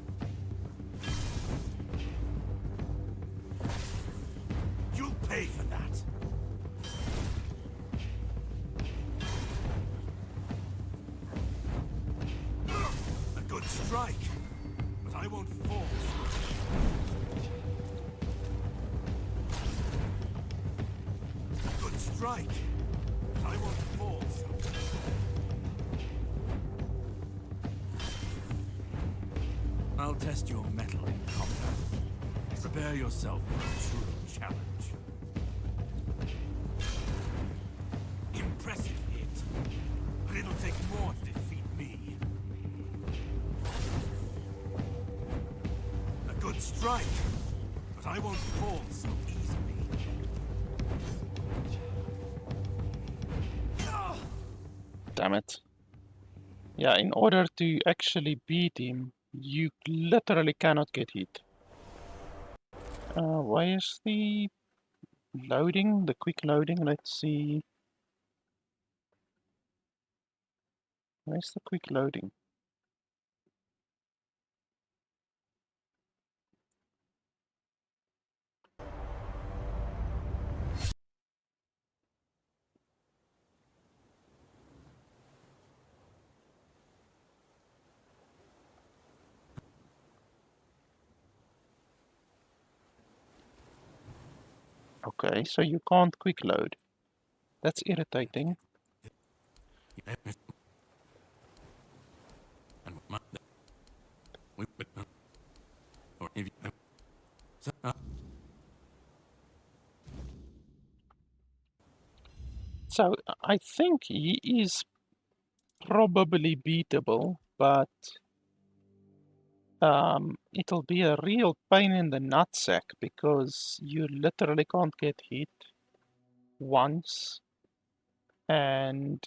You'll pay for that. A good strike, but I won't fall. A good strike, but I won't fall. I'll test your mettle in combat. Prepare yourself for a true challenge. Impressive hit, but it'll take more to defeat me. A good strike, but I won't fall so easily. Damn it. Yeah, in order to actually beat him, you literally cannot get hit. Why is the loading, the quick loading? Let's see. Where's the quick loading? Okay, so you can't quick load. That's irritating. So I think he is probably beatable, but it'll be a real pain in the nutsack because you literally can't get hit once, and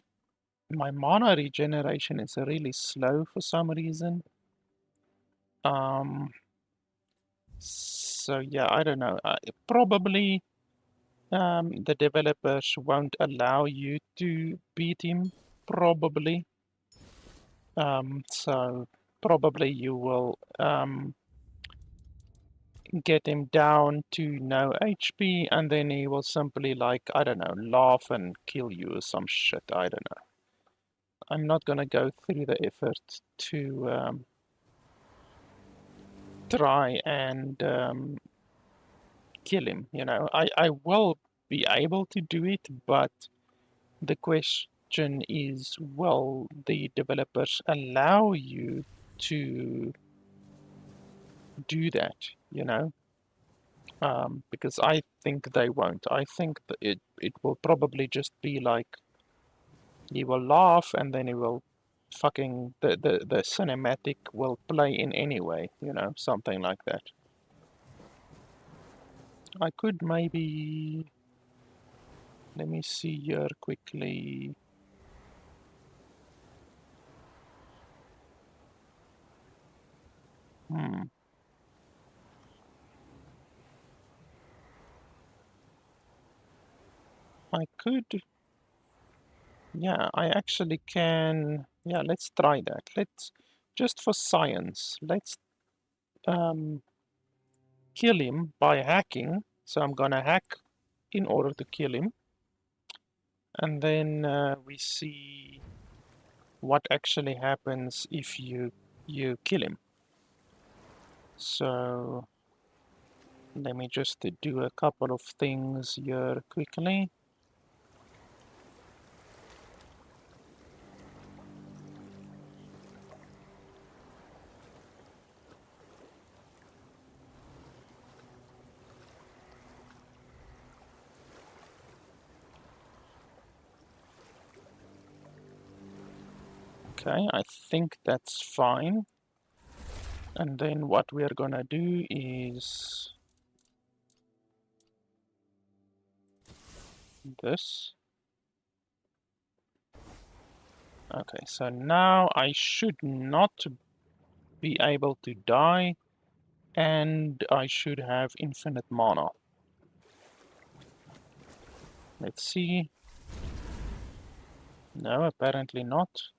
my mana regeneration is really slow for some reason. So yeah, I don't know. Probably the developers won't allow you to beat him, probably. So probably you will get him down to no HP, and then he will simply, like, I don't know, laugh and kill you or some shit. I don't know. I'm not gonna go through the effort to try and kill him. You know, I will be able to do it, but the question is, will the developers allow you to do that? You know, because I think they won't. I think that it will probably just be like he will laugh and then he will fucking the cinematic will play in anyway. You know, something like that. I could maybe, let me see here quickly. I could, yeah, I actually can, yeah, let's try that. Let's, just for science, let's kill him by hacking. So I'm gonna hack in order to kill him. And then we see what actually happens if you kill him. So let me just do a couple of things here quickly. Okay, I think that's fine. And then what we are gonna do is this. Okay, so now I should not be able to die, and I should have infinite mana. Let's see. No, apparently not.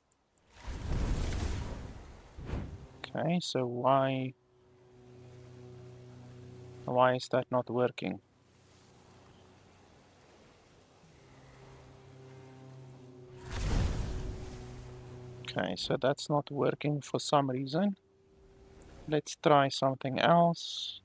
Okay, so why is that not working? Okay, so that's not working for some reason. Let's try something else.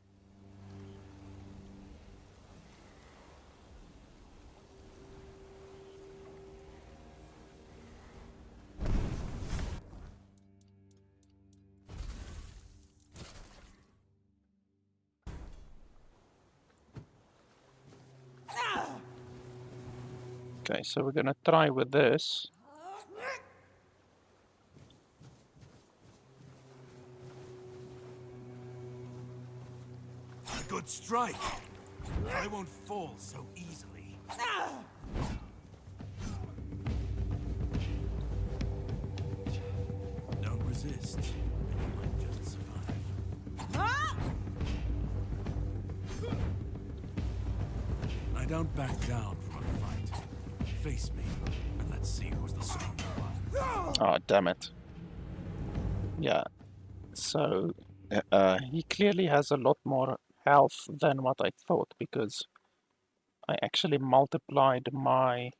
Okay, so we're gonna try with this. A good strike. I won't fall so easily. Don't resist, and you might just survive. I don't back down from a fight. Face me, and let's see who's the stronger one. Oh, damn it. Yeah, so he clearly has a lot more health than what I thought, because I actually multiplied my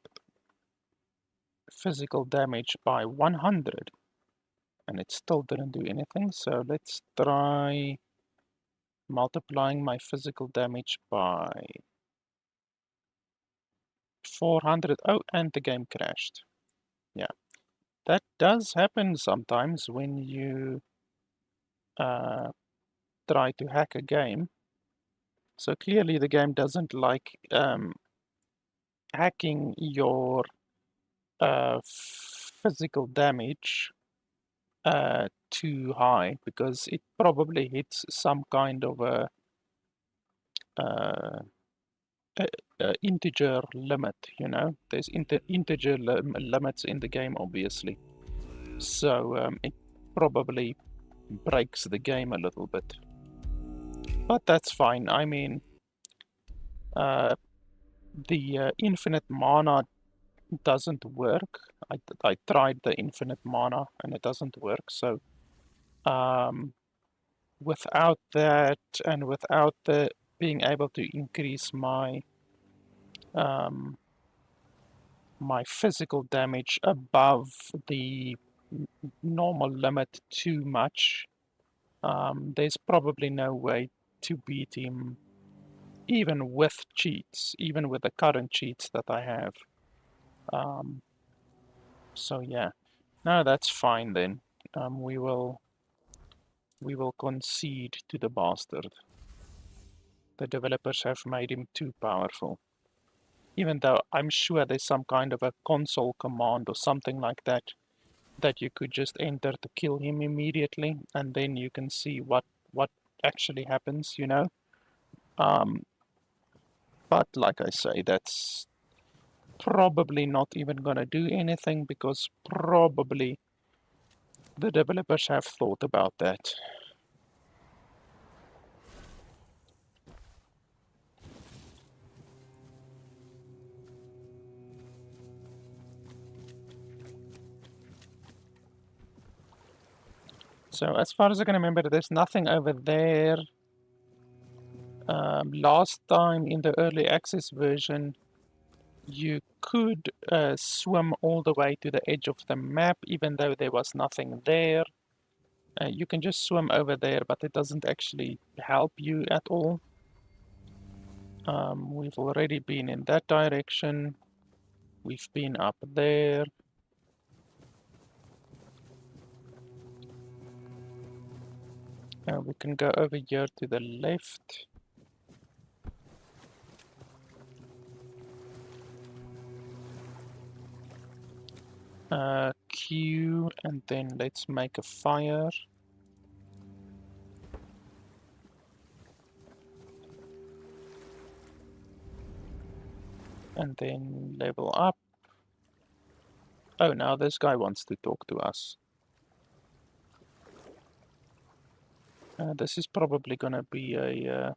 physical damage by 100 and it still didn't do anything. So let's try multiplying my physical damage by 400. Oh, and the game crashed. Yeah, that does happen sometimes when you try to hack a game. So clearly the game doesn't like hacking your physical damage too high, because it probably hits some kind of a integer limit, you know. There's integer limits in the game, obviously. So it probably breaks the game a little bit. But that's fine. I mean, the infinite mana doesn't work. I tried the infinite mana and it doesn't work. So without that, and without the being able to increase my my physical damage above the normal limit too much, there's probably no way to beat him, even with cheats, even with the current cheats that I have. So yeah, no, that's fine then. We will concede to the bastard. The developers have made him too powerful. Even though I'm sure there's some kind of a console command or something like that that you could just enter to kill him immediately, and then you can see what actually happens, you know. But like I say, that's probably not even gonna do anything, because probably the developers have thought about that. So as far as I can remember, there's nothing over there. Last time in the early access version, you could swim all the way to the edge of the map, even though there was nothing there. You can just swim over there, but it doesn't actually help you at all. We've already been in that direction. We've been up there. We can go over here to the left. Q, and then let's make a fire. And then level up. Oh, now this guy wants to talk to us. This is probably gonna be a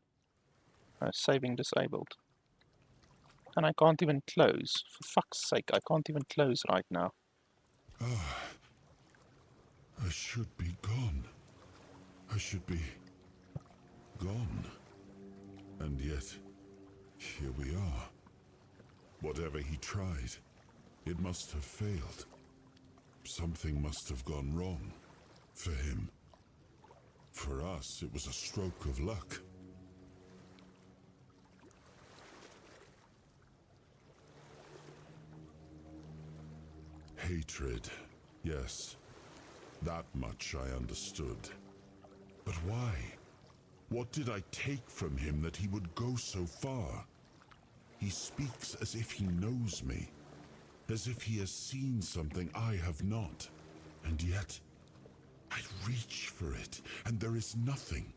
saving disabled. And I can't even close. For fuck's sake, I can't even close right now. Ah, I should be gone. I should be gone. And yet, here we are. Whatever he tried, it must have failed. Something must have gone wrong. For him. For us, it was a stroke of luck. Hatred, yes. That much I understood. But why? What did I take from him that he would go so far? He speaks as if he knows me, as if he has seen something I have not. And yet, I reach for it, and there is nothing.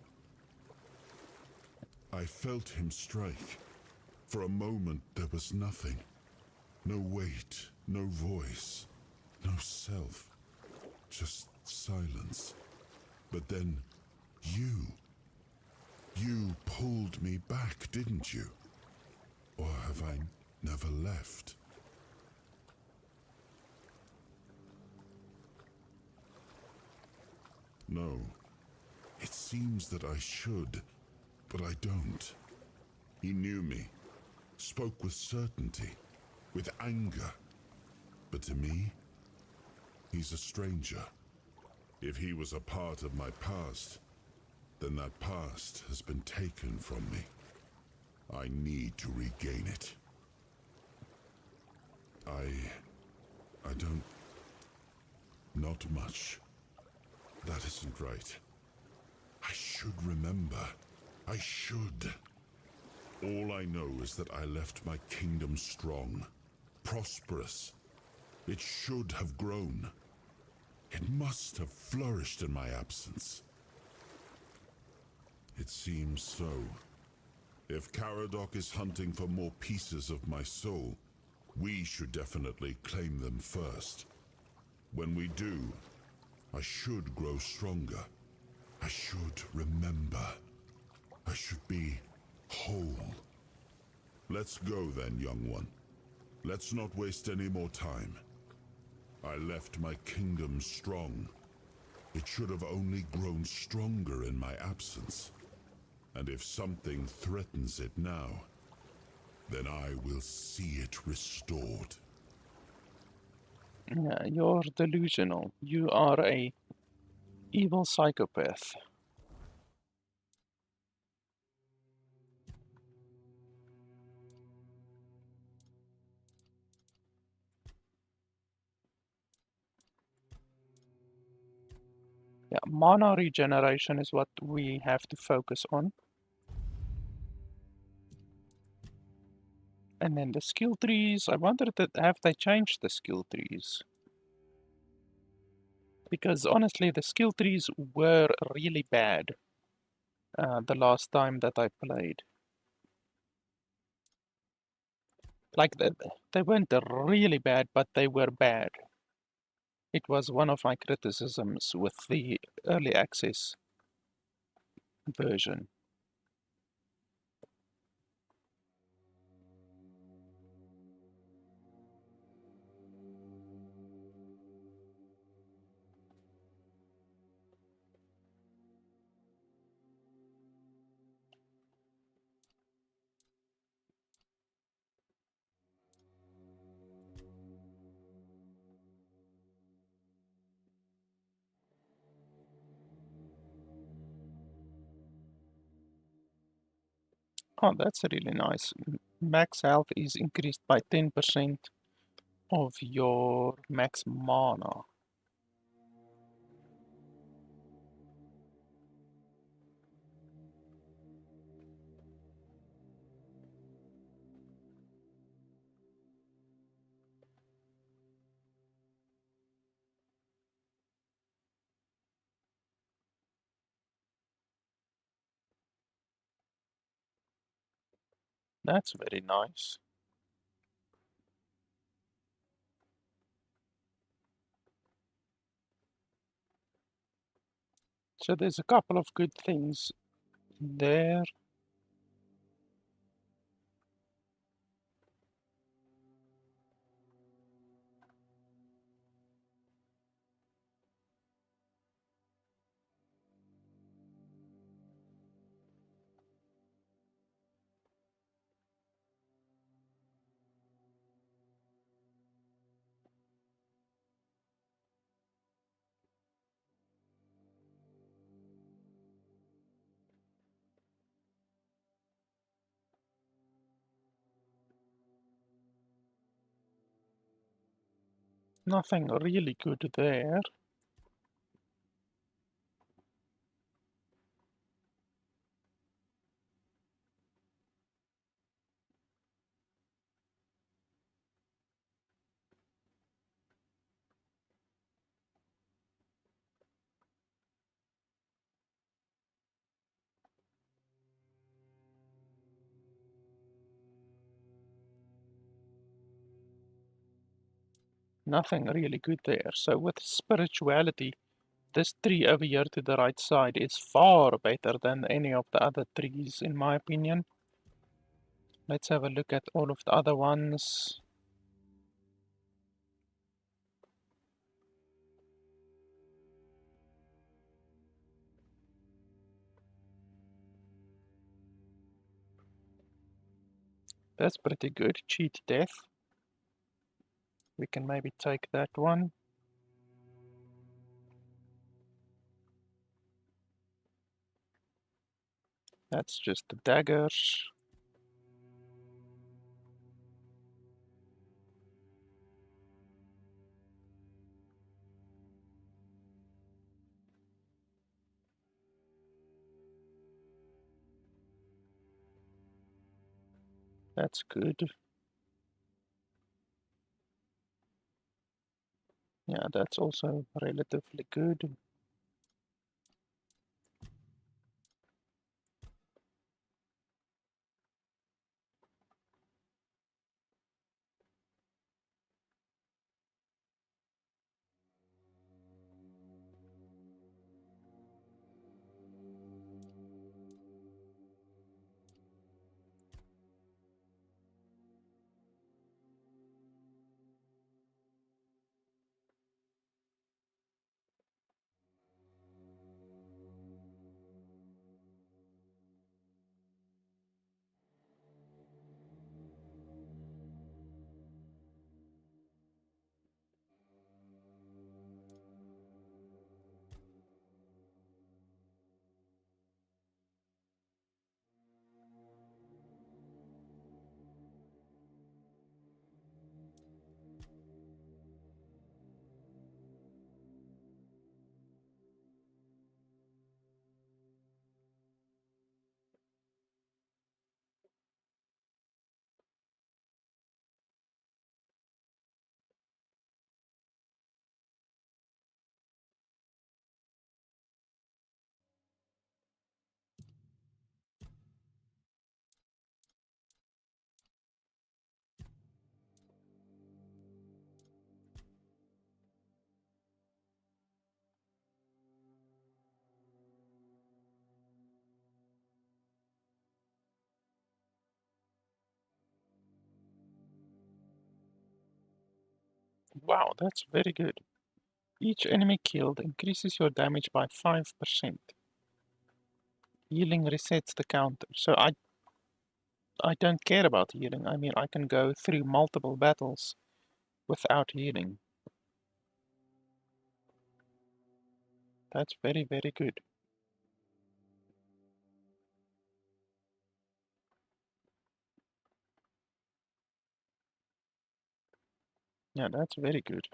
I felt him strike. For a moment, there was nothing. No weight, no voice, no self. Just silence. But then, you pulled me back, didn't you? Or have I never left? No. It seems that I should, but I don't. He knew me, spoke with certainty, with anger. But to me, he's a stranger. If he was a part of my past, then that past has been taken from me. I need to regain it. I don't... Not much. That isn't right. I should remember. I should. All I know is that I left my kingdom strong, prosperous. It should have grown. It must have flourished in my absence. It seems so. If Caradoc is hunting for more pieces of my soul, we should definitely claim them first. When we do, I should grow stronger. I should remember. I should be whole. Let's go then, young one. Let's not waste any more time. I left my kingdom strong. It should have only grown stronger in my absence. And if something threatens it now, then I will see it restored. Yeah, you're delusional. You are a evil psychopath. Yeah, mana regeneration is what we have to focus on. And then the skill trees, I wonder that have they changed the skill trees? Because honestly, the skill trees were really bad the last time that I played. Like, they weren't really bad, but they were bad. It was one of my criticisms with the early access version. Oh, that's really nice. Max health is increased by 10% of your max mana. That's very nice. So there's a couple of good things there. Nothing really good there. Nothing really good there. So with spirituality, this tree over here to the right side is far better than any of the other trees, in my opinion. Let's have a look at all of the other ones. That's pretty good. Cheat death. We can maybe take that one. That's just the daggers. That's good. Yeah, that's also relatively good. Wow, that's very good. Each enemy killed increases your damage by 5%. Healing resets the counter. So I don't care about healing. I mean, I can go through multiple battles without healing. That's very, very good. Yeah, that's very good.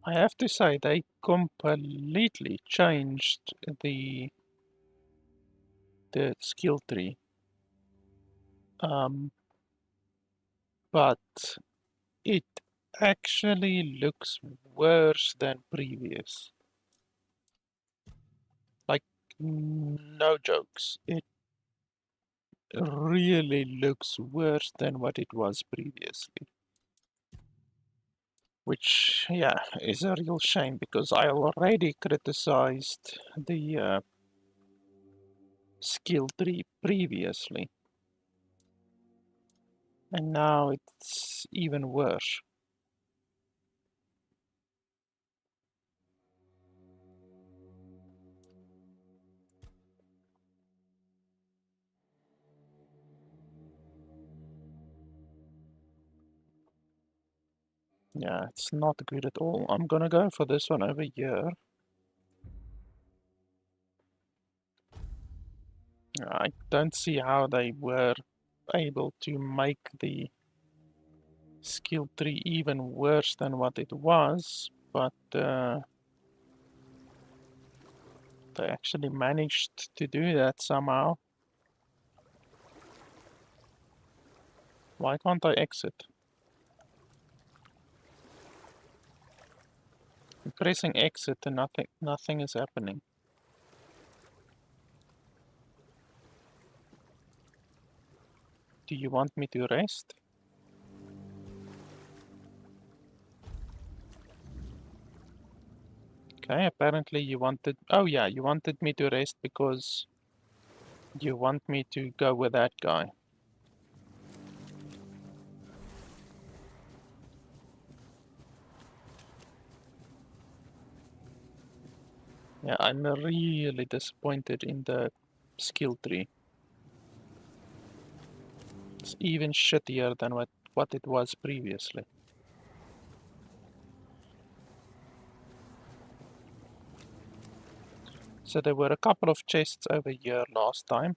I have to say, they completely changed the skill tree. But it actually looks worse than previous. Like, no jokes. It really looks worse than what it was previously. Which, yeah, is a real shame because I already criticized the skill tree previously. And now it's even worse. Yeah, it's not good at all. I'm gonna go for this one over here. I don't see how they were able to make the skill tree even worse than what it was, but they actually managed to do that somehow. Why can't I exit? I'm pressing exit and nothing is happening. Do you want me to rest? Okay, apparently you wanted... Oh yeah, you wanted me to rest because you want me to go with that guy. Yeah, I'm really disappointed in the skill tree. It's even shittier than what it was previously. So there were a couple of chests over here last time.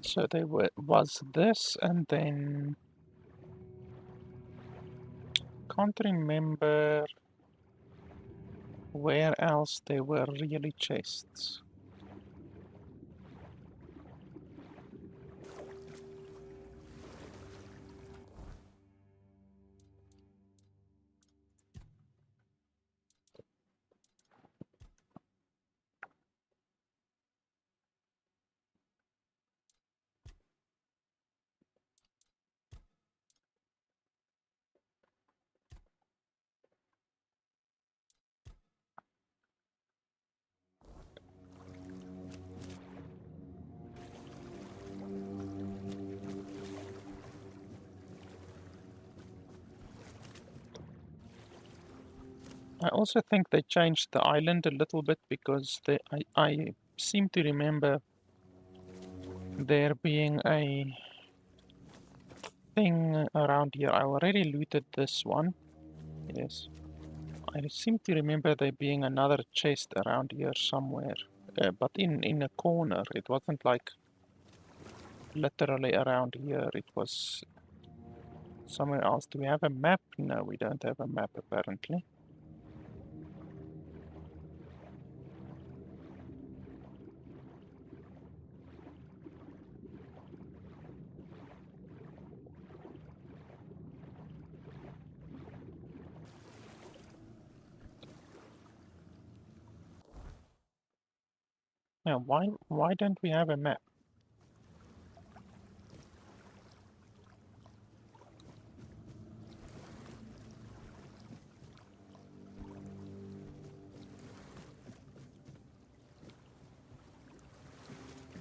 So there was this, and then... Can't remember where else there were really chests. I also think they changed the island a little bit because I seem to remember there being a thing around here. I already looted this one. Yes. I seem to remember there being another chest around here somewhere. But in a corner. It wasn't like literally around here. It was somewhere else. Do we have a map? No, we don't have a map apparently. Yeah, why don't we have a map?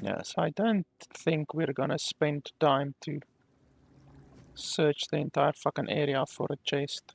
Yes, I don't think we're gonna spend time to search the entire fucking area for a chest.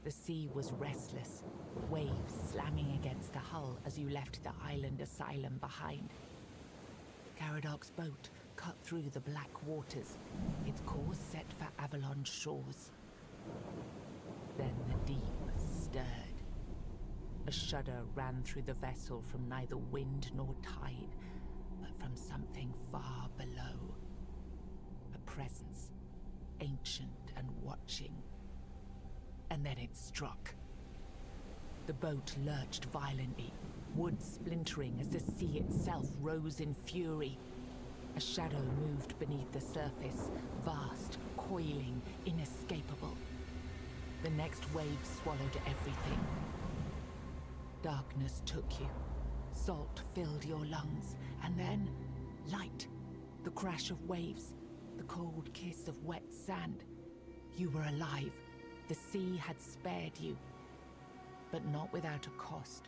The sea was restless, waves slamming against the hull as you left the island asylum behind. Caradoc's boat cut through the black waters, its course set for Avalon's shores. Then the deep stirred. A shudder ran through the vessel from neither wind nor tide, but from something far below. A presence, ancient and watching. And then it struck. The boat lurched violently, wood splintering as the sea itself rose in fury. A shadow moved beneath the surface, vast, coiling, inescapable. The next wave swallowed everything. Darkness took you. Salt filled your lungs, and then light. The crash of waves, the cold kiss of wet sand. You were alive. The sea had spared you, but not without a cost.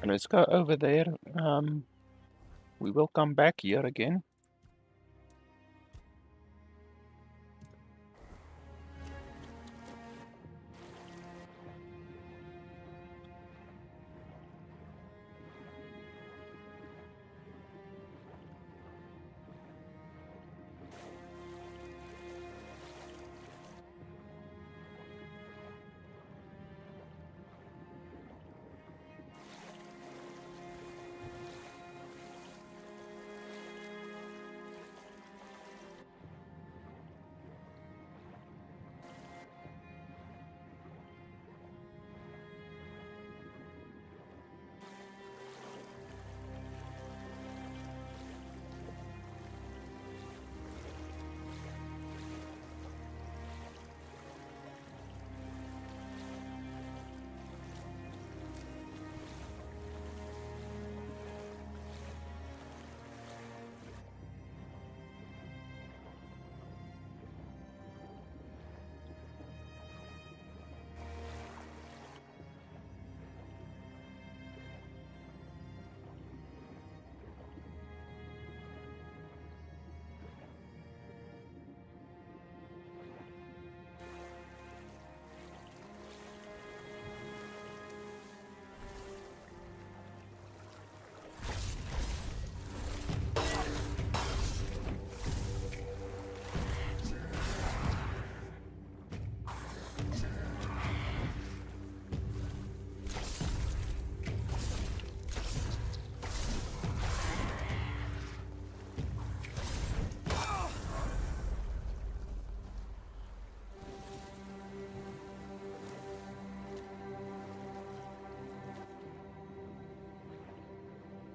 And let's go over there. We will come back here again.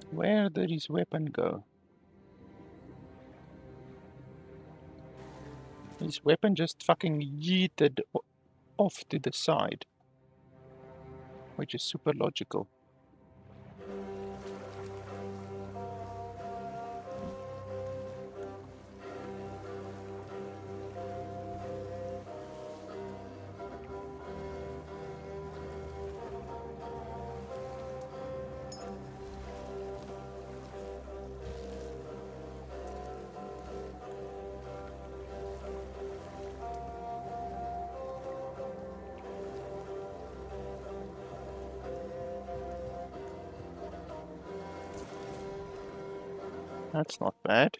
Where did his weapon go? His weapon just fucking yeeted off to the side, which is super logical. That's not bad.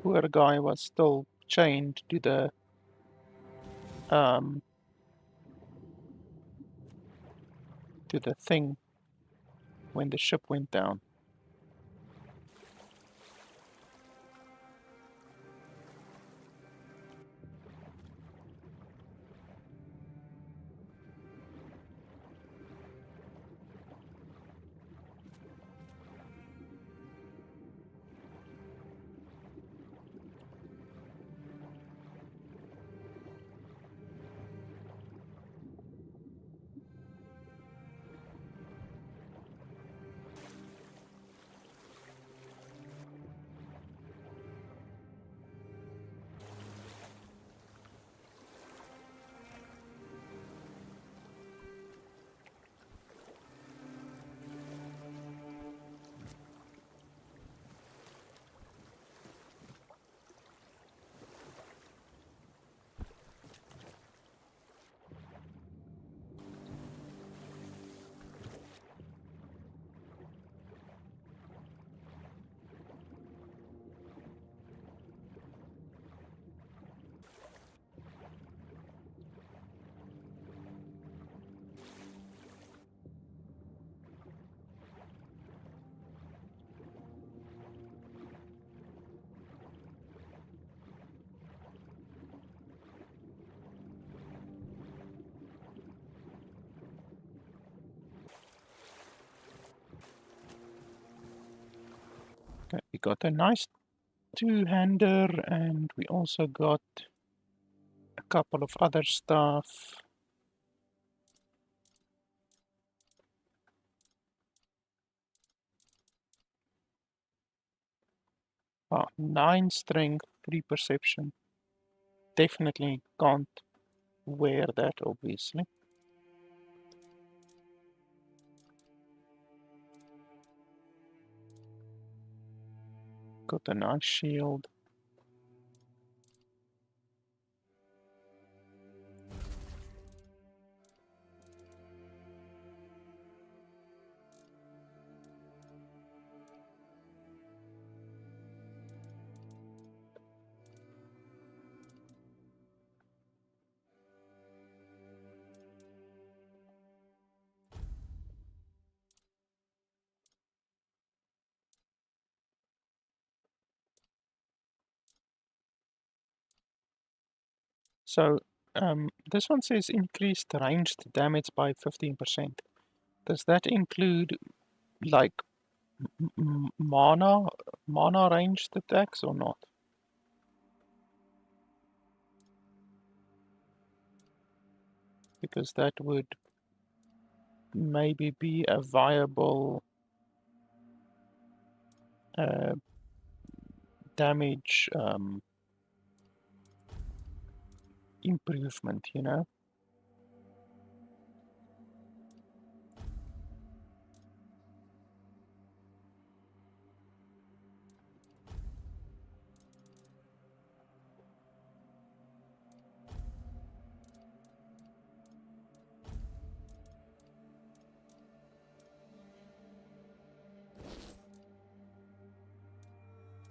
Poor guy was still chained to the thing when the ship went down. Okay, we got a nice two-hander, and we also got a couple of other stuff. Oh, 9 strength, 3 perception. Definitely can't wear that, obviously. Got a nice shield. So, this one says increased ranged damage by 15%. Does that include, like, mana ranged attacks or not? Because that would maybe be a viable damage improvement, you know?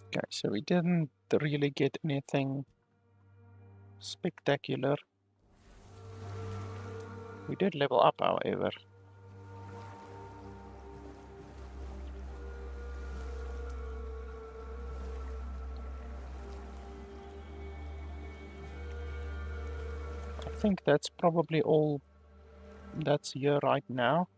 Okay, so we didn't really get anything spectacular. We did level up, however. think that's probably all that's here right now.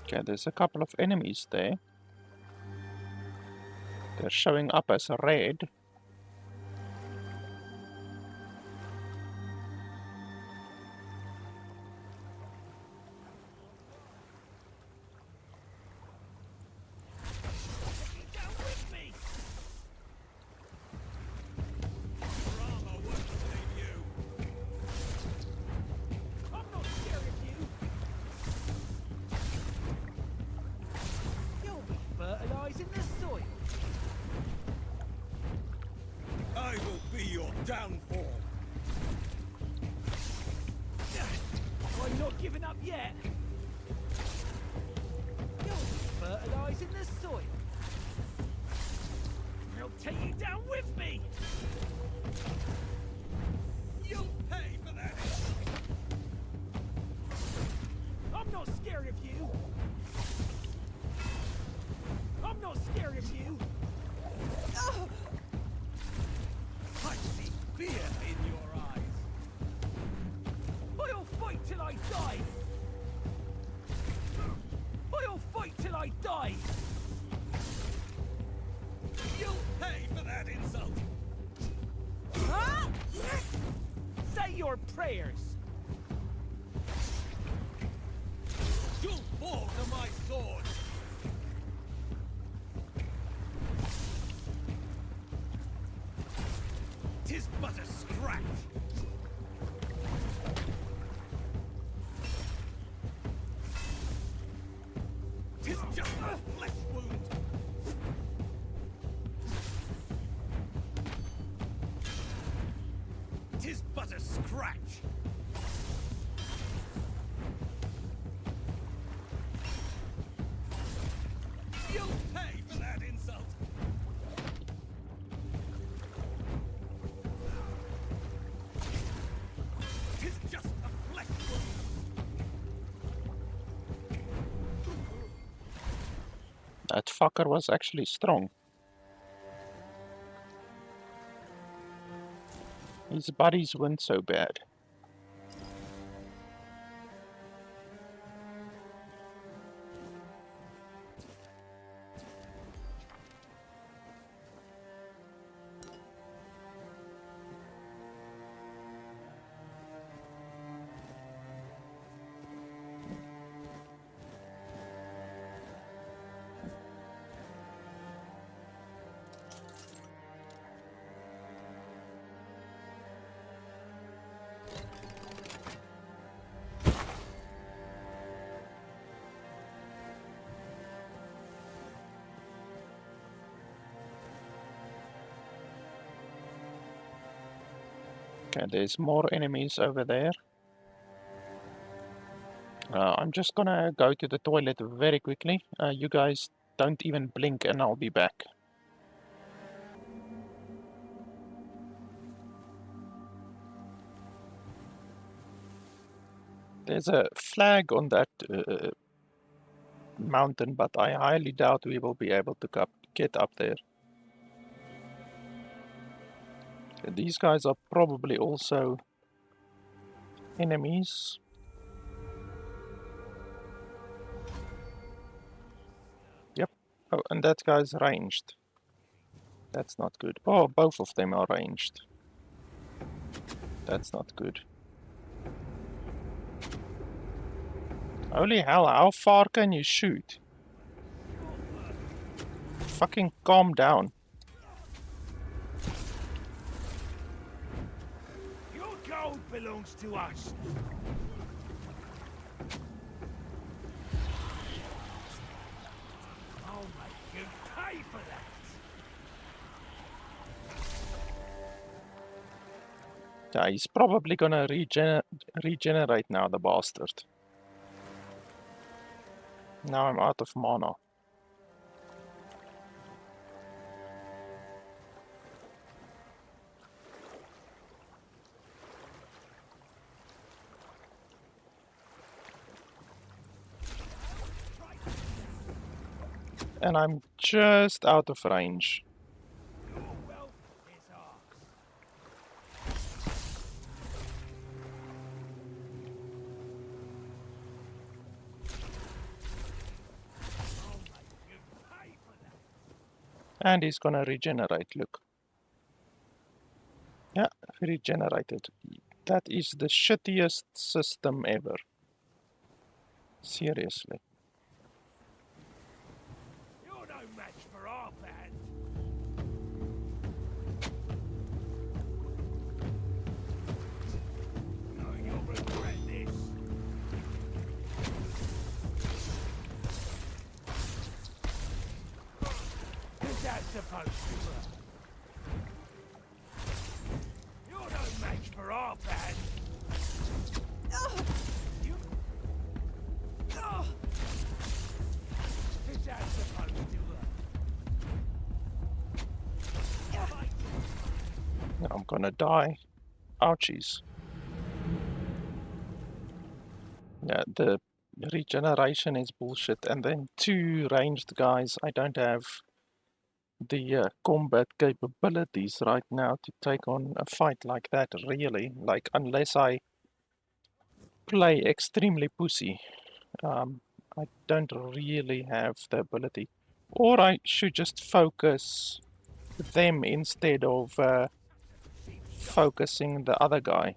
Okay, there's a couple of enemies there. They're showing up as red. Fertilizing the soil. I will be your downfall. I'm not giving up yet. You'll be fertilizing the soil. I'll take you down with me. You'll pay for that. I'm not scared of you. I'm not scared of you. I see fear in your eyes. I'll fight till I die. I'll fight till I die. You'll pay for that insult. Huh? Say your prayers. You'll fall to my sword. Tis but a scratch. Tis just a flesh wound. Tis but a scratch. You'll pay for that insult. Tis just a flesh wound. That fucker was actually strong. His buddies weren't so bad. Okay, there's more enemies over there. I'm just gonna go to the toilet very quickly. You guys don't even blink and I'll be back. There's a flag on that mountain, but I highly doubt we will be able to get up there. These guys are probably also enemies. Yep. Oh, and that guy's ranged. That's not good. Oh, both of them are ranged. That's not good. Holy hell, how far can you shoot? Fucking calm down. Your gold belongs to us. I'll make you pay for that. Yeah, he's probably gonna regenerate now, the bastard. Now I'm out of mana. And I'm just out of range. And he's gonna regenerate, look. Yeah, regenerated. That is the shittiest system ever. Seriously. You're no match for our band. Oh, you'll regret this. Is that supposed to work? You're no match for our band. You... Is that supposed to work? I'm gonna die. Ouchies. Yeah, the regeneration is bullshit. And then 2 ranged guys. I don't have the combat capabilities right now to take on a fight like that, really. Like, unless I play extremely pussy, I don't really have the ability. Or I should just focus them instead of focusing the other guy.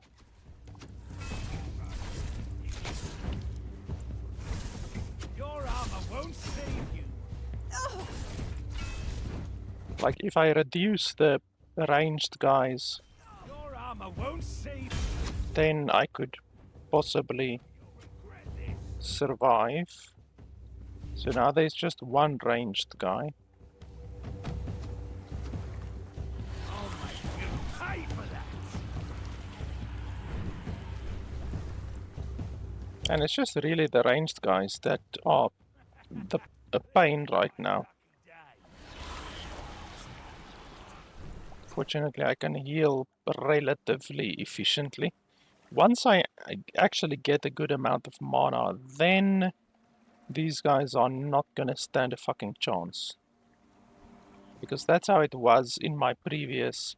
Your armor won't save you. Like, if I reduce the ranged guys, Your armor won't save you. then I could possibly survive. So now there's just 1 ranged guy. I'll make you pay for that. And it's just really the ranged guys that are a pain right now. Fortunately, I can heal relatively efficiently. Once I actually get a good amount of mana, then these guys are not gonna stand a fucking chance. Because that's how it was in my previous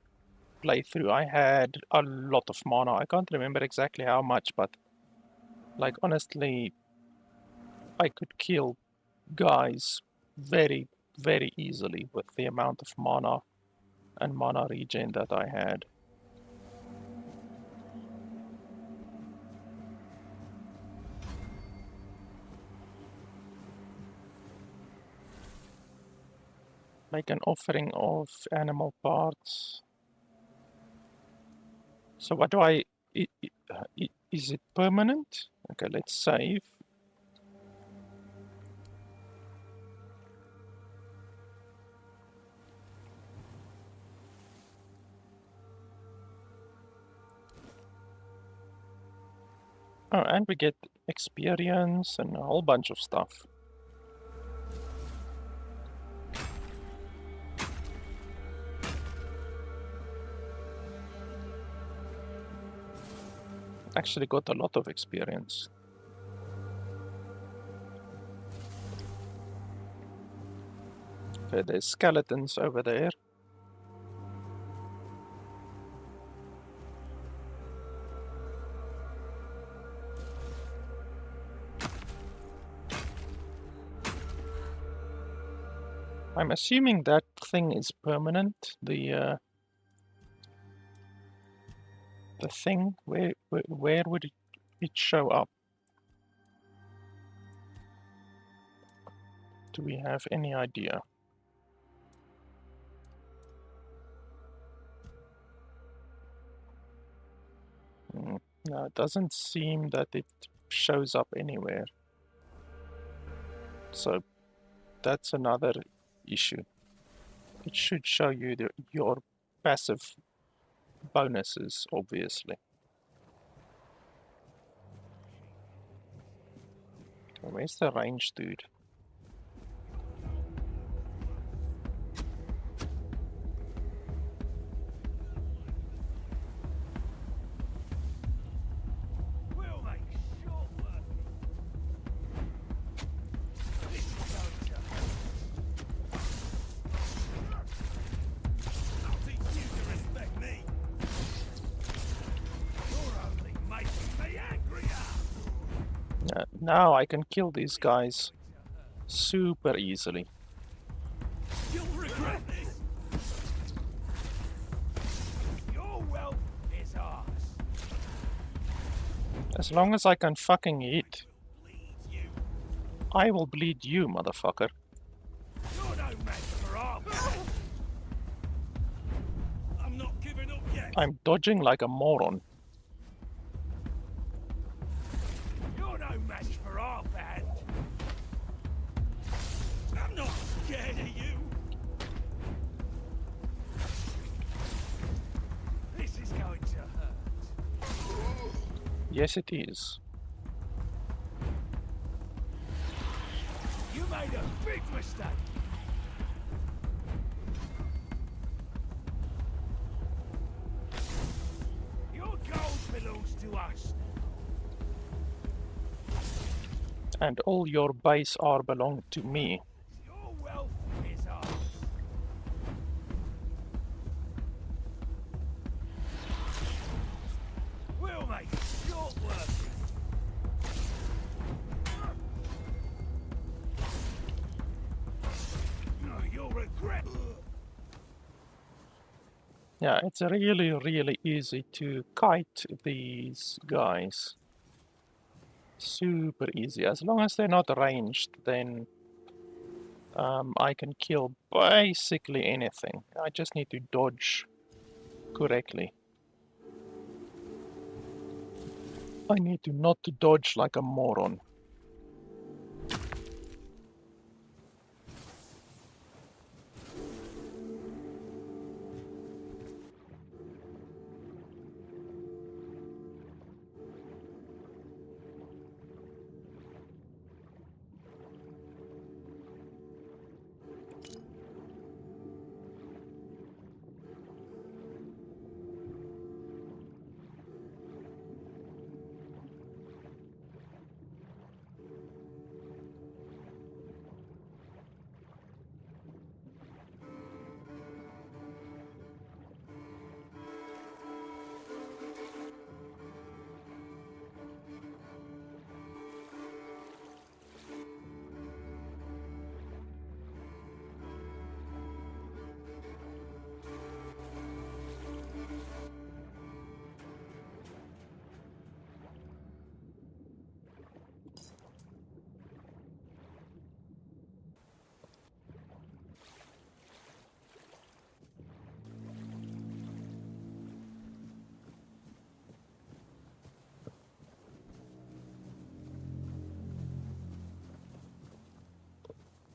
playthrough. I had a lot of mana. I can't remember exactly how much, but like, honestly, I could kill guys very, very easily with the amount of mana and mana regen that I had. Make an offering of animal parts. So what do is it permanent? Okay, let's save. Oh, and we get experience and a whole bunch of stuff. Actually got a lot of experience. Okay, there's skeletons over there. I'm assuming that thing is permanent. The thing, where would it show up? Do we have any idea? No, it doesn't seem that it shows up anywhere. So that's another issue. It should show you your passive bonuses, obviously. Okay, where's the range dude? We'll make short work. This is going to hurt. Now I can kill these guys super easily. You'll regret this. Your wealth is ours. As long as I can fucking hit, I will bleed you, motherfucker. You're no match for our band. I'm not giving up yet. I'm dodging like a moron. You're no match for our band. I'm not scared of you. This is going to hurt. Yes, it is. You made a big mistake. Your gold belongs to us. And all your base are belong to me. Your wealth is ours. We'll make it short work. You'll regret. Yeah, it's really, really easy to kite these guys. Super easy. As long as they're not ranged, then I can kill basically anything. I just need to dodge correctly. I need to not to dodge like a moron.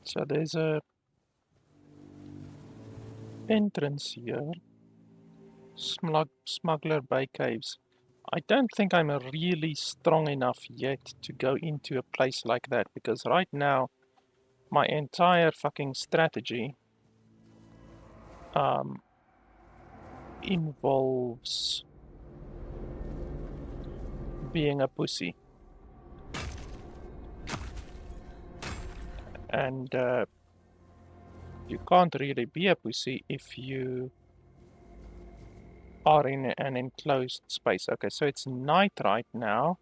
So there's a entrance here. Smuggler Bay Caves. I don't think I'm really strong enough yet to go into a place like that, because right now my entire fucking strategy involves being a pussy. And you can't really be a pussy if you are in an enclosed space. Okay, so it's night right now.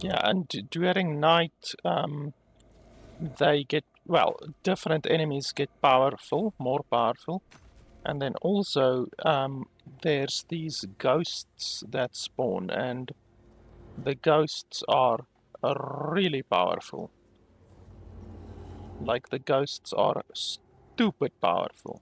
Yeah, and during night, they get, well, different enemies get powerful, more powerful, And then also there's these ghosts that spawn, and the ghosts are really powerful. Like, the ghosts are stupid powerful.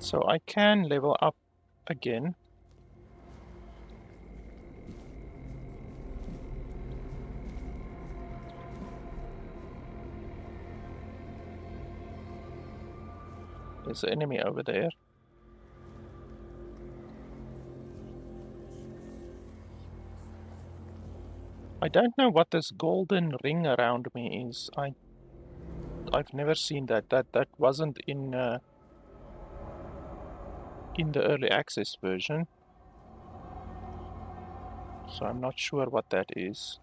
So I can level up again. There's an enemy over there. I don't know what this golden ring around me is. I've never seen that. That wasn't in the early access version. So I'm not sure what that is.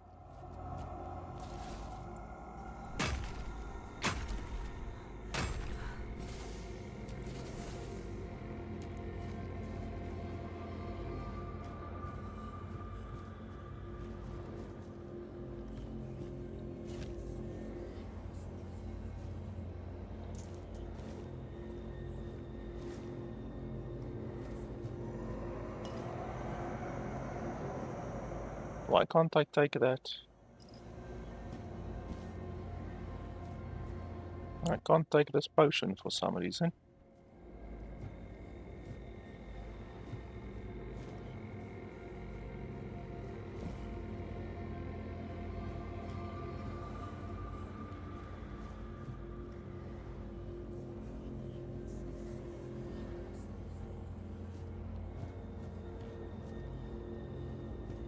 Why can't I take that? I can't take this potion for some reason.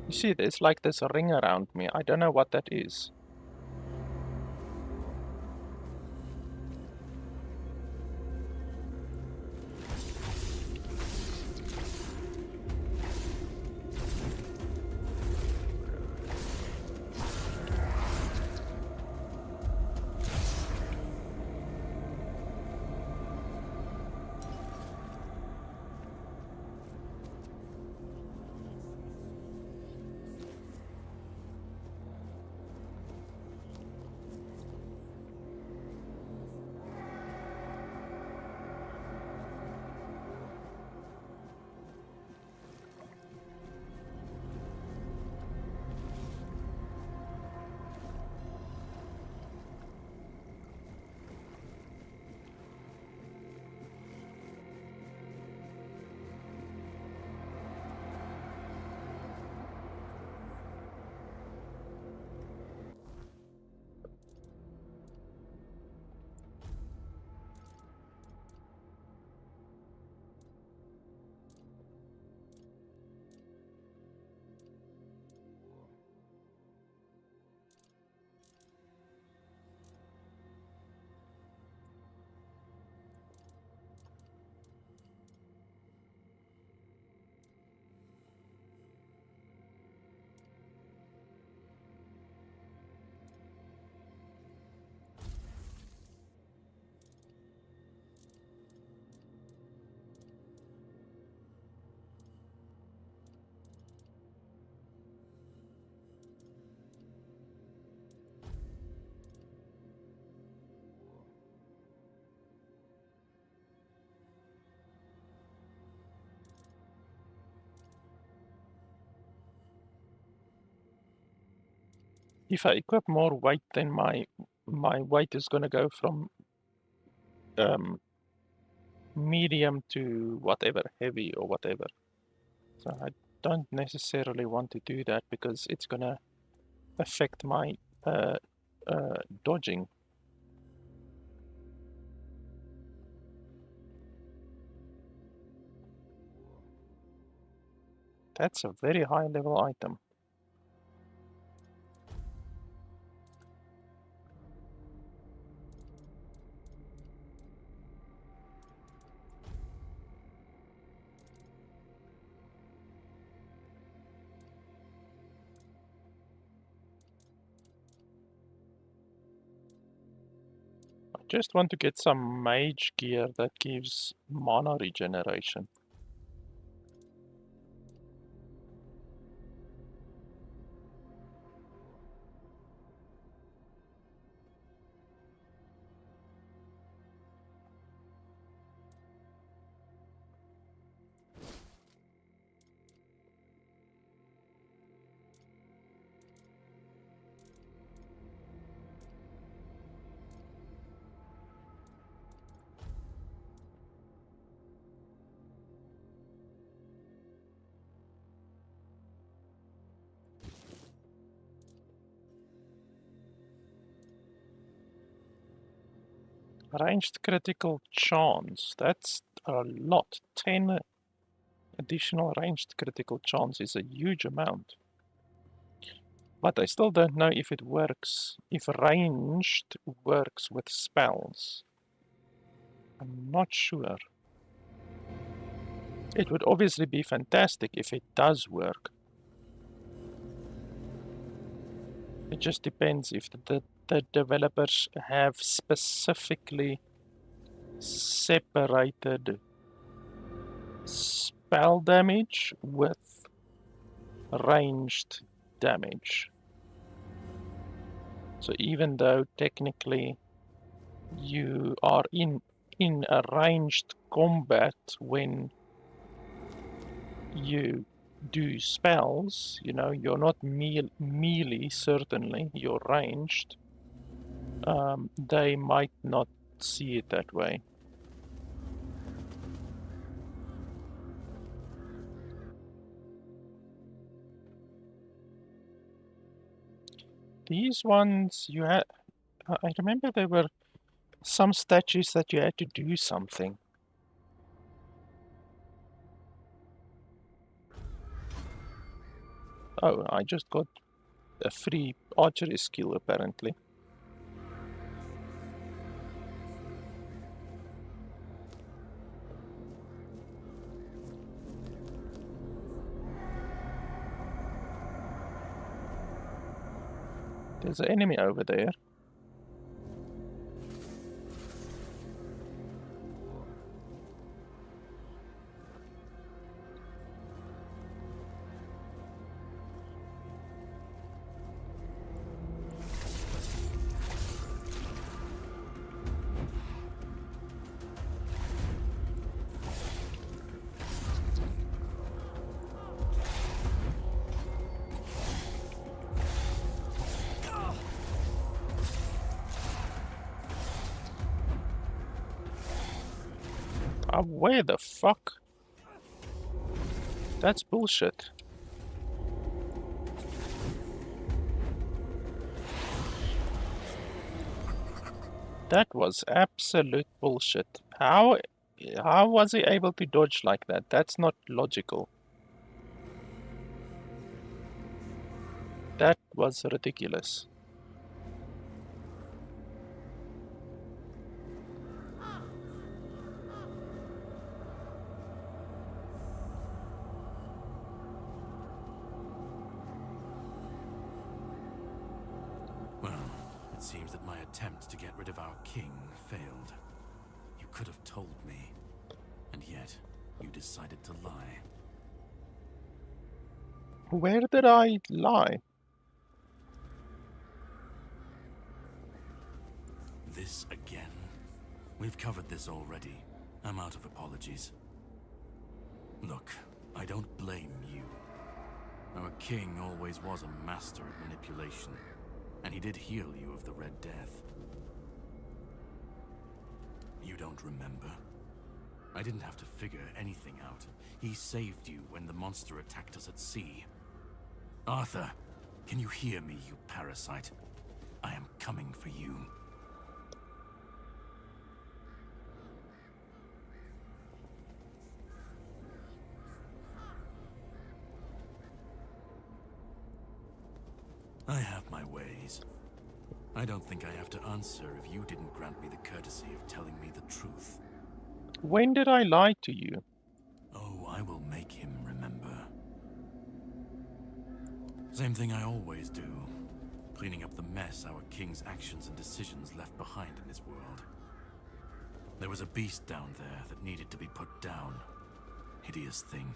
You see, there's like this ring around me. I don't know what that is. If I equip more weight, then my weight is gonna go from medium to whatever, heavy or whatever. So I don't necessarily want to do that because it's gonna affect my dodging. That's a very high level item. I just want to get some mage gear that gives mana regeneration. Ranged critical chance, that's a lot. 10 additional ranged critical chance is a huge amount. But I still don't know if it works, if ranged works with spells. I'm not sure. It would obviously be fantastic if it does work. It just depends if the developers have specifically separated spell damage with ranged damage. So even though technically you are in a ranged combat when you do spells, you know, you're not melee, certainly, you're ranged, they might not see it that way. These ones, you had, I remember there were some statues that you had to do something. Oh, I just got a free archery skill apparently. There's an enemy over there. Where the fuck? That's bullshit. That was absolute bullshit. How was he able to dodge like that? That's not logical. That was ridiculous. It seems that my attempt to get rid of our king failed. You could have told me, and yet you decided to lie. Where did I lie? This again? We've covered this already. I'm out of apologies. Look, I don't blame you. Our king always was a master at manipulation. And he did heal you of the Red Death. You don't remember? I didn't have to figure anything out. He saved you when the monster attacked us at sea. Arthur, can you hear me, you parasite? I am coming for you. I have my ways. I don't think I have to answer if you didn't grant me the courtesy of telling me the truth. When did I lie to you? Oh, I will make him remember. Same thing I always do. Cleaning up the mess our king's actions and decisions left behind in this world. There was a beast down there that needed to be put down. Hideous thing.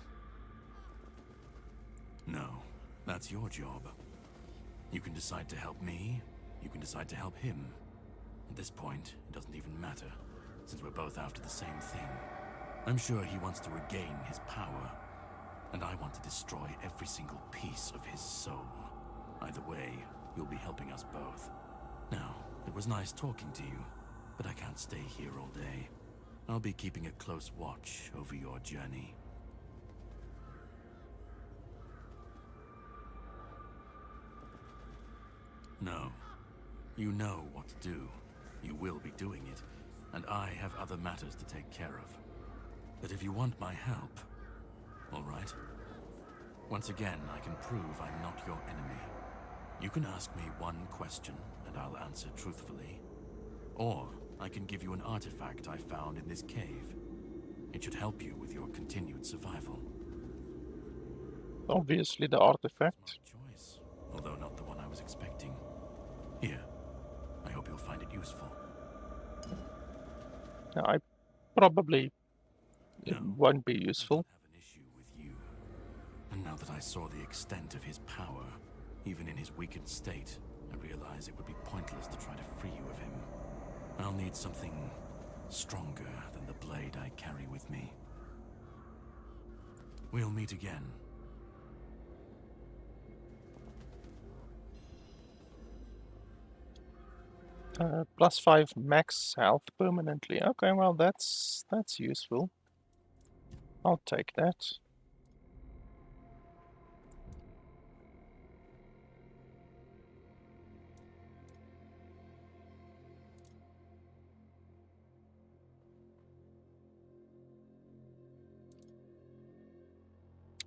No, that's your job. You can decide to help me, you can decide to help him. At this point, it doesn't even matter, since we're both after the same thing. I'm sure he wants to regain his power, and I want to destroy every single piece of his soul. Either way, you'll be helping us both. Now, it was nice talking to you, but I can't stay here all day. I'll be keeping a close watch over your journey. No. You know what to do. You will be doing it, and I have other matters to take care of. But if you want my help, all right. Once again, I can prove I'm not your enemy. You can ask me one question, and I'll answer truthfully. Or I can give you an artifact I found in this cave. It should help you with your continued survival. Obviously the artifact. Choice, although not the one I was expecting. Here, I hope you'll find it useful. I probably it won't be useful. I don't have an issue with you. And now that I saw the extent of his power, even in his weakened state, I realize it would be pointless to try to free you of him. I'll need something stronger than the blade I carry with me. We'll meet again. +5 max health permanently. Okay, well that's useful. I'll take that.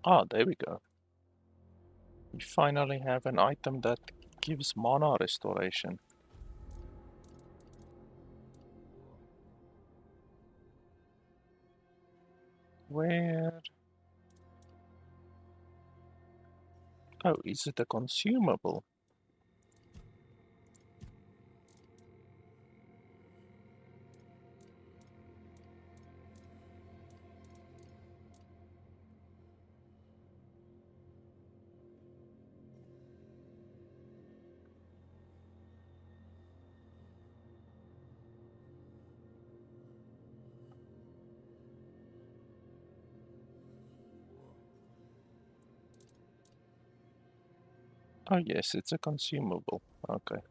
Ah, there we go. We finally have an item that gives mana restoration. Where? Oh, is it a consumable? Oh yes, it's a consumable. Okay.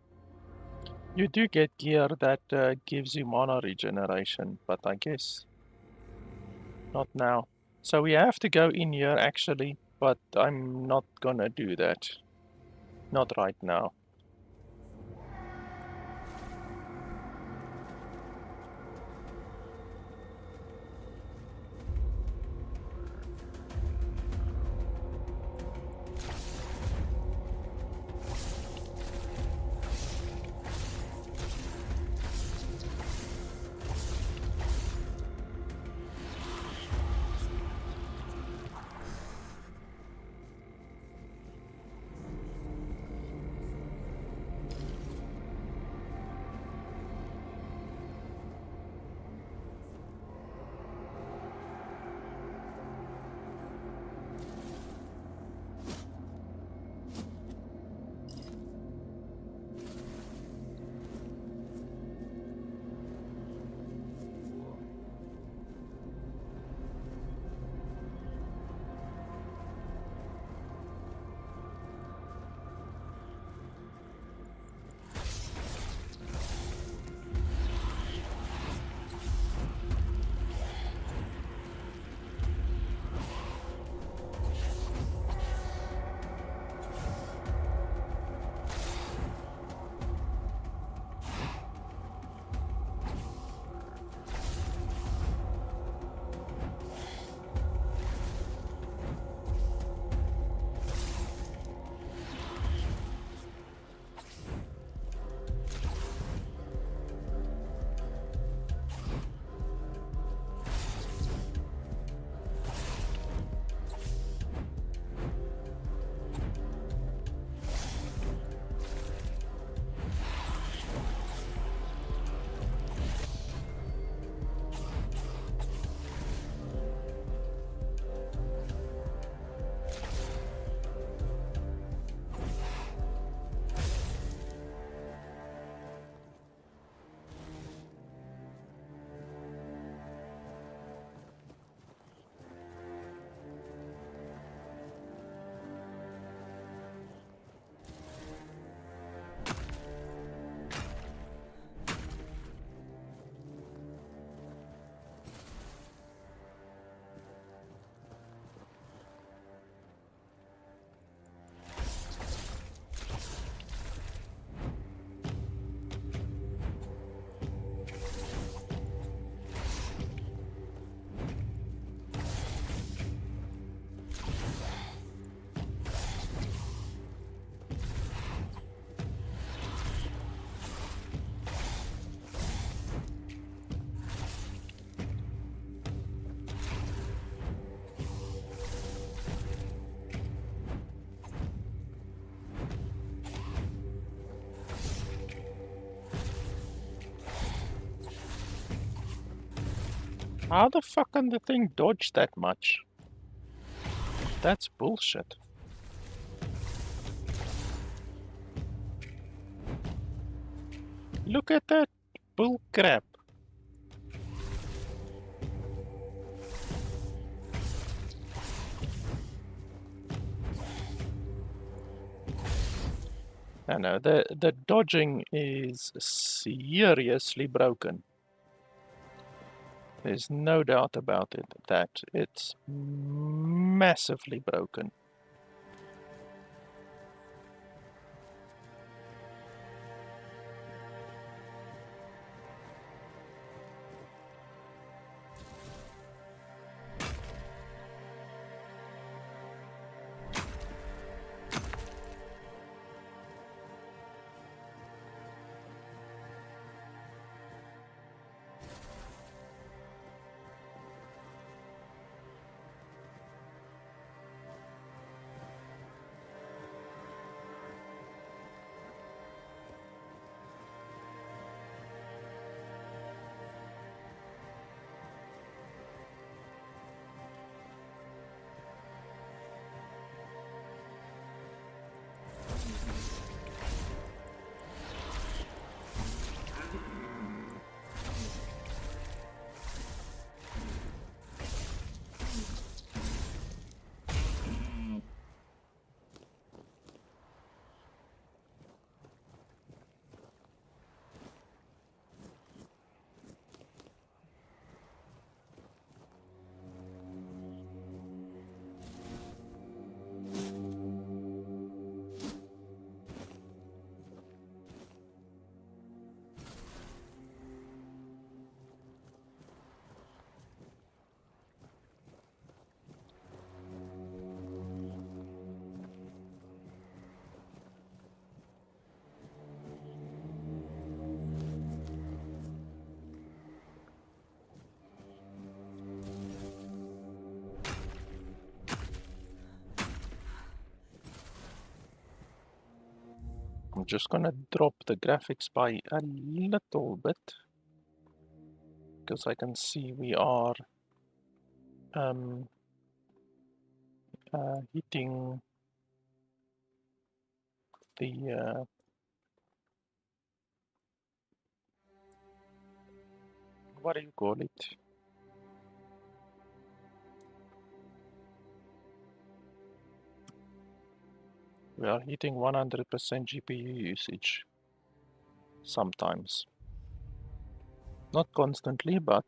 You do get gear that gives you mana regeneration, but I guess not now. So we have to go in here actually, but I'm not gonna do that. Not right now. How the fuck can the thing dodge that much? That's bullshit. Look at that bull crap. I know, the dodging is seriously broken. There's no doubt about it that it's massively broken. I'm just gonna drop the graphics by a little bit because I can see we are hitting the what do you call it? We are hitting 100% GPU usage sometimes. Not constantly, but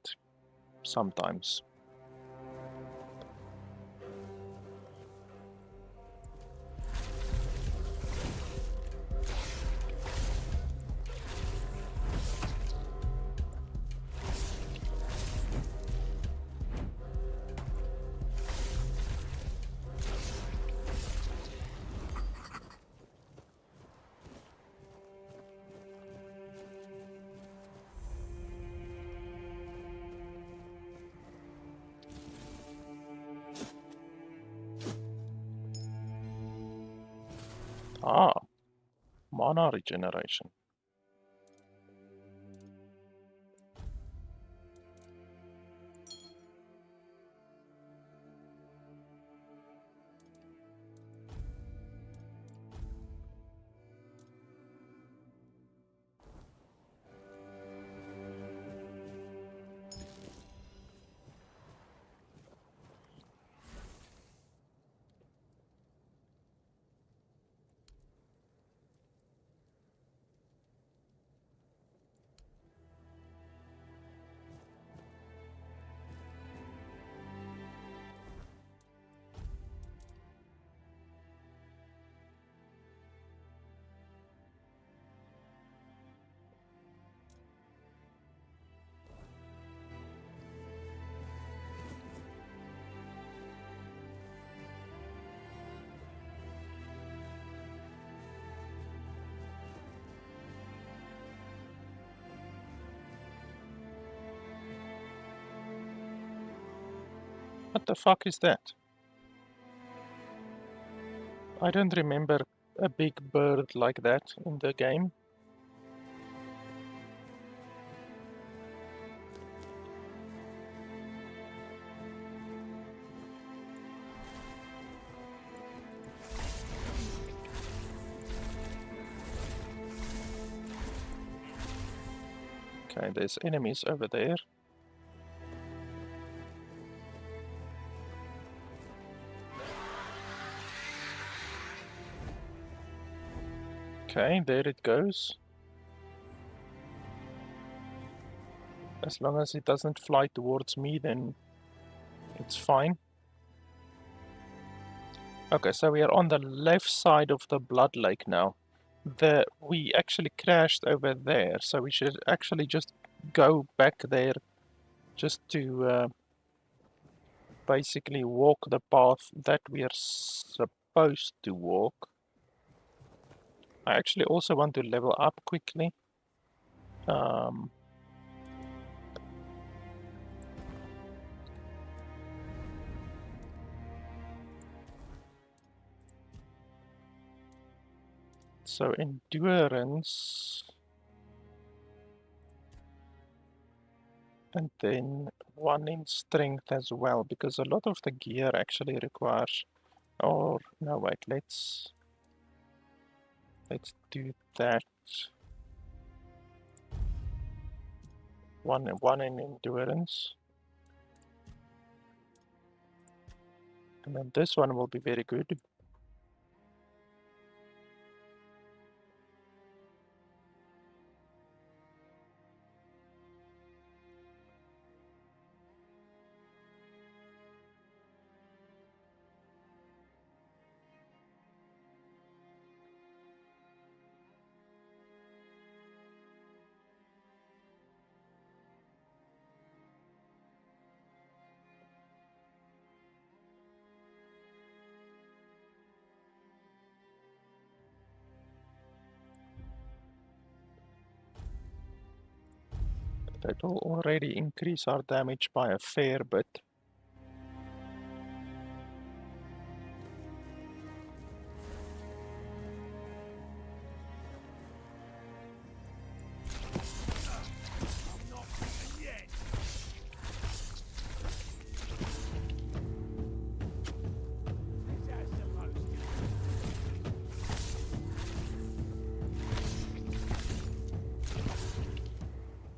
sometimes. Ah, mana regeneration. What the fuck is that? I don't remember a big bird like that in the game. Okay, there's enemies over there. Okay, there it goes. As long as it doesn't fly towards me, then it's fine. Okay, so we are on the left side of the Blood Lake now. We actually crashed over there, so we should actually just go back there just to basically walk the path that we are supposed to walk. I actually also want to level up quickly. So endurance, and then one in strength as well, because a lot of the gear actually requires, or no wait, let's do that. One in endurance. And then this one will be very good. That will already increase our damage by a fair bit.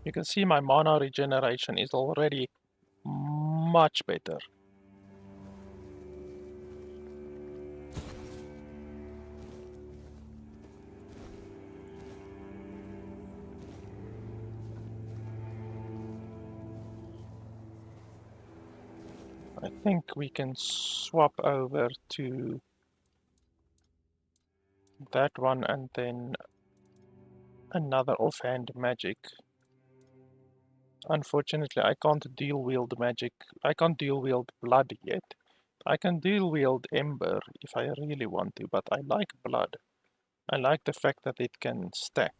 You can see my mana regeneration is already much better. I think we can swap over to that one and then another offhand magic. Unfortunately, I can't dual wield magic. I can't dual wield blood yet. I can dual wield ember if I really want to, but I like blood. I like the fact that it can stack.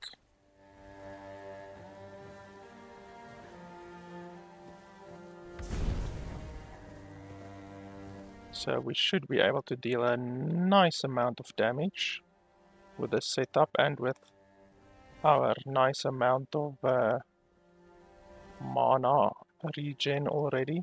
So we should be able to deal a nice amount of damage with the setup and with our nice amount of mana regen already.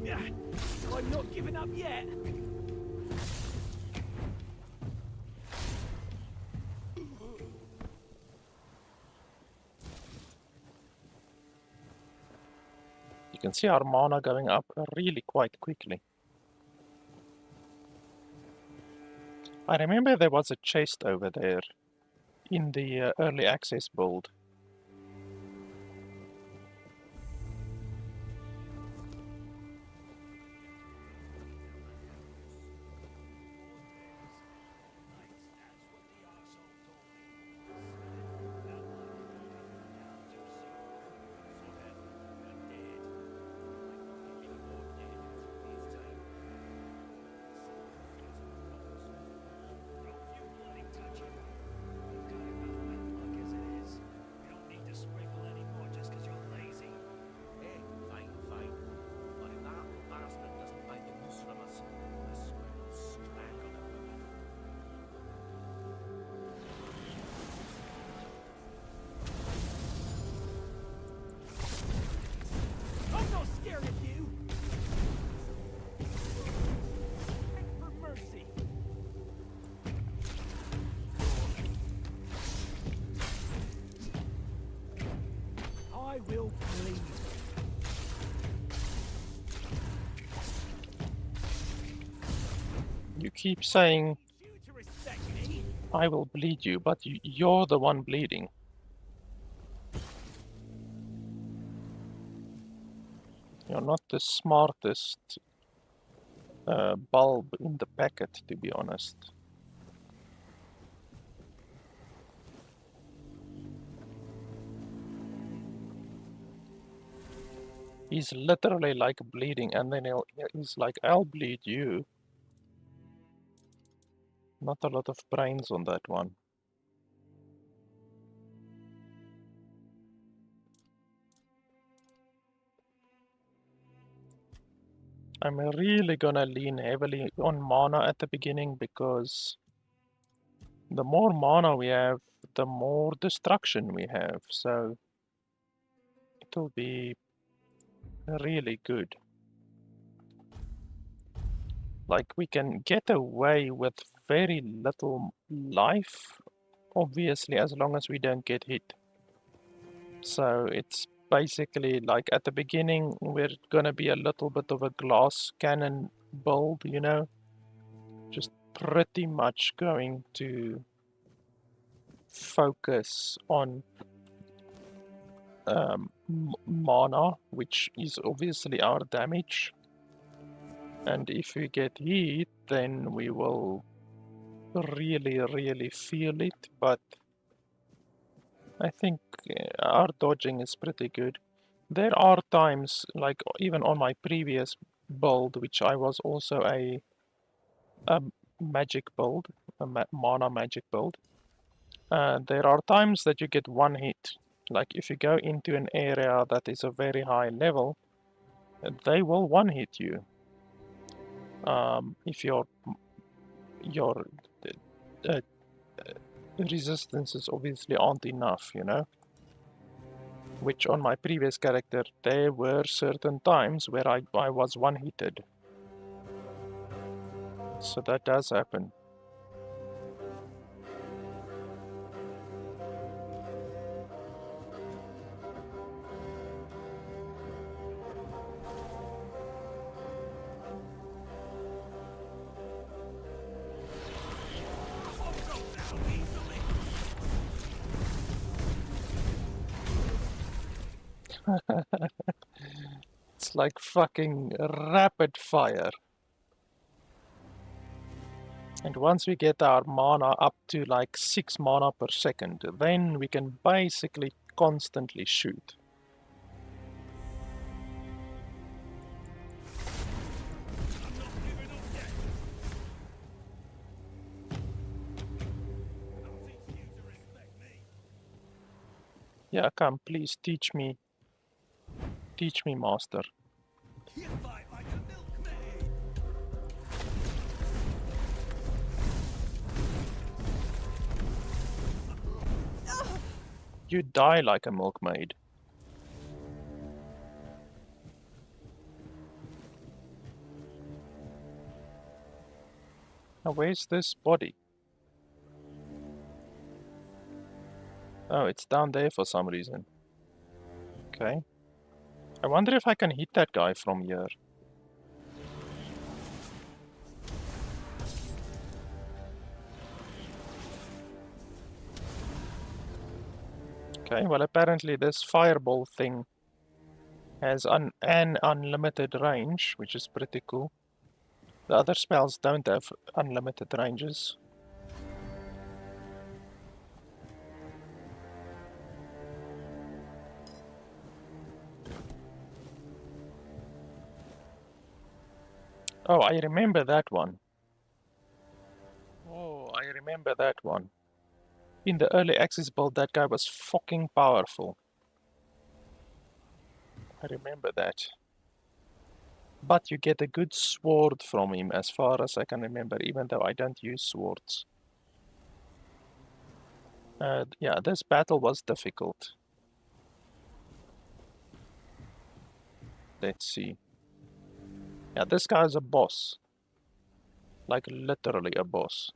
Yeah, I'm not giving up yet. You can see our mana going up really quite quickly. I remember there was a chest over there in the early access build. I will bleed. You keep saying I will bleed you, but you're the one bleeding. You're not the smartest bulb in the packet, to be honest. He's literally like bleeding, and then he's like, I'll bleed you. Not a lot of brains on that one. I'm really gonna lean heavily on mana at the beginning, because the more mana we have, the more destruction we have, so it'll be really good. Like, we can get away with very little life, obviously, as long as we don't get hit. So it's basically like at the beginning we're gonna be a little bit of a glass cannon build, you know, just pretty much going to focus on mana, which is obviously our damage, and if we get hit then we will really feel it, but I think our dodging is pretty good. There are times, like even on my previous build, which I was also a magic build, a mana magic build, there are times that you get one hit. Like if you go into an area that is a very high level, they will one hit you. If your resistances obviously aren't enough, you know. Which on my previous character, there were certain times where I was one-hitted. So that does happen. It's like fucking rapid fire. And once we get our mana up to like 6 mana per second, then we can basically constantly shoot. Yeah, come, please teach me. Teach me, master. You die like a milkmaid. Now, where's this body? Oh, it's down there for some reason. Okay. I wonder if I can hit that guy from here. Okay, well apparently this fireball thing has an unlimited range, which is pretty cool. The other spells don't have unlimited ranges. Oh, I remember that one. Oh, I remember that one. In the early access build, that guy was fucking powerful. I remember that. But you get a good sword from him, as far as I can remember, even though I don't use swords. Yeah, this battle was difficult. Let's see. Yeah, this guy's a boss. Like, literally a boss.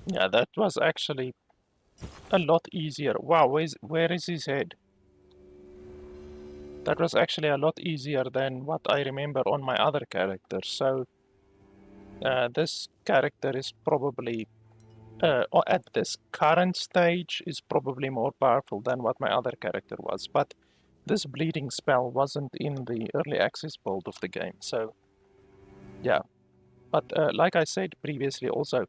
Yeah, that was actually a lot easier. Wow, where is his head? That was actually a lot easier than what I remember on my other character. So this character is probably, or at this current stage, is probably more powerful than what my other character was. But this bleeding spell wasn't in the early access build of the game. So yeah, but like I said previously also,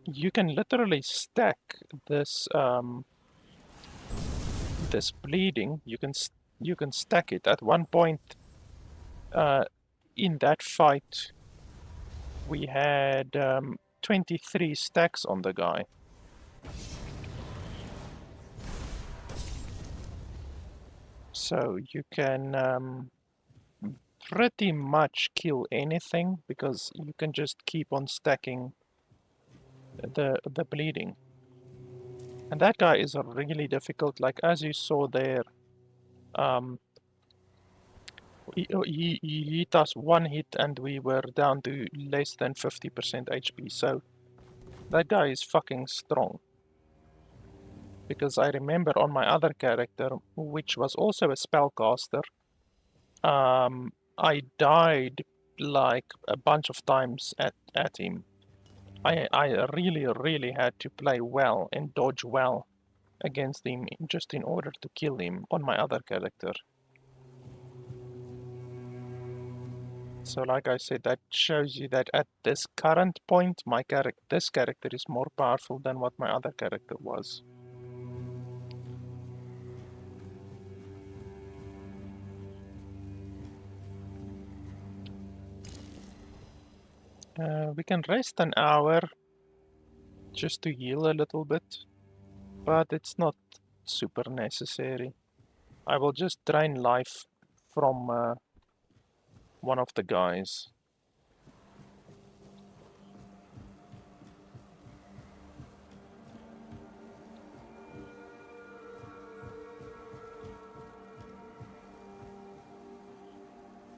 you can literally stack this this bleeding. You can stack it. At one point in that fight, we had 23 stacks on the guy. So you can pretty much kill anything because you can just keep on stacking the bleeding. And that guy is really difficult. Like as you saw there, he hit us one hit and we were down to less than 50% HP. So that guy is fucking strong. Because I remember on my other character, which was also a spellcaster, I died like a bunch of times at him. I really had to play well and dodge well against him just in order to kill him on my other character. So like I said, that shows you that at this current point, this character is more powerful than what my other character was. We can rest an hour just to heal a little bit, but it's not super necessary. I will just drain life from one of the guys.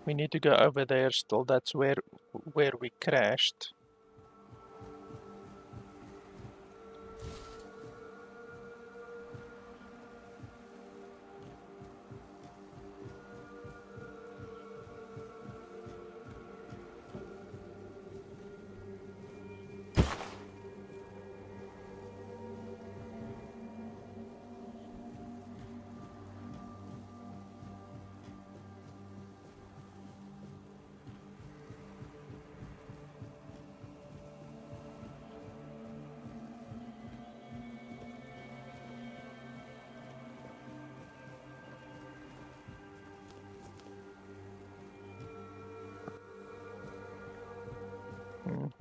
We need to go over there still. That's where we crashed.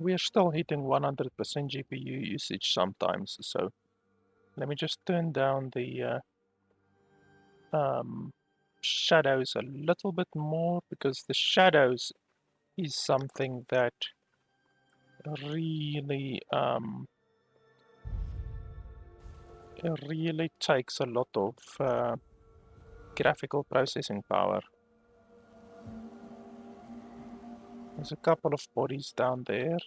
We are still hitting 100% GPU usage sometimes, so let me just turn down the shadows a little bit more, because the shadows is something that really really takes a lot of graphical processing power. There's a couple of bodies down there.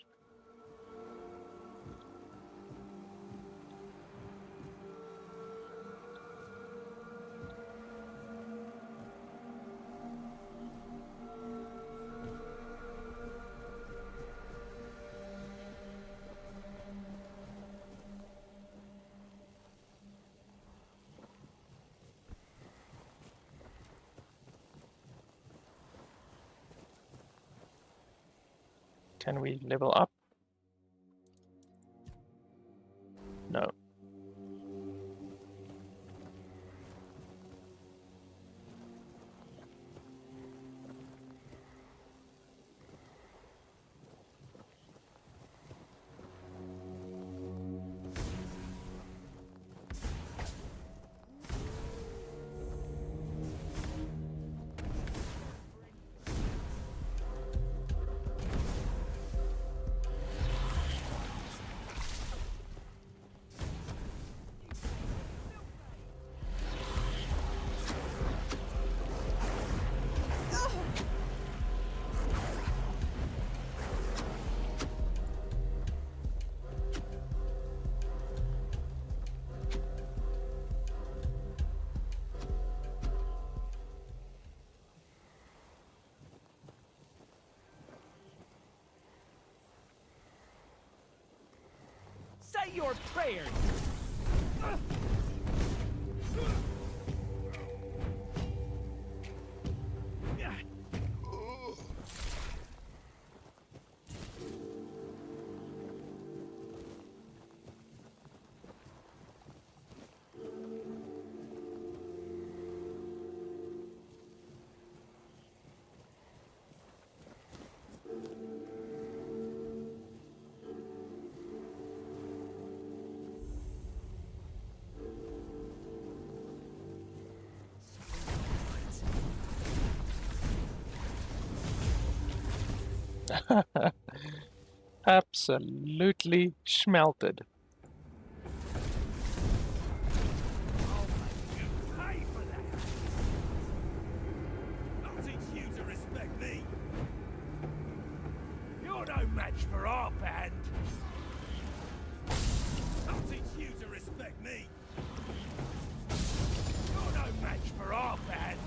Can we level up? No. your prayers. Absolutely schmelted. Pay for that. I'll teach you to respect me. You're no match for our band. I'll teach you to respect me. You're no match for our band.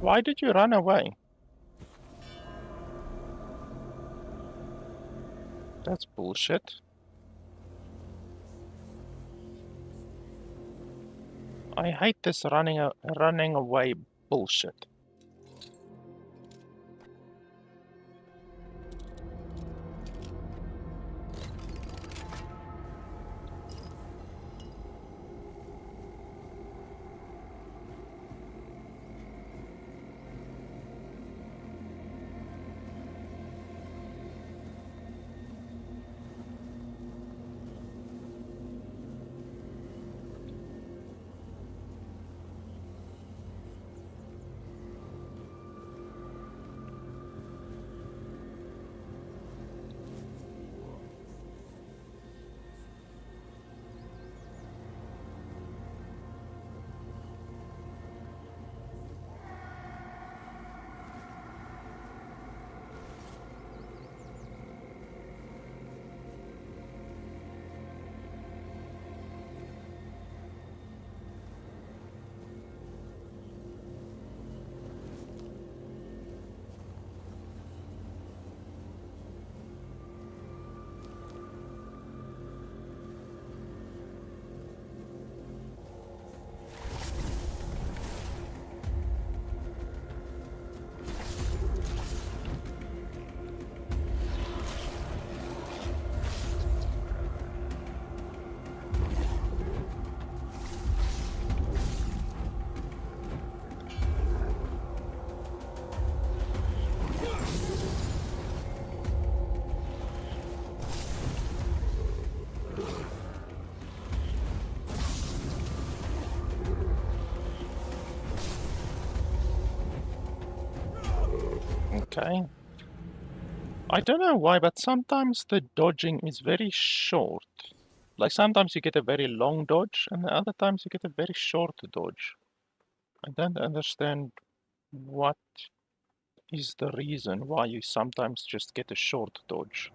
Why did you run away? That's bullshit. I hate this running away bullshit. Okay. I don't know why, but sometimes the dodging is very short. Like sometimes you get a very long dodge, and the other times you get a very short dodge. I don't understand what is the reason why you sometimes just get a short dodge.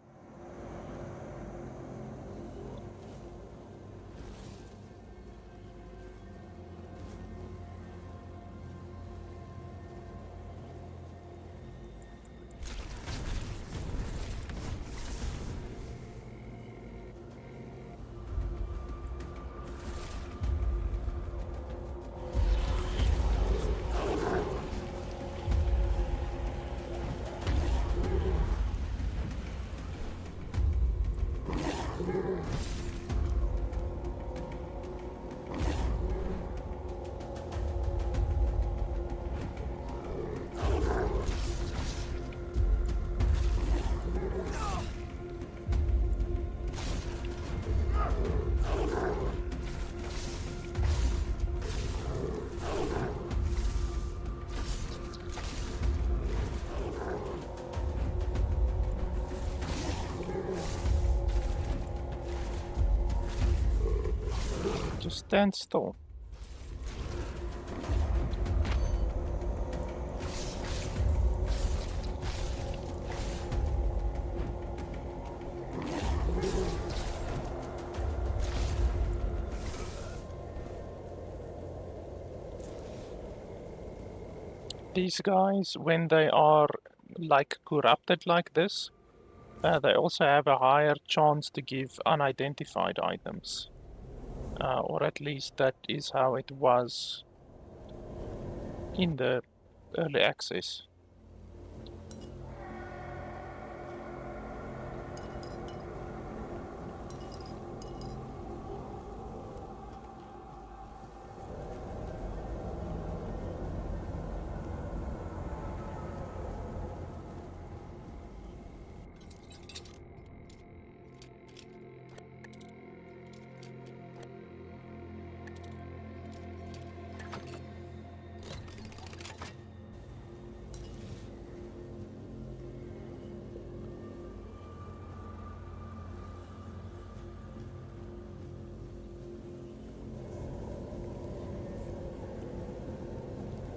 Just stand still. These guys, when they are like corrupted like this, they also have a higher chance to give unidentified items. Or at least that is how it was in the early access.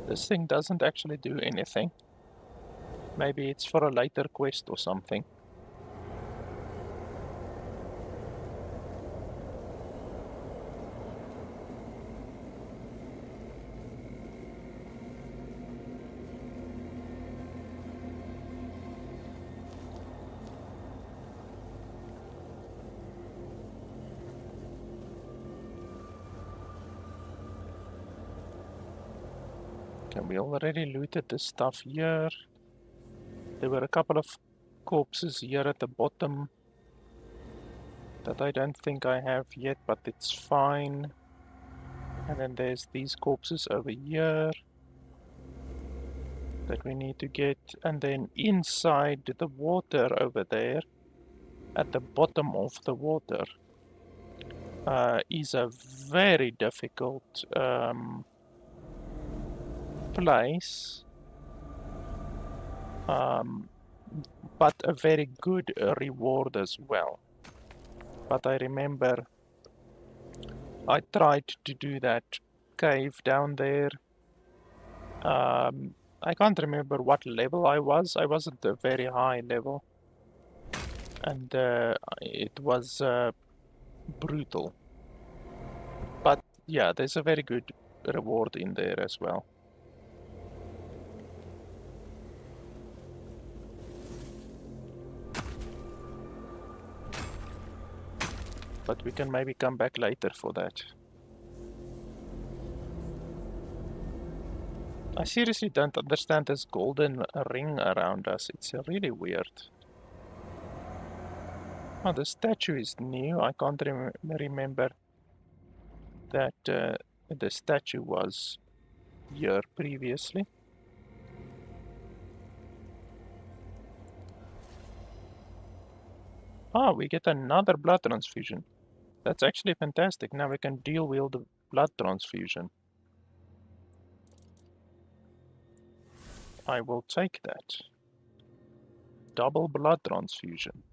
This thing doesn't actually do anything. Maybe it's for a later quest or something. Okay, we already looted this stuff here. There were a couple of corpses here at the bottom that I don't think I have yet, but it's fine. And then there's these corpses over here that we need to get. And then inside the water over there, at the bottom of the water, is a very difficult place. But a very good reward as well. But I remember I tried to do that cave down there. I can't remember what level I was. I wasn't a very high level. And it was brutal. But yeah, there's a very good reward in there as well. But we can maybe come back later for that. I seriously don't understand this golden ring around us. It's really weird. Oh, the statue is new. I can't remember that the statue was here previously. Ah, we get another blood transfusion. That's actually fantastic. Now we can deal with the blood transfusion. I will take that. Double blood transfusion.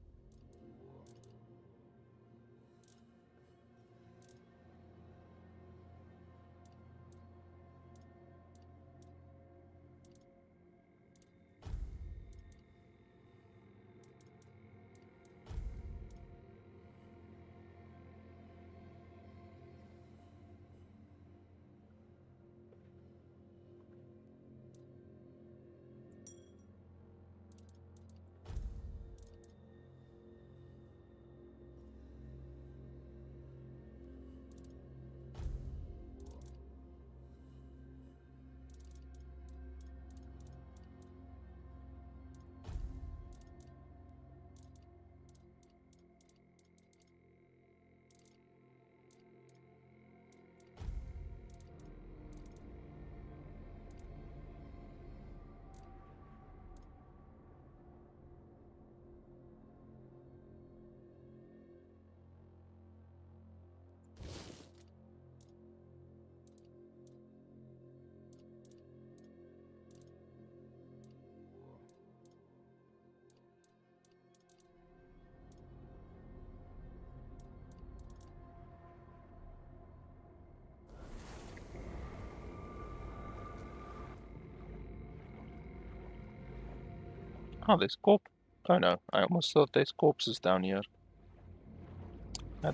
Oh, there's Oh no, I almost thought there's corpses down here.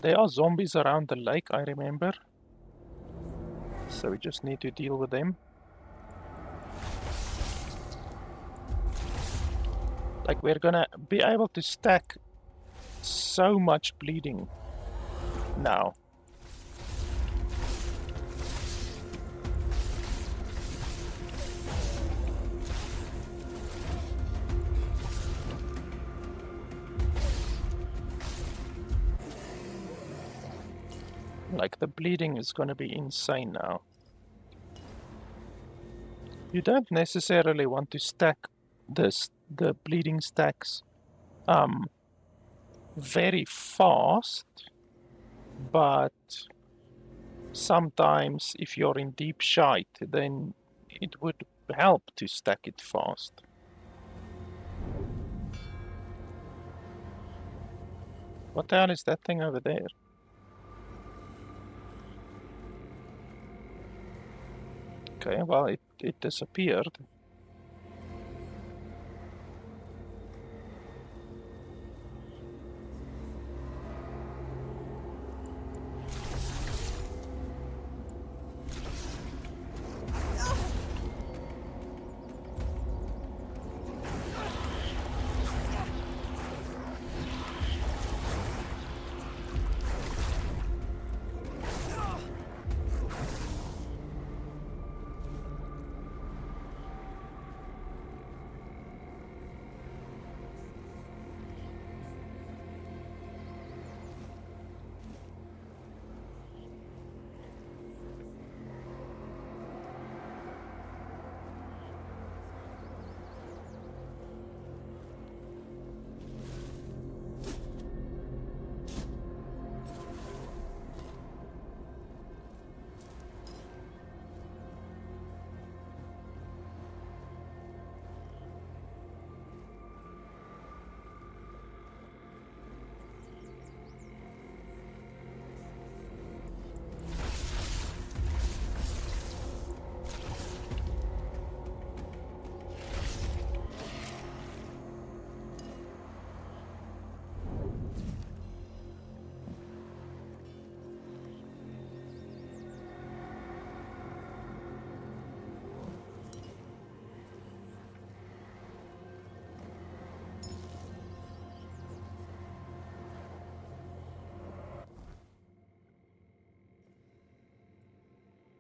There are zombies around the lake, I remember. So we just need to deal with them. Like, we're gonna be able to stack so much bleeding now. Like, the bleeding is gonna be insane now. You don't necessarily want to stack the bleeding stacks very fast, but sometimes if you're in deep shite, then it would help to stack it fast. What the hell is that thing over there? Okay, well, it disappeared.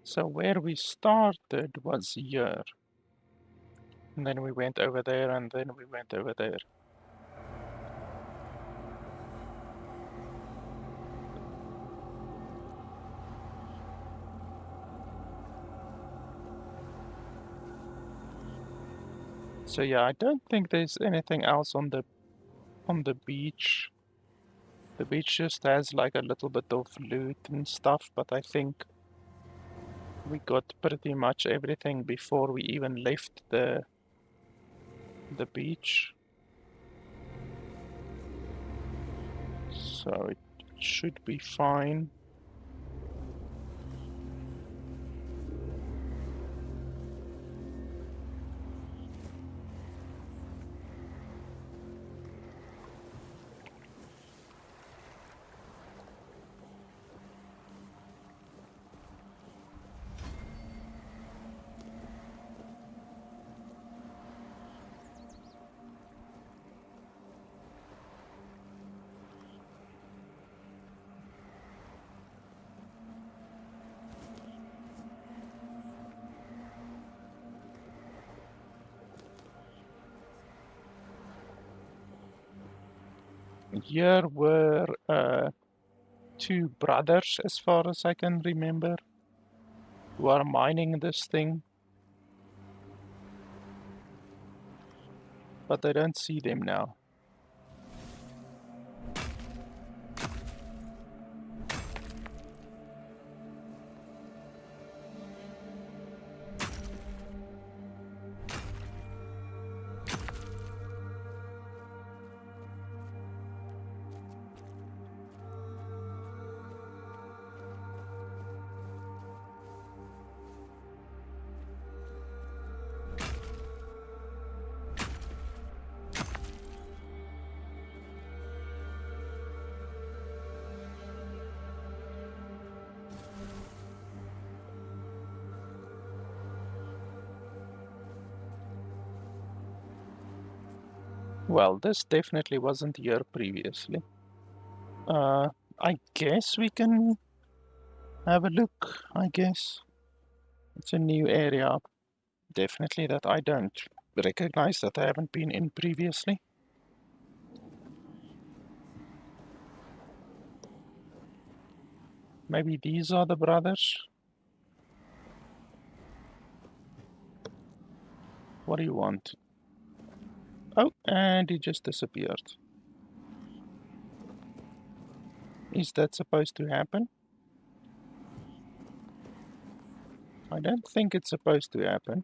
So where we started was here. And then we went over there, and then we went over there. So yeah, I don't think there's anything else on the beach. The beach just has like a little bit of loot and stuff, but I think we got pretty much everything before we even left the beach. So it should be fine. Here were two brothers, as far as I can remember, who are mining this thing. But I don't see them now. Well, this definitely wasn't here previously. I guess we can have a look, I guess. It's a new area, definitely, that I don't recognize, that I haven't been in previously. Maybe these are the brothers. What do you want? Oh, and he just disappeared. Is that supposed to happen? I don't think it's supposed to happen.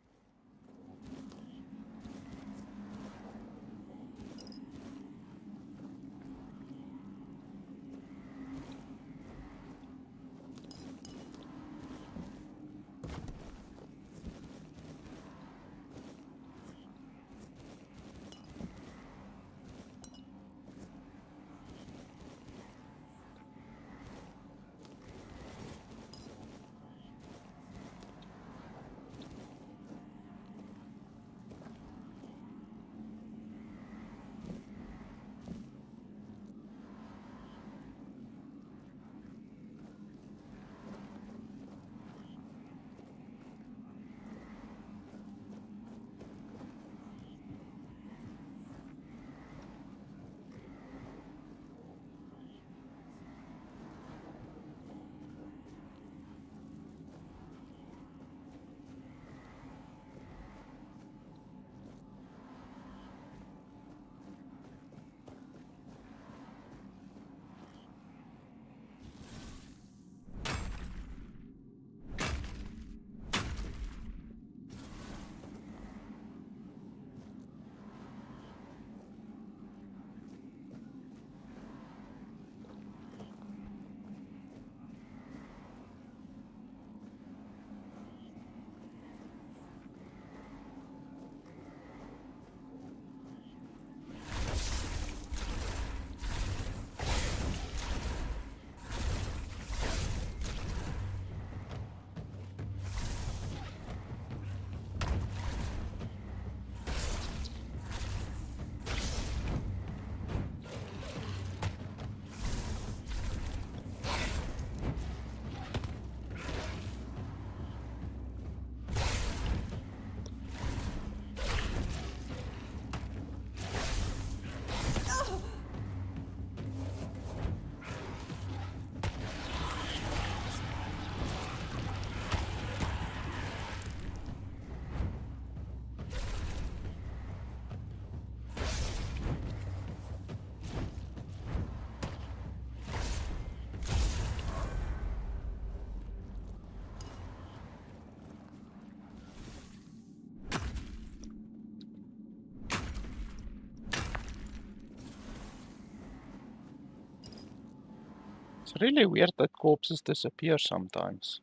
It's really weird that corpses disappear sometimes.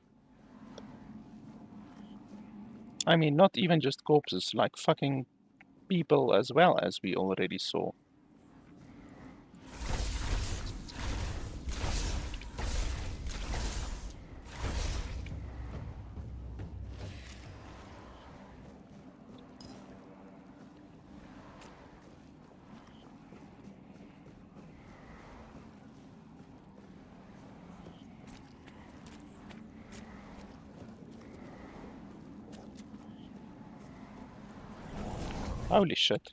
I mean, not even just corpses, like fucking people as well, as we already saw. Holy shit.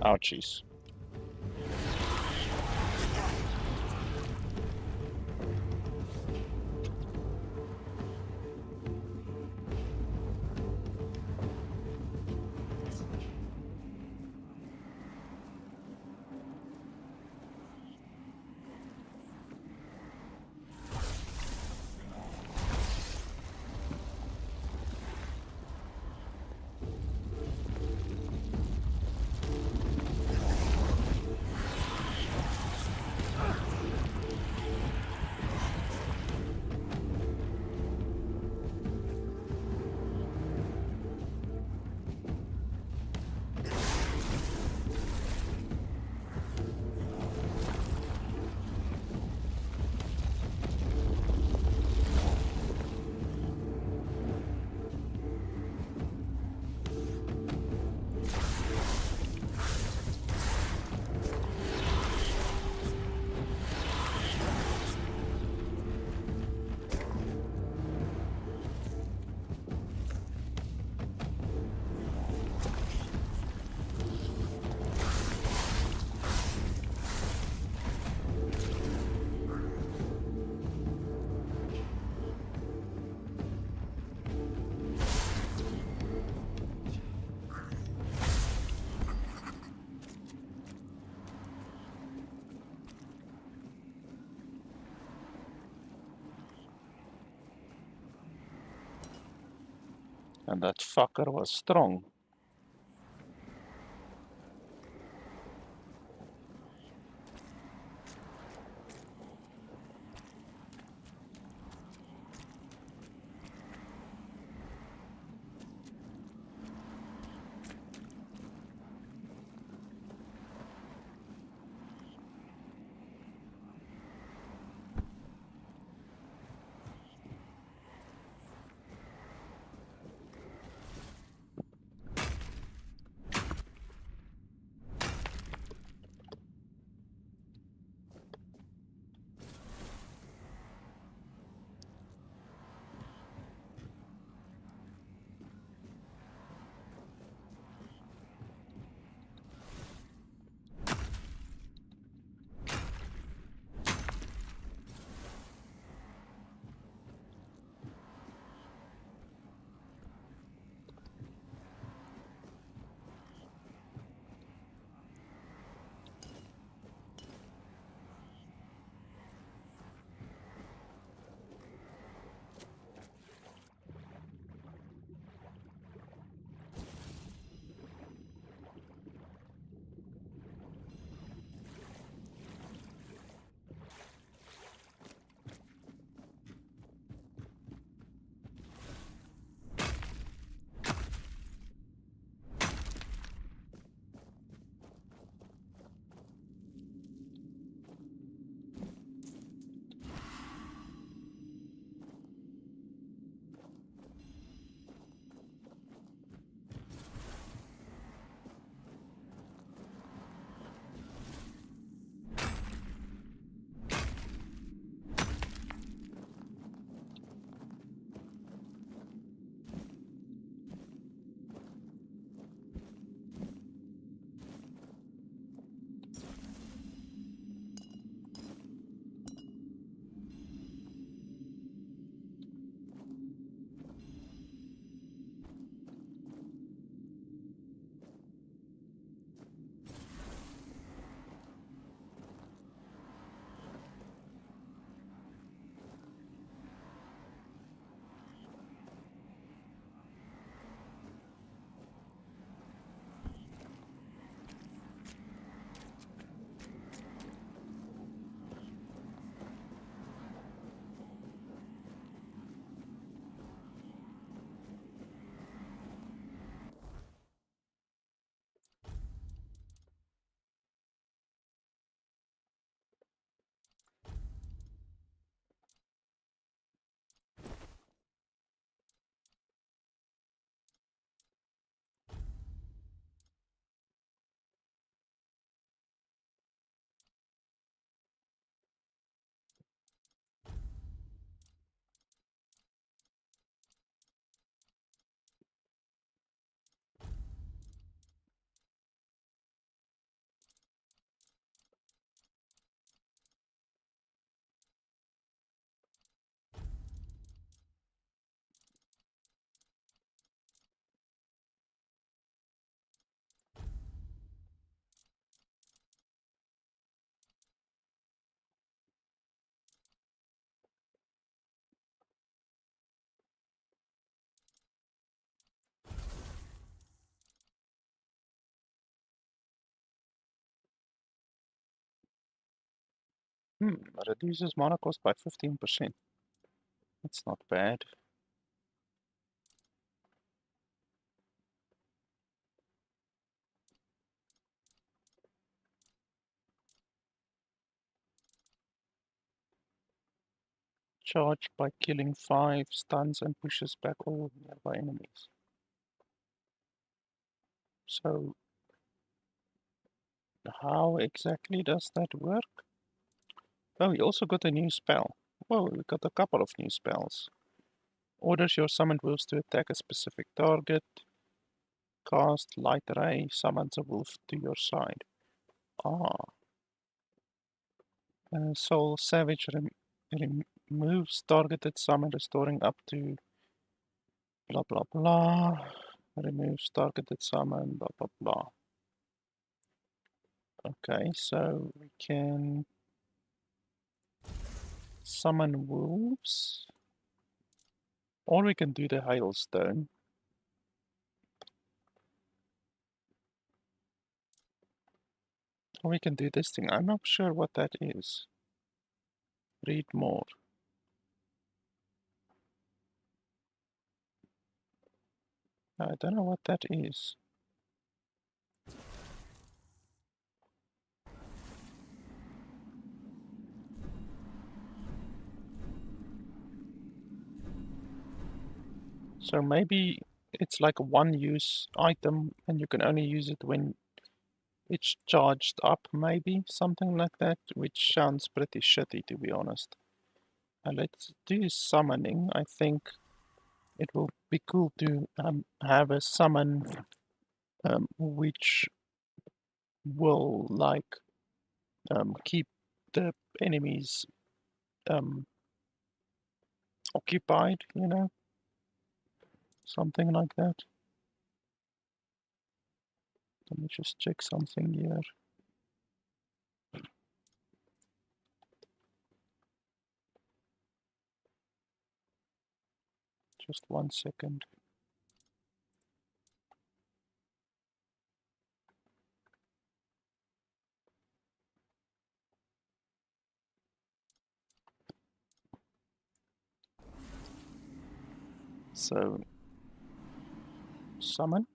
Ouchies. And that fucker was strong. Reduces mana cost by 15%. That's not bad. Charge by killing 5, stuns and pushes back all nearby enemies. So, how exactly does that work? Oh, we also got a new spell. Well, we got a couple of new spells. Orders your summoned wolves to attack a specific target. Cast light ray, summons a wolf to your side. Ah. Soul Savage removes targeted summon, restoring up to blah blah blah. Removes targeted summon, blah blah blah. Okay, so we can summon wolves. Or we can do the hailstone. Or we can do this thing. I'm not sure what that is. Read more. I don't know what that is. So maybe it's like a one-use item and you can only use it when it's charged up, maybe? Something like that, which sounds pretty shitty, to be honest. Let's do summoning. I think it will be cool to have a summon which will, like, keep the enemies occupied, you know? Something like that. Let me just check something here. Just 1 second. So, summon.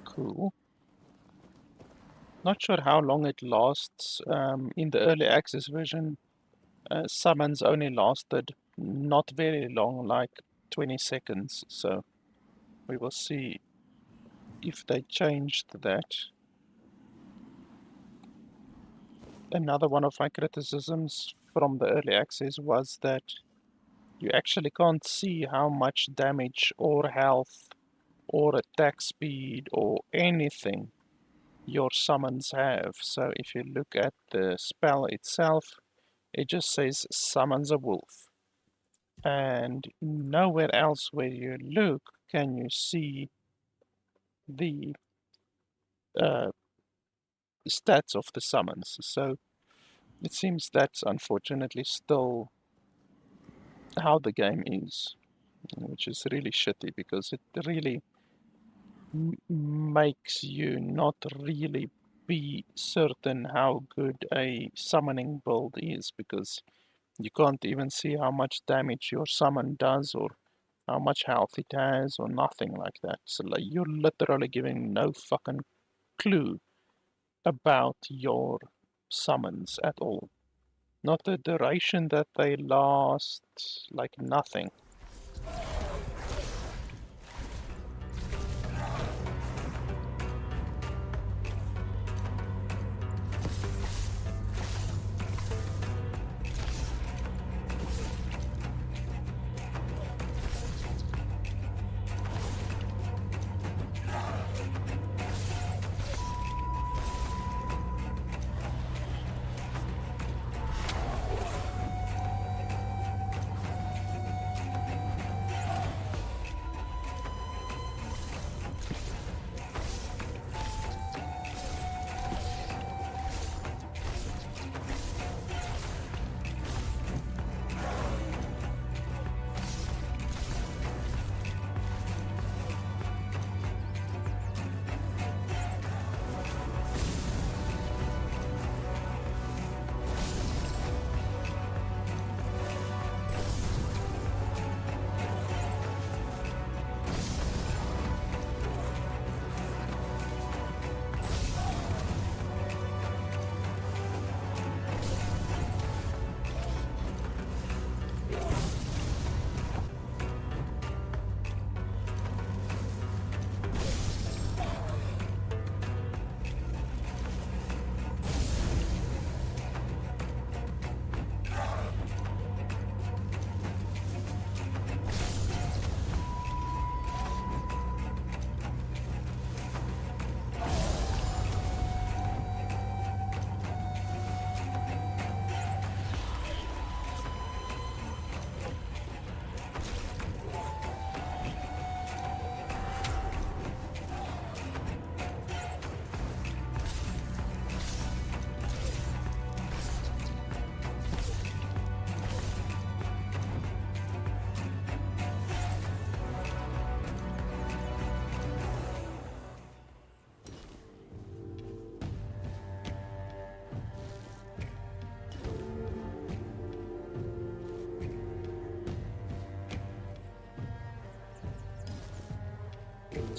Cool. Not sure how long it lasts. In the early access version, summons only lasted not very long, like 20 seconds. So we will see if they changed that. Another one of my criticisms from the early access was that you actually can't see how much damage or health or attack speed or anything your summons have. So if you look at the spell itself, it just says summons a wolf. And nowhere else where you look can you see the stats of the summons. So it seems that's unfortunately still how the game is, which is really shitty because it really makes you not really be certain how good a summoning build is, because you can't even see how much damage your summon does or how much health it has or nothing like that. So like, you're literally giving no fucking clue about your summons at all. Not the duration that they last, like nothing.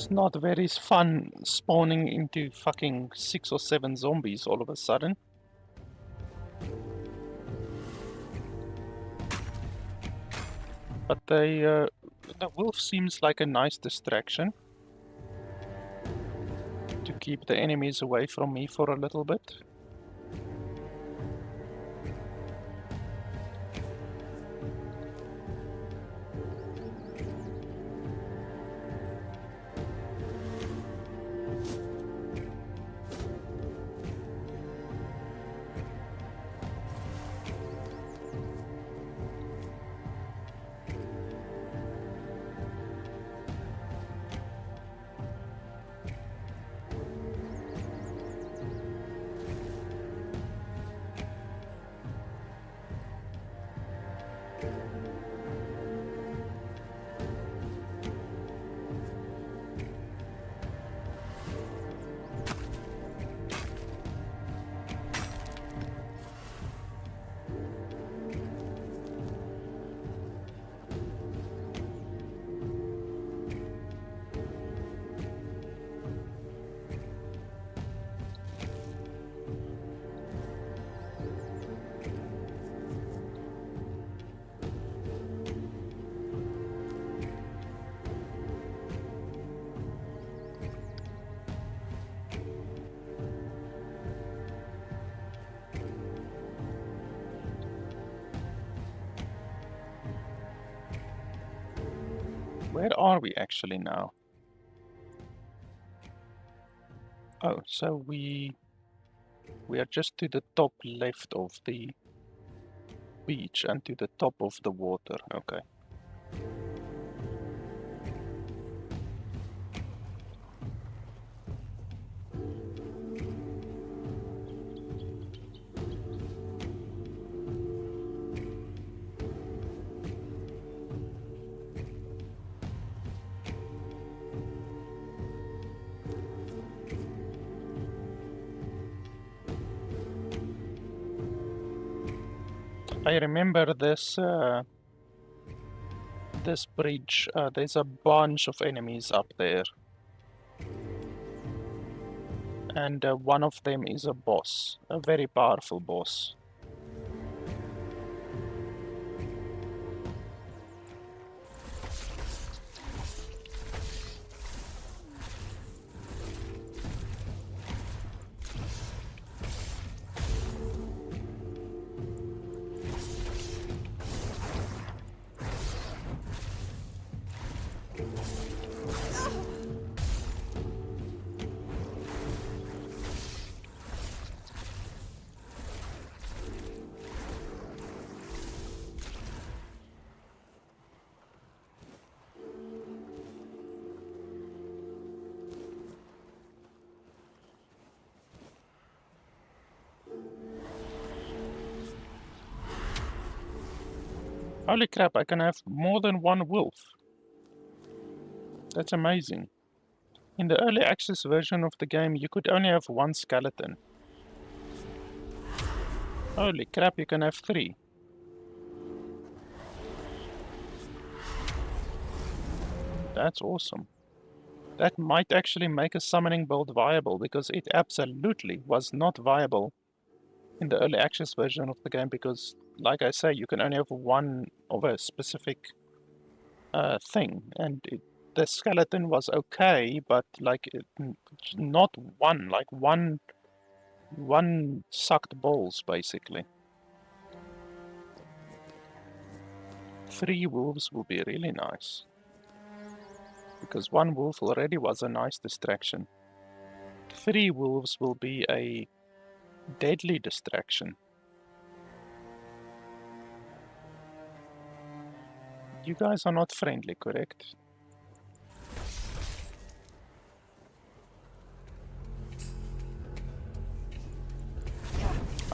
It's not very fun spawning into fucking 6 or 7 zombies all of a sudden. But the wolf seems like a nice distraction to keep the enemies away from me for a little bit. Where are we actually now? Oh, so we are just to the top left of the beach and to the top of the water. Okay. I remember this this bridge. There's a bunch of enemies up there, and one of them is a boss, a very powerful boss. Holy crap, I can have more than one wolf. That's amazing. In the early access version of the game, you could only have one skeleton. Holy crap, you can have 3. That's awesome. That might actually make a summoning build viable, because it absolutely was not viable in the early access version of the game, because, like I say, you can only have one of a specific thing, and the skeleton was okay, but like not one, like one sucked balls basically. 3 wolves will be really nice, because 1 wolf already was a nice distraction. 3 wolves will be a deadly distraction. You guys are not friendly, correct?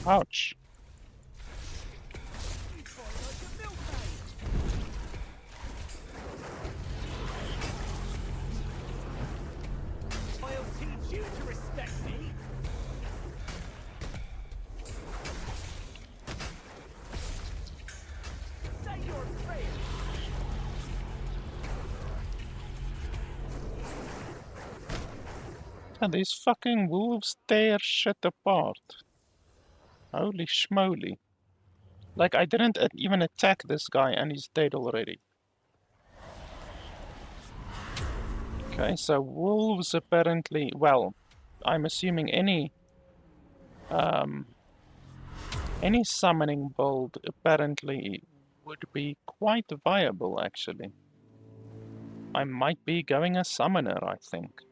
Ouch. I'll teach you to respect me. Say your prayers. And these fucking wolves tear shit apart. Holy schmoly. Like, I didn't even attack this guy and he's dead already. Okay, so wolves apparently, well, I'm assuming any summoning build apparently would be quite viable, actually. I might be going a summoner, I think.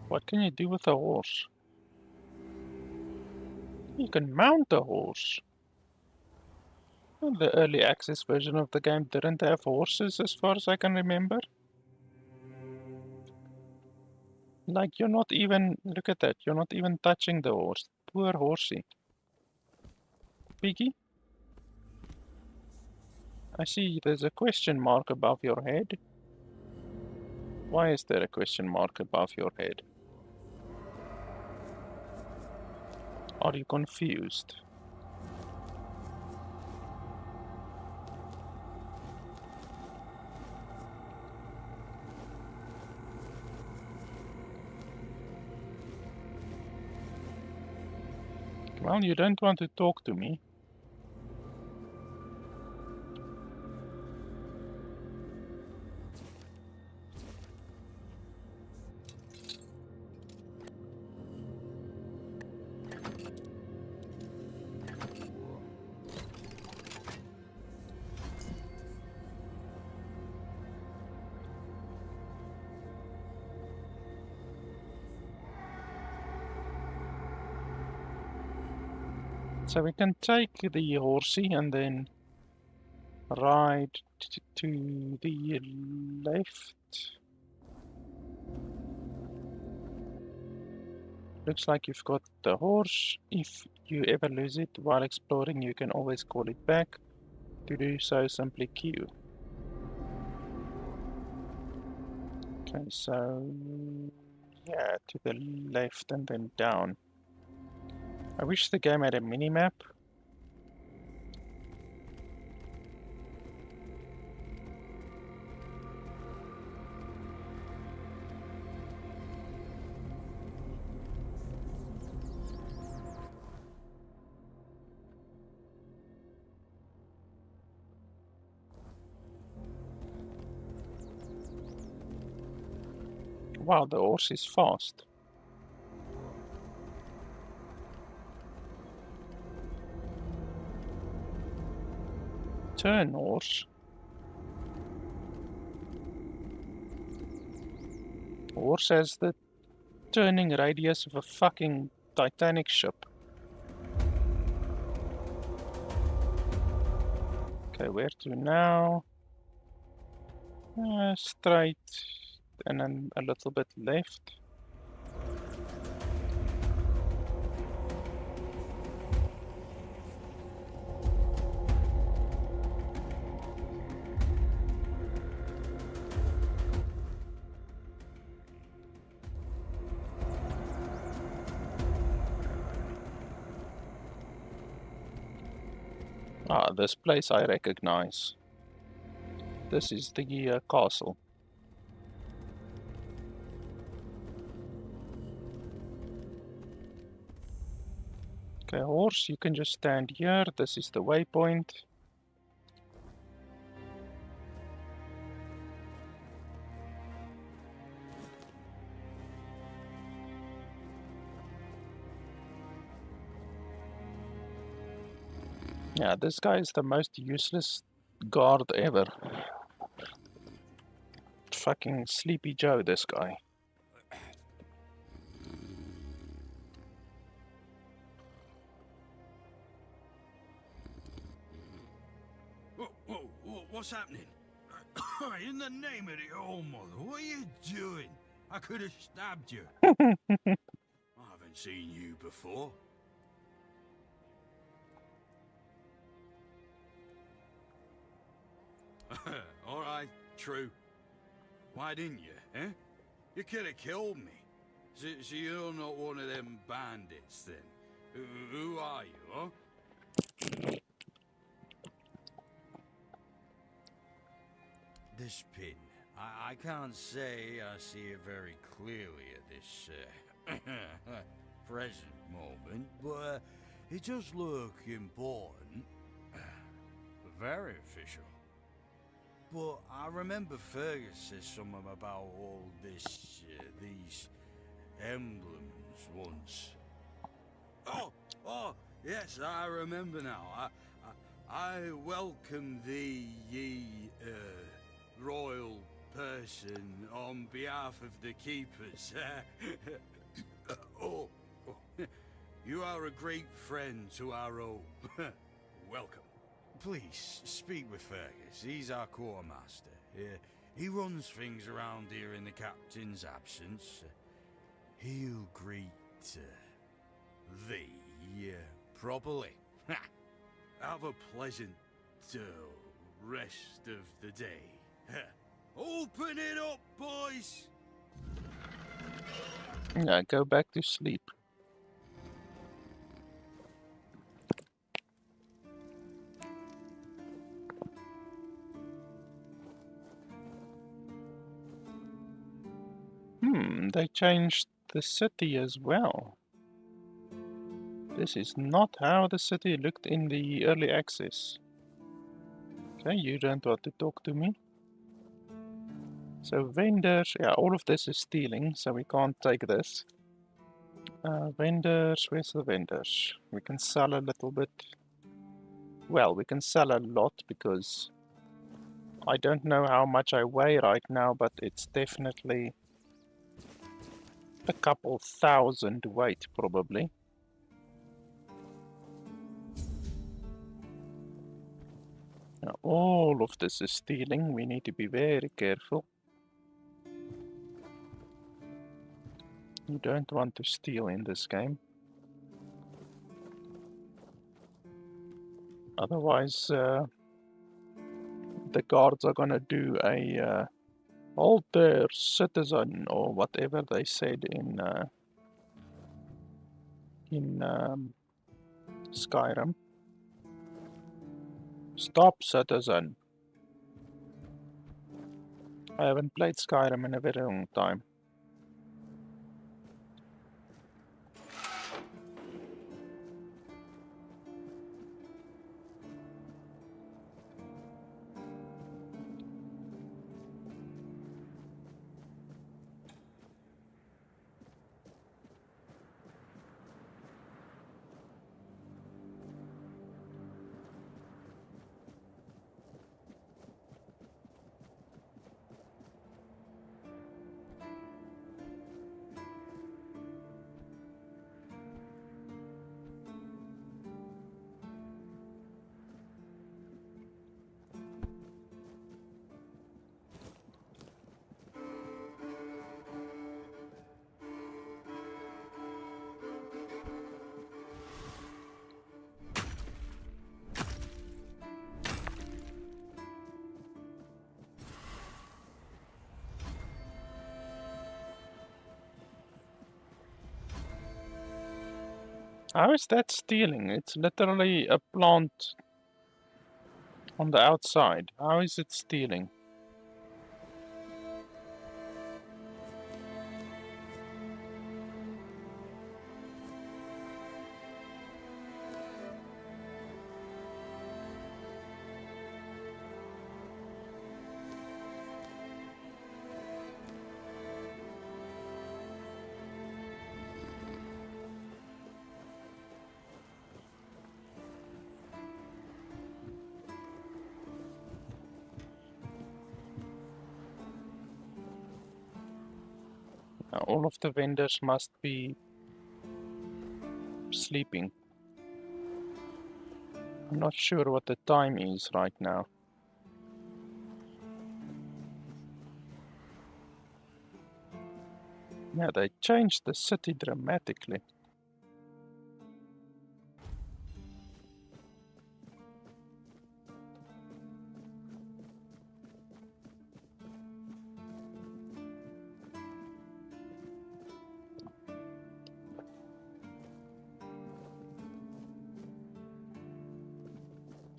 What can you do with a horse? You can mount a horse. Well, the early access version of the game didn't have horses as far as I can remember. Like, you're not even, look at that, you're not even touching the horse. Poor horsey. Piggy? I see there's a question mark above your head. Why is there a question mark above your head? Are you confused? Well, you don't want to talk to me. So we can take the horsey and then ride to the left. Looks like you've got the horse. If you ever lose it while exploring, you can always call it back. To do so, simply Q. Okay, so yeah, to the left and then down. I wish the game had a mini-map. Wow, the horse is fast. Turn, horse. Horse has the turning radius of a fucking Titanic ship. Okay, where to now? Straight and then a little bit left. Ah, this place I recognize. This is the castle. Okay, horse, you can just stand here. This is the waypoint. Yeah, this guy is the most useless guard ever. Fucking Sleepy Joe, this guy. Whoa, what's happening? In the name of the All Mother, what are you doing? I could have stabbed you. I haven't seen you before. All right, true. Why didn't you, eh? You could have killed me. So you're not one of them bandits, then? Who are you, huh? This pin. I can't say I see it very clearly at this present moment, but it does look important. Very official. But I remember Fergus said something about all this, these emblems once. Oh, yes, I remember now. I welcome thee, ye, royal person, on behalf of the keepers. You are a great friend to our home. Welcome. Please, speak with Fergus. He's our quartermaster. He runs things around here in the captain's absence. He'll greet thee properly. Have a pleasant rest of the day. Open it up, boys! Yeah, go back to sleep. They changed the city as well. This is not how the city looked in the early access. Okay, you don't want to talk to me. So vendors, yeah, all of this is stealing, so we can't take this. Vendors, where's the vendors? We can sell a little bit. Well, we can sell a lot because I don't know how much I weigh right now, but it's definitely a couple thousand weight, probably. Now, all of this is stealing. We need to be very careful. You don't want to steal in this game. Otherwise, the guards are gonna do a hold there, citizen, or whatever they said in Skyrim. Stop, citizen. I haven't played Skyrim in a very long time. How is that stealing? It's literally a plant on the outside. How is it stealing? All of the vendors must be sleeping. I'm not sure what the time is right now. Yeah, they changed the city dramatically.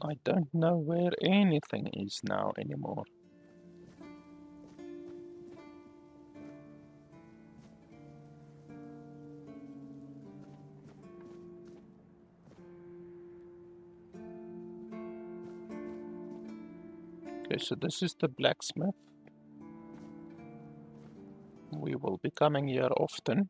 I don't know where anything is now anymore. Okay, so this is the blacksmith. We will be coming here often.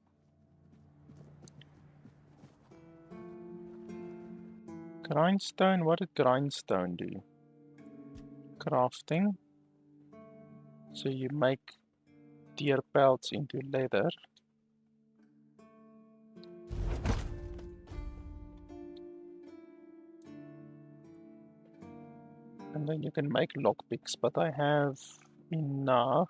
Grindstone, what did grindstone do? Crafting. So you make deer pelts into leather. And then you can make lockpicks, but I have enough.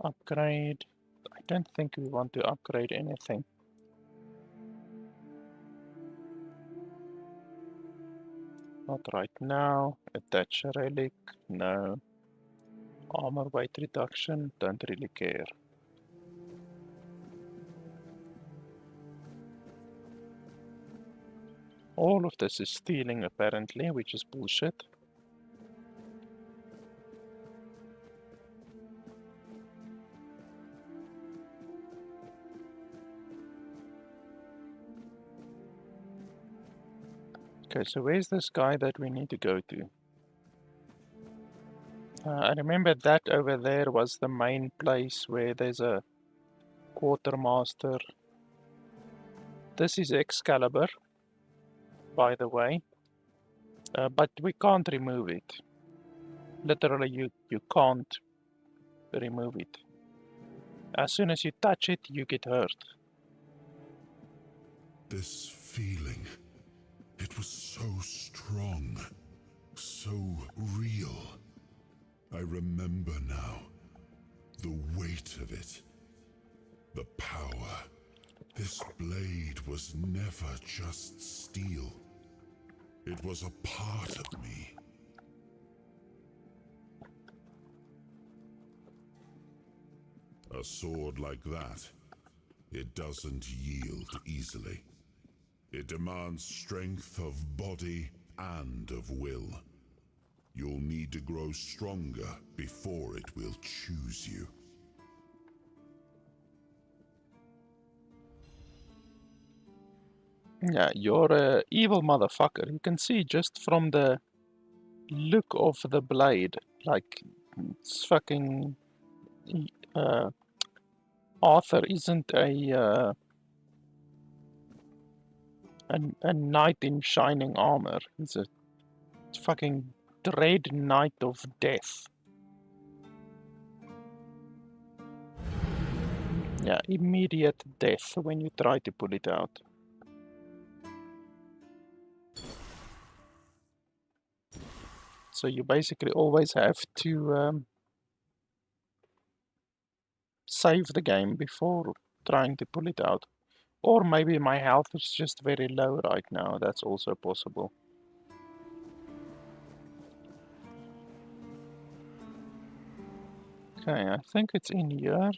Upgrade. I don't think we want to upgrade anything. Not right now. Attach a relic. No. Armor weight reduction. Don't really care. All of this is stealing apparently, which is bullshit. Okay, so where's this guy that we need to go to? I remember that over there was the main place where there's a quartermaster. This is Excalibur, by the way, but we can't remove it. Literally, you can't remove it. As soon as you touch it, you get hurt. This feeling, it was so strong, so real. I remember now, the weight of it, the power. This blade was never just steel. It was a part of me. A sword like that, it doesn't yield easily. It demands strength of body and of will. You'll need to grow stronger before it will choose you. Yeah, you're an evil motherfucker. You can see just from the look of the blade, like, it's fucking... Arthur isn't a knight in shining armor. He's a fucking dread knight of death. Yeah, immediate death when you try to pull it out. So you basically always have to save the game before trying to pull it out. Or maybe my health is just very low right now, that's also possible. Okay, I think it's in here.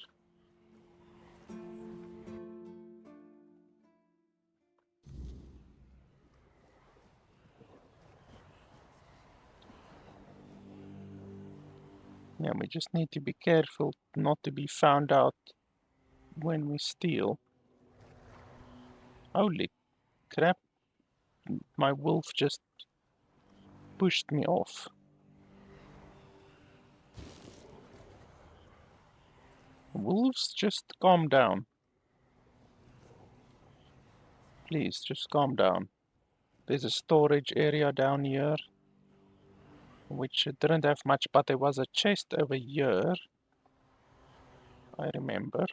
Yeah, we just need to be careful not to be found out when we steal. Holy crap, my wolf just pushed me off. Wolves, just calm down. Please, just calm down. There's a storage area down here, which didn't have much, but there was a chest over here. I remember.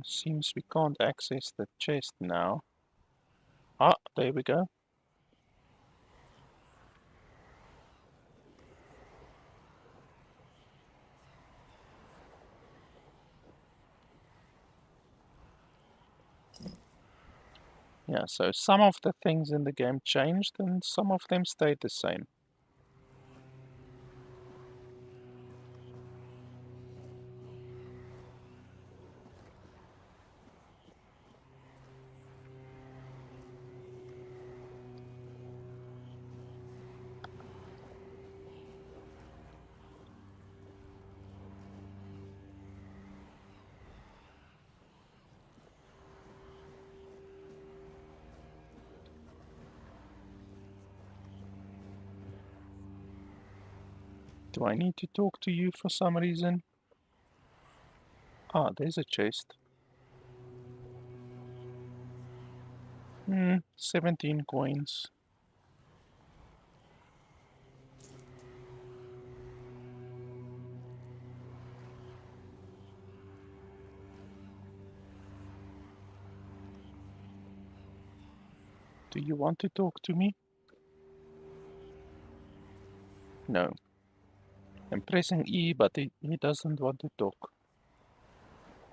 Seems we can't access the chest now. Ah, there we go. Yeah, so some of the things in the game changed and some of them stayed the same. Do I need to talk to you for some reason? Ah, there's a chest. 17 coins. Do you want to talk to me? No. I'm pressing E, but he doesn't want to talk.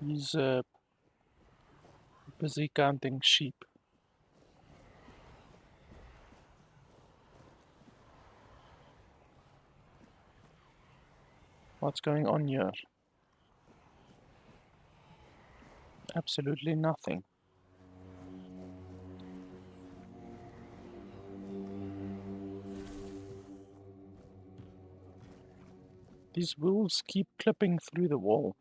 He's busy counting sheep. What's going on here? Absolutely nothing. These wolves keep clipping through the wall.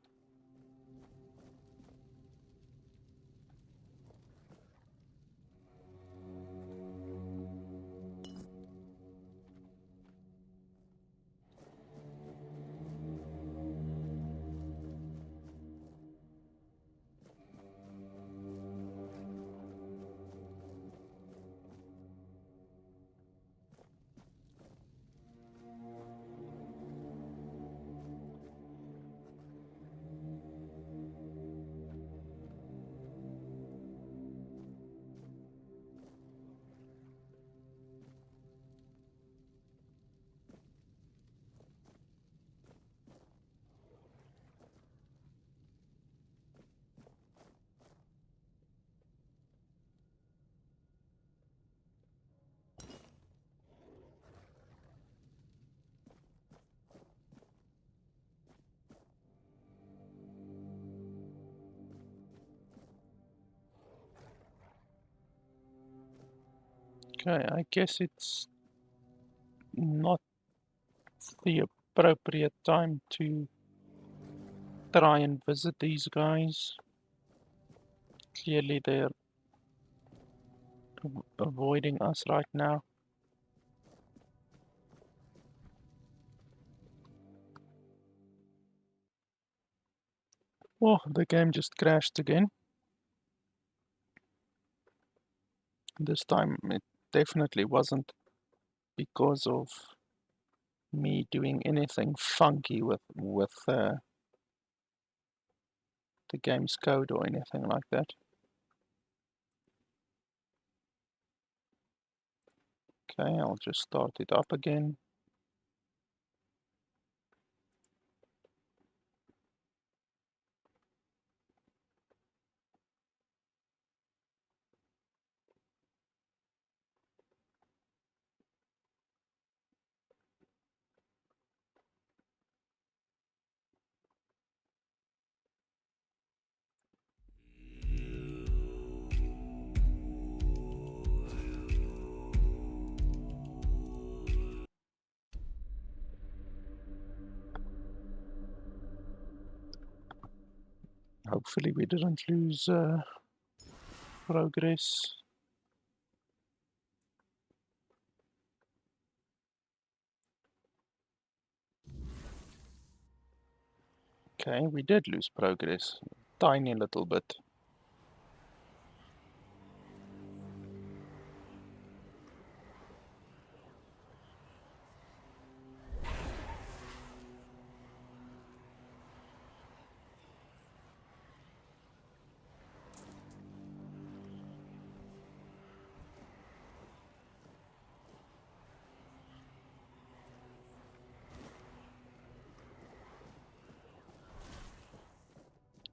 Okay, I guess it's not the appropriate time to try and visit these guys. Clearly they're avoiding us right now. Oh, the game just crashed again. This time it definitely wasn't because of me doing anything funky with the game's code or anything like that. Okay, I'll just start it up again. Hopefully we didn't lose progress. Okay, we did lose progress. Tiny little bit.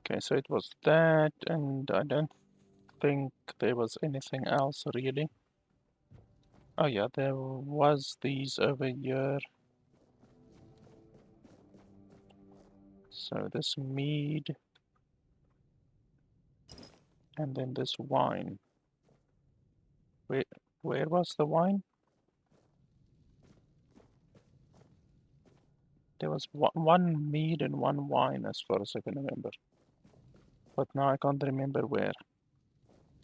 Okay, so it was that, and I don't think there was anything else really. Oh yeah, there was these over here. So this mead, and then this wine. Where was the wine? There was one mead and one wine as far as I can remember. But now I can't remember where.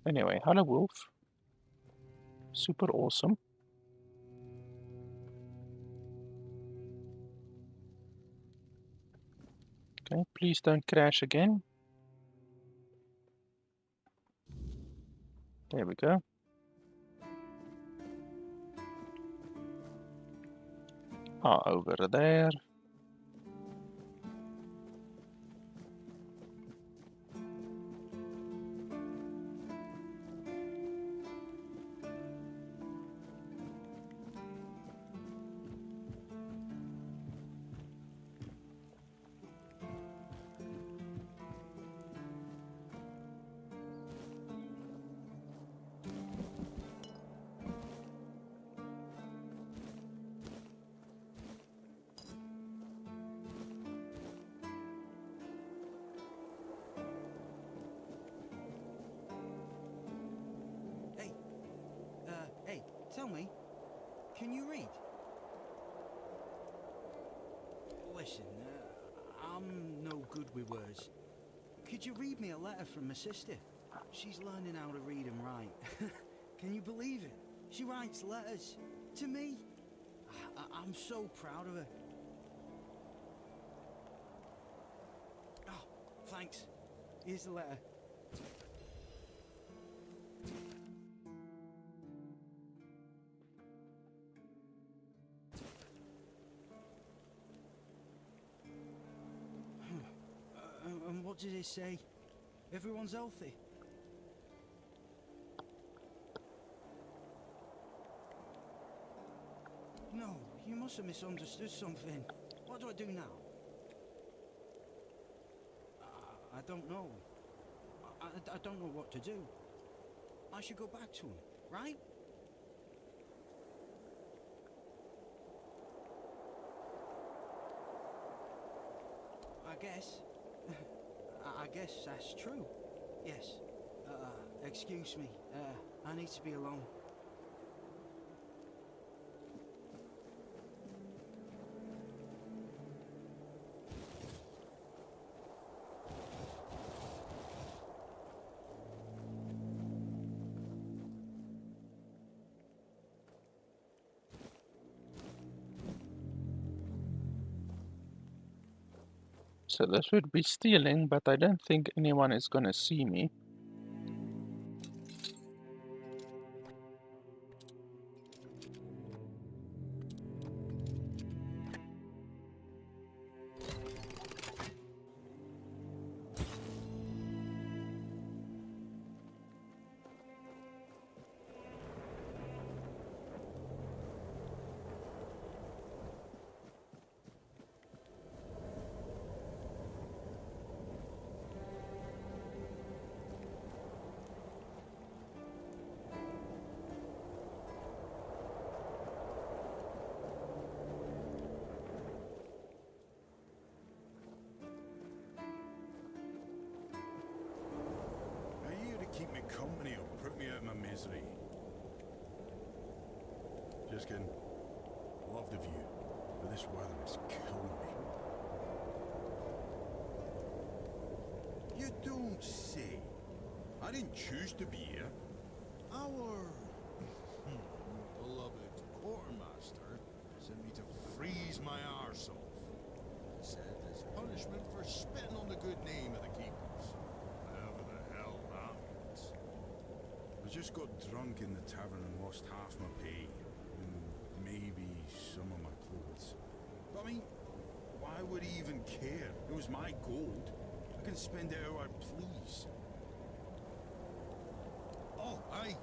Anyway, hello wolf. Super awesome. Okay, please don't crash again. There we go. Over there. Hey, tell me, can you read? Listen, I'm no good with words. Could you read me a letter from my sister? She's learning how to read and write. Can you believe it? She writes letters to me. I'm so proud of her. Oh, thanks. Here's the letter. And what did it say? Everyone's healthy? No, you must have misunderstood something. What do I do now? I don't know. I don't know what to do. I should go back to him, right? I guess that's true. Yes. Excuse me. I need to be alone. So this would be stealing, but I don't think anyone is gonna see me. Keep me company or put me out of my misery. Just kidding. Love the view, but this weather is killing me. You don't say. I didn't choose to be here. Our beloved quartermaster sent me to freeze my arse off. He said as punishment for spitting on the good name of the keepers. Whatever the hell that means. I just got drunk in the tavern and lost half my pay. And maybe some of my clothes. But I mean, why would he even care? It was my gold. I can spend it how I please. Oh, I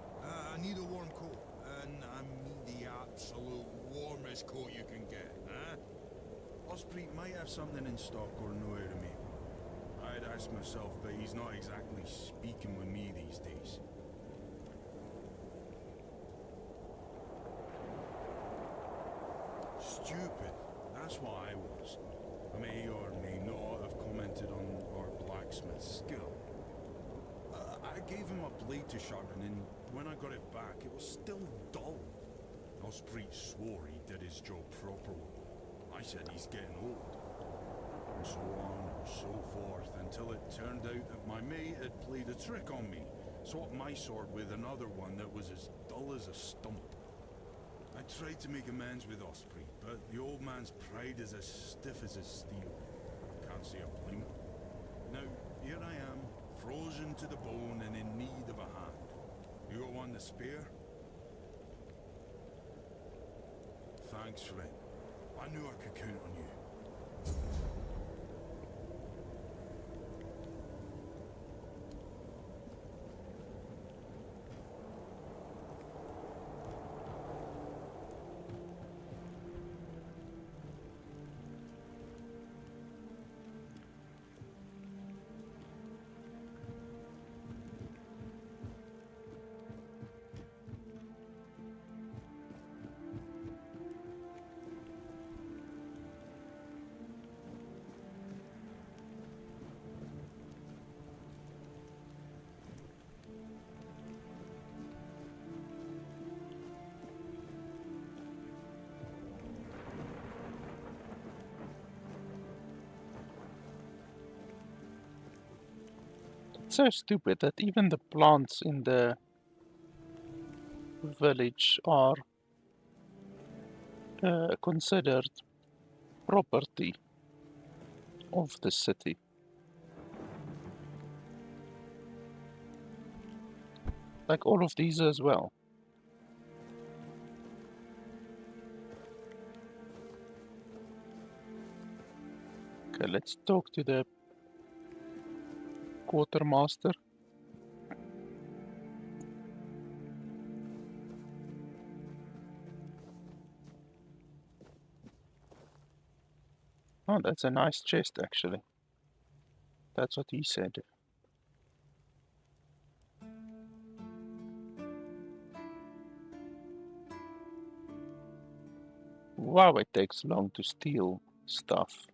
need a warm coat. And I mean the absolute warmest coat you can get, huh? Osprey might have something in stock or know how to make one. express myself, but he's not exactly speaking with me these days. Stupid. That's what I was. I may or may not have commented on our blacksmith's skill. I gave him a blade to sharpen, and when I got it back, it was still dull. Osprey swore he did his job properly. I said he's getting old. And so on and so forth, until it turned out that my mate had played a trick on me, swapped my sword with another one that was as dull as a stump. I tried to make amends with Osprey, but the old man's pride is as stiff as his steel. Can't say I blame him. Now, here I am, frozen to the bone and in need of a hand. You got one to spare? Thanks, friend. I knew I could count on you. It's so stupid that even the plants in the village are considered property of the city. Like all of these as well. Okay, let's talk to the quartermaster. Oh, that's a nice chest actually. That's what he said. Wow, it takes long to steal stuff.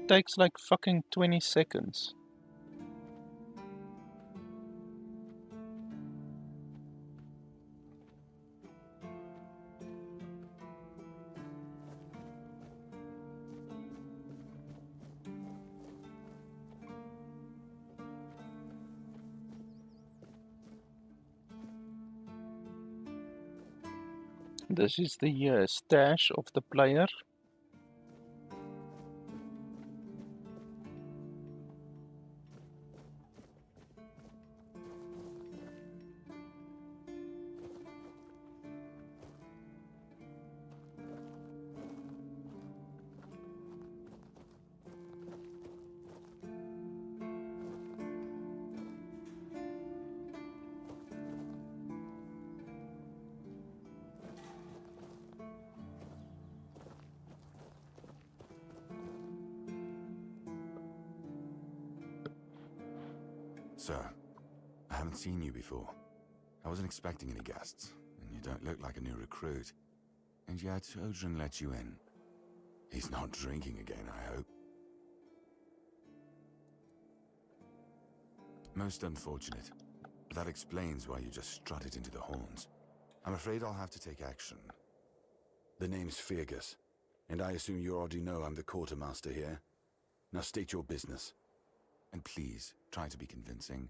Takes like fucking 20 seconds. This is the stash of the player. Sir, I haven't seen you before. I wasn't expecting any guests, and you don't look like a new recruit. And yet, Odrin let you in. He's not drinking again, I hope. Most unfortunate. But that explains why you just strutted into the horns. I'm afraid I'll have to take action. The name's Fergus, and I assume you already know I'm the quartermaster here. Now state your business. And please, try to be convincing,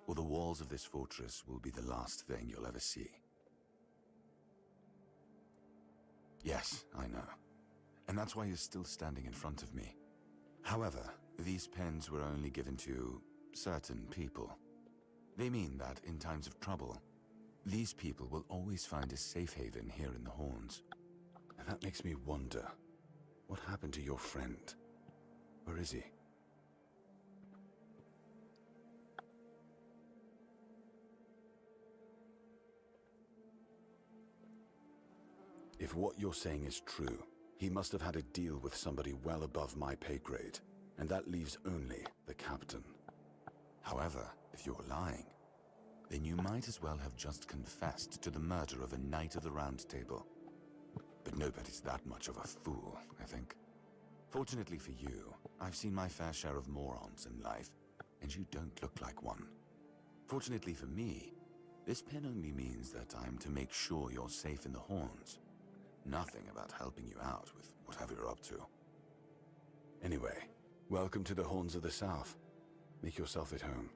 or the walls of this fortress will be the last thing you'll ever see. Yes, I know. And that's why you're still standing in front of me. However, these pens were only given to certain people. They mean that in times of trouble, these people will always find a safe haven here in the Horns. And that makes me wonder, what happened to your friend? Where is he? If what you're saying is true, he must have had a deal with somebody well above my pay grade, and that leaves only the captain. However, if you're lying, then you might as well have just confessed to the murder of a Knight of the Round Table. But nobody's that much of a fool, I think. Fortunately for you, I've seen my fair share of morons in life, and you don't look like one. Fortunately for me, this pin only means that I'm to make sure you're safe in the Horns. Nothing about helping you out with whatever you're up to. Anyway, welcome to the Horns of the South. Make yourself at home.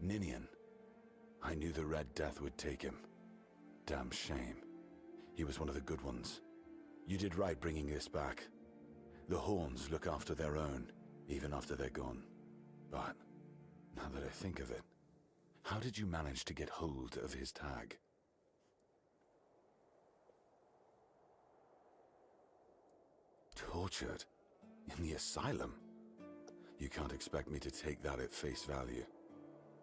Ninian. I knew the Red Death would take him. Damn shame. He was one of the good ones. You did right bringing this back. The Horns look after their own, even after they're gone. But, now that I think of it, how did you manage to get hold of his tag? Tortured? In the asylum? You can't expect me to take that at face value.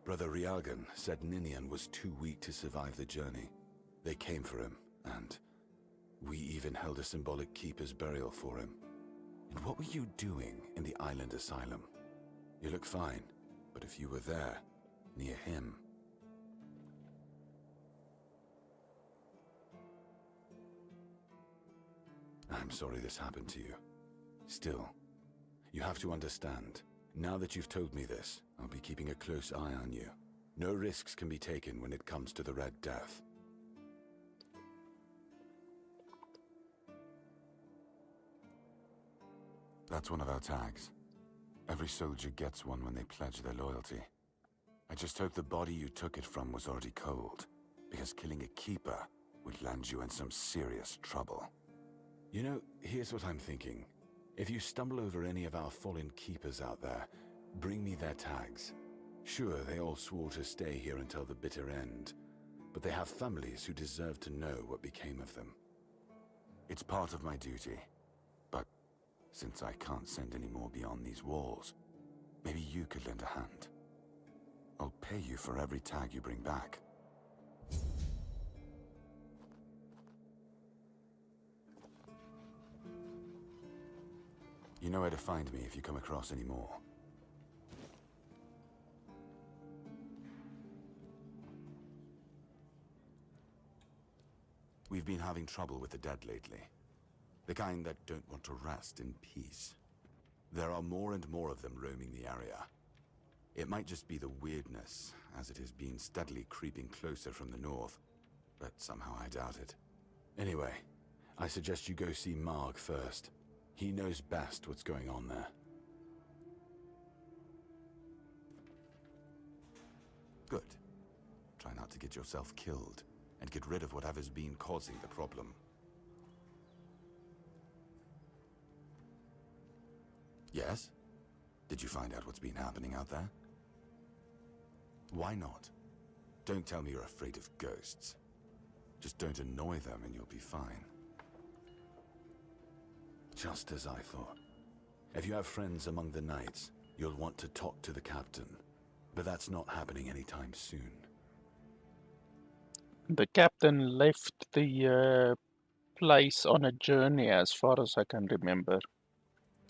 Brother Riagan said Ninian was too weak to survive the journey. They came for him, and we even held a symbolic keeper's burial for him. And what were you doing in the island asylum? You look fine, but if you were there, near him... I'm sorry this happened to you. Still, you have to understand, now that you've told me this, I'll be keeping a close eye on you. No risks can be taken when it comes to the Red Death. That's one of our tags. Every soldier gets one when they pledge their loyalty. I just hope the body you took it from was already cold, because killing a keeper would land you in some serious trouble. You know, here's what I'm thinking. If you stumble over any of our fallen keepers out there, bring me their tags. Sure, they all swore to stay here until the bitter end, but they have families who deserve to know what became of them. It's part of my duty, but since I can't send any more beyond these walls, maybe you could lend a hand. I'll pay you for every tag you bring back. You know where to find me if you come across any more. We've been having trouble with the dead lately. The kind that don't want to rest in peace. There are more and more of them roaming the area. It might just be the weirdness, as it has been steadily creeping closer from the north, but somehow I doubt it. Anyway, I suggest you go see Marg first. He knows best what's going on there. Good. Try not to get yourself killed, and get rid of whatever's been causing the problem. Yes? Did you find out what's been happening out there? Why not? Don't tell me you're afraid of ghosts. Just don't annoy them and you'll be fine. Just as I thought. If you have friends among the knights, you'll want to talk to the captain. But that's not happening anytime soon. The captain left the place on a journey as far as I can remember.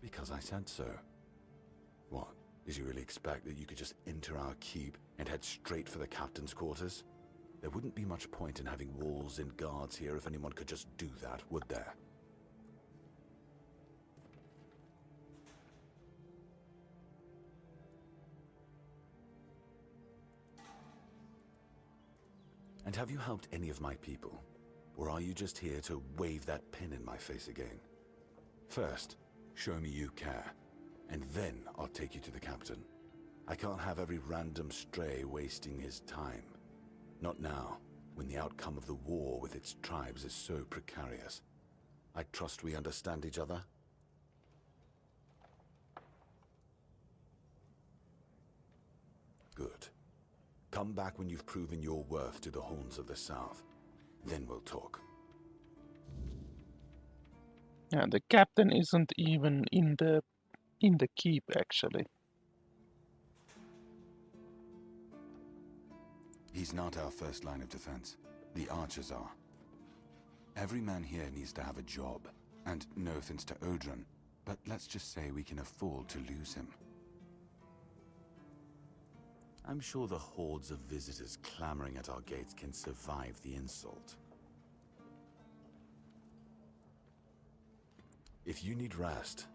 Because I said so. What? Did you really expect that you could just enter our keep and head straight for the captain's quarters? There wouldn't be much point in having walls and guards here if anyone could just do that, would there? And have you helped any of my people? Or are you just here to wave that pin in my face again? First, show me you care, and then I'll take you to the captain. I can't have every random stray wasting his time. Not now, when the outcome of the war with its tribes is so precarious. I trust we understand each other? Good. Come back when you've proven your worth to the Horns of the South. Then we'll talk. Yeah, the captain isn't even in the keep, actually. He's not our first line of defense. The archers are. Every man here needs to have a job. And no offense to Odrin, but let's just say we can afford to lose him. I'm sure the hordes of visitors clamoring at our gates can survive the insult. If you need rest,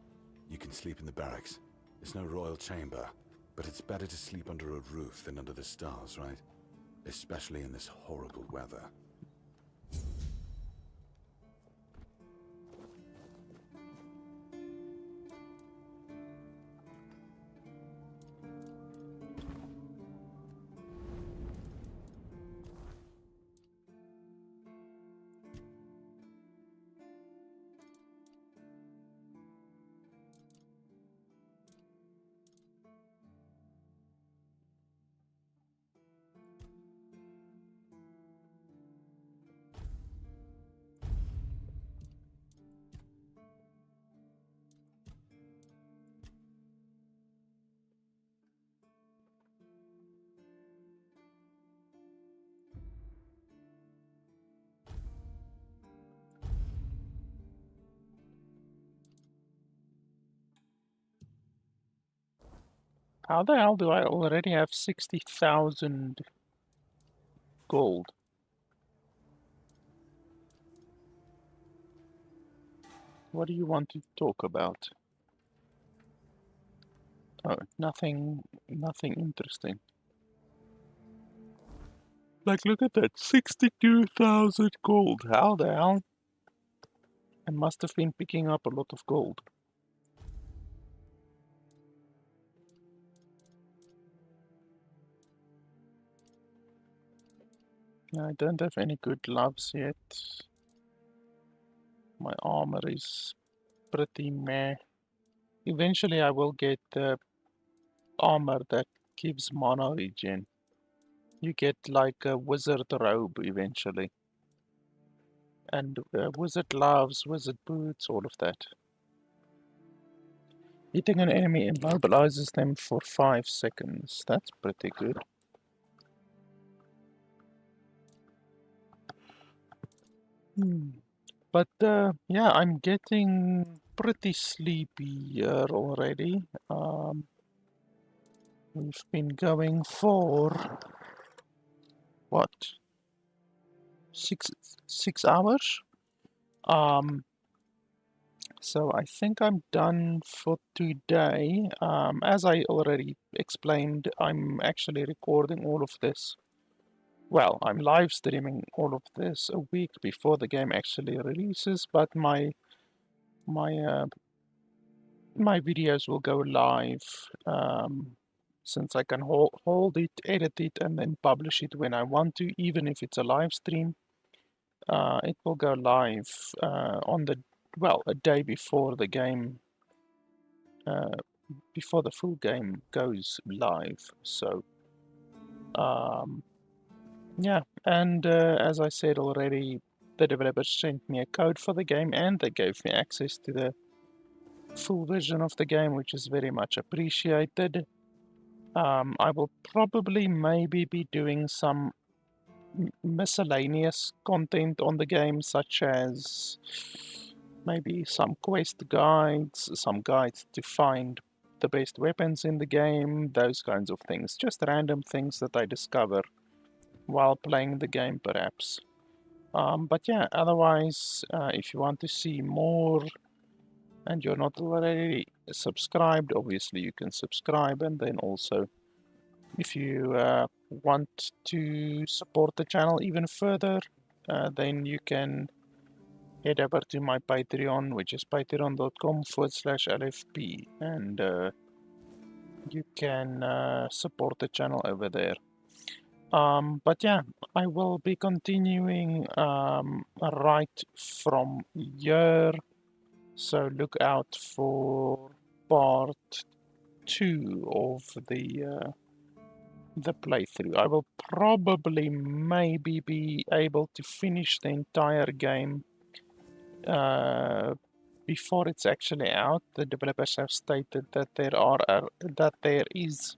you can sleep in the barracks. It's no royal chamber, but it's better to sleep under a roof than under the stars, right? Especially in this horrible weather. How the hell do I already have 60,000 gold? What do you want to talk about? Oh, nothing interesting. Like, look at that, 62,000 gold. How the hell? I must have been picking up a lot of gold. I don't have any good gloves yet. My armor is pretty meh. Eventually I will get the armor that gives mana regen. You get like a wizard robe eventually. And wizard gloves, wizard boots, all of that. Hitting an enemy immobilizes them for 5 seconds. That's pretty good. But yeah, I'm getting pretty sleepy here already. We've been going for what? Six hours? So I think I'm done for today. As I already explained, I'm actually recording all of this. Well, I'm live streaming all of this a week before the game actually releases, but my videos will go live since I can hold it, edit it, and then publish it when I want to, even if it's a live stream. It will go live on the, well, a day before the game, before the full game goes live. So, yeah, and as I said already, the developers sent me a code for the game and they gave me access to the full version of the game, which is very much appreciated. I will probably maybe be doing some miscellaneous content on the game, such as maybe some quest guides, some guides to find the best weapons in the game, those kinds of things. Just random things that I discover while playing the game, perhaps. But yeah, otherwise, if you want to see more and you're not already subscribed, obviously you can subscribe, and then also if you want to support the channel even further, then you can head over to my Patreon, which is patreon.com/LFP, and you can support the channel over there. But yeah, I will be continuing right from here, so look out for part 2 of the playthrough. I will probably maybe be able to finish the entire game before it's actually out. The developers have stated that there is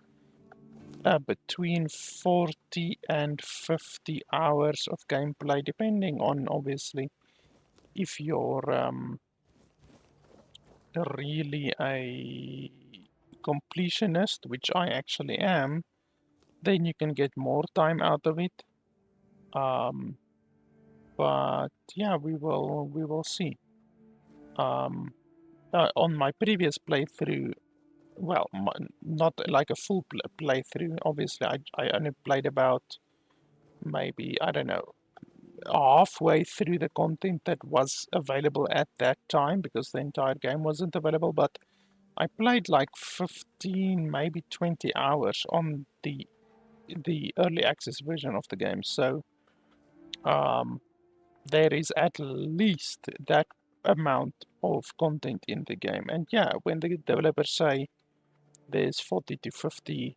between 40 and 50 hours of gameplay, depending on, obviously, if you're really a completionist, which I actually am, then you can get more time out of it. But yeah, we will see. On my previous playthrough, well, not like a full playthrough, obviously, I only played about, maybe, I don't know, halfway through the content that was available at that time, because the entire game wasn't available, but I played like 15, maybe 20 hours on the early access version of the game, so there is at least that amount of content in the game. And yeah, when the developers say there's 40 to 50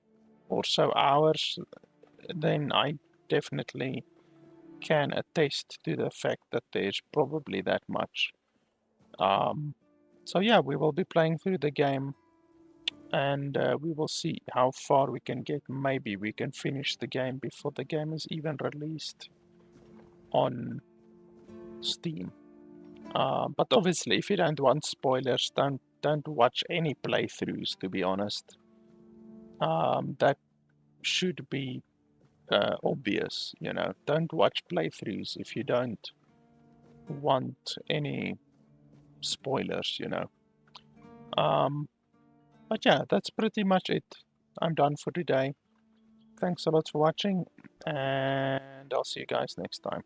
or so hours, then I definitely can attest to the fact that there's probably that much. So yeah, we will be playing through the game, and we will see how far we can get. Maybe we can finish the game before the game is even released on Steam. But obviously, if you don't want spoilers, don't watch any playthroughs, to be honest. That should be obvious, you know. Don't watch playthroughs if you don't want any spoilers, you know. But yeah, that's pretty much it. I'm done for today. Thanks a lot for watching, and I'll see you guys next time.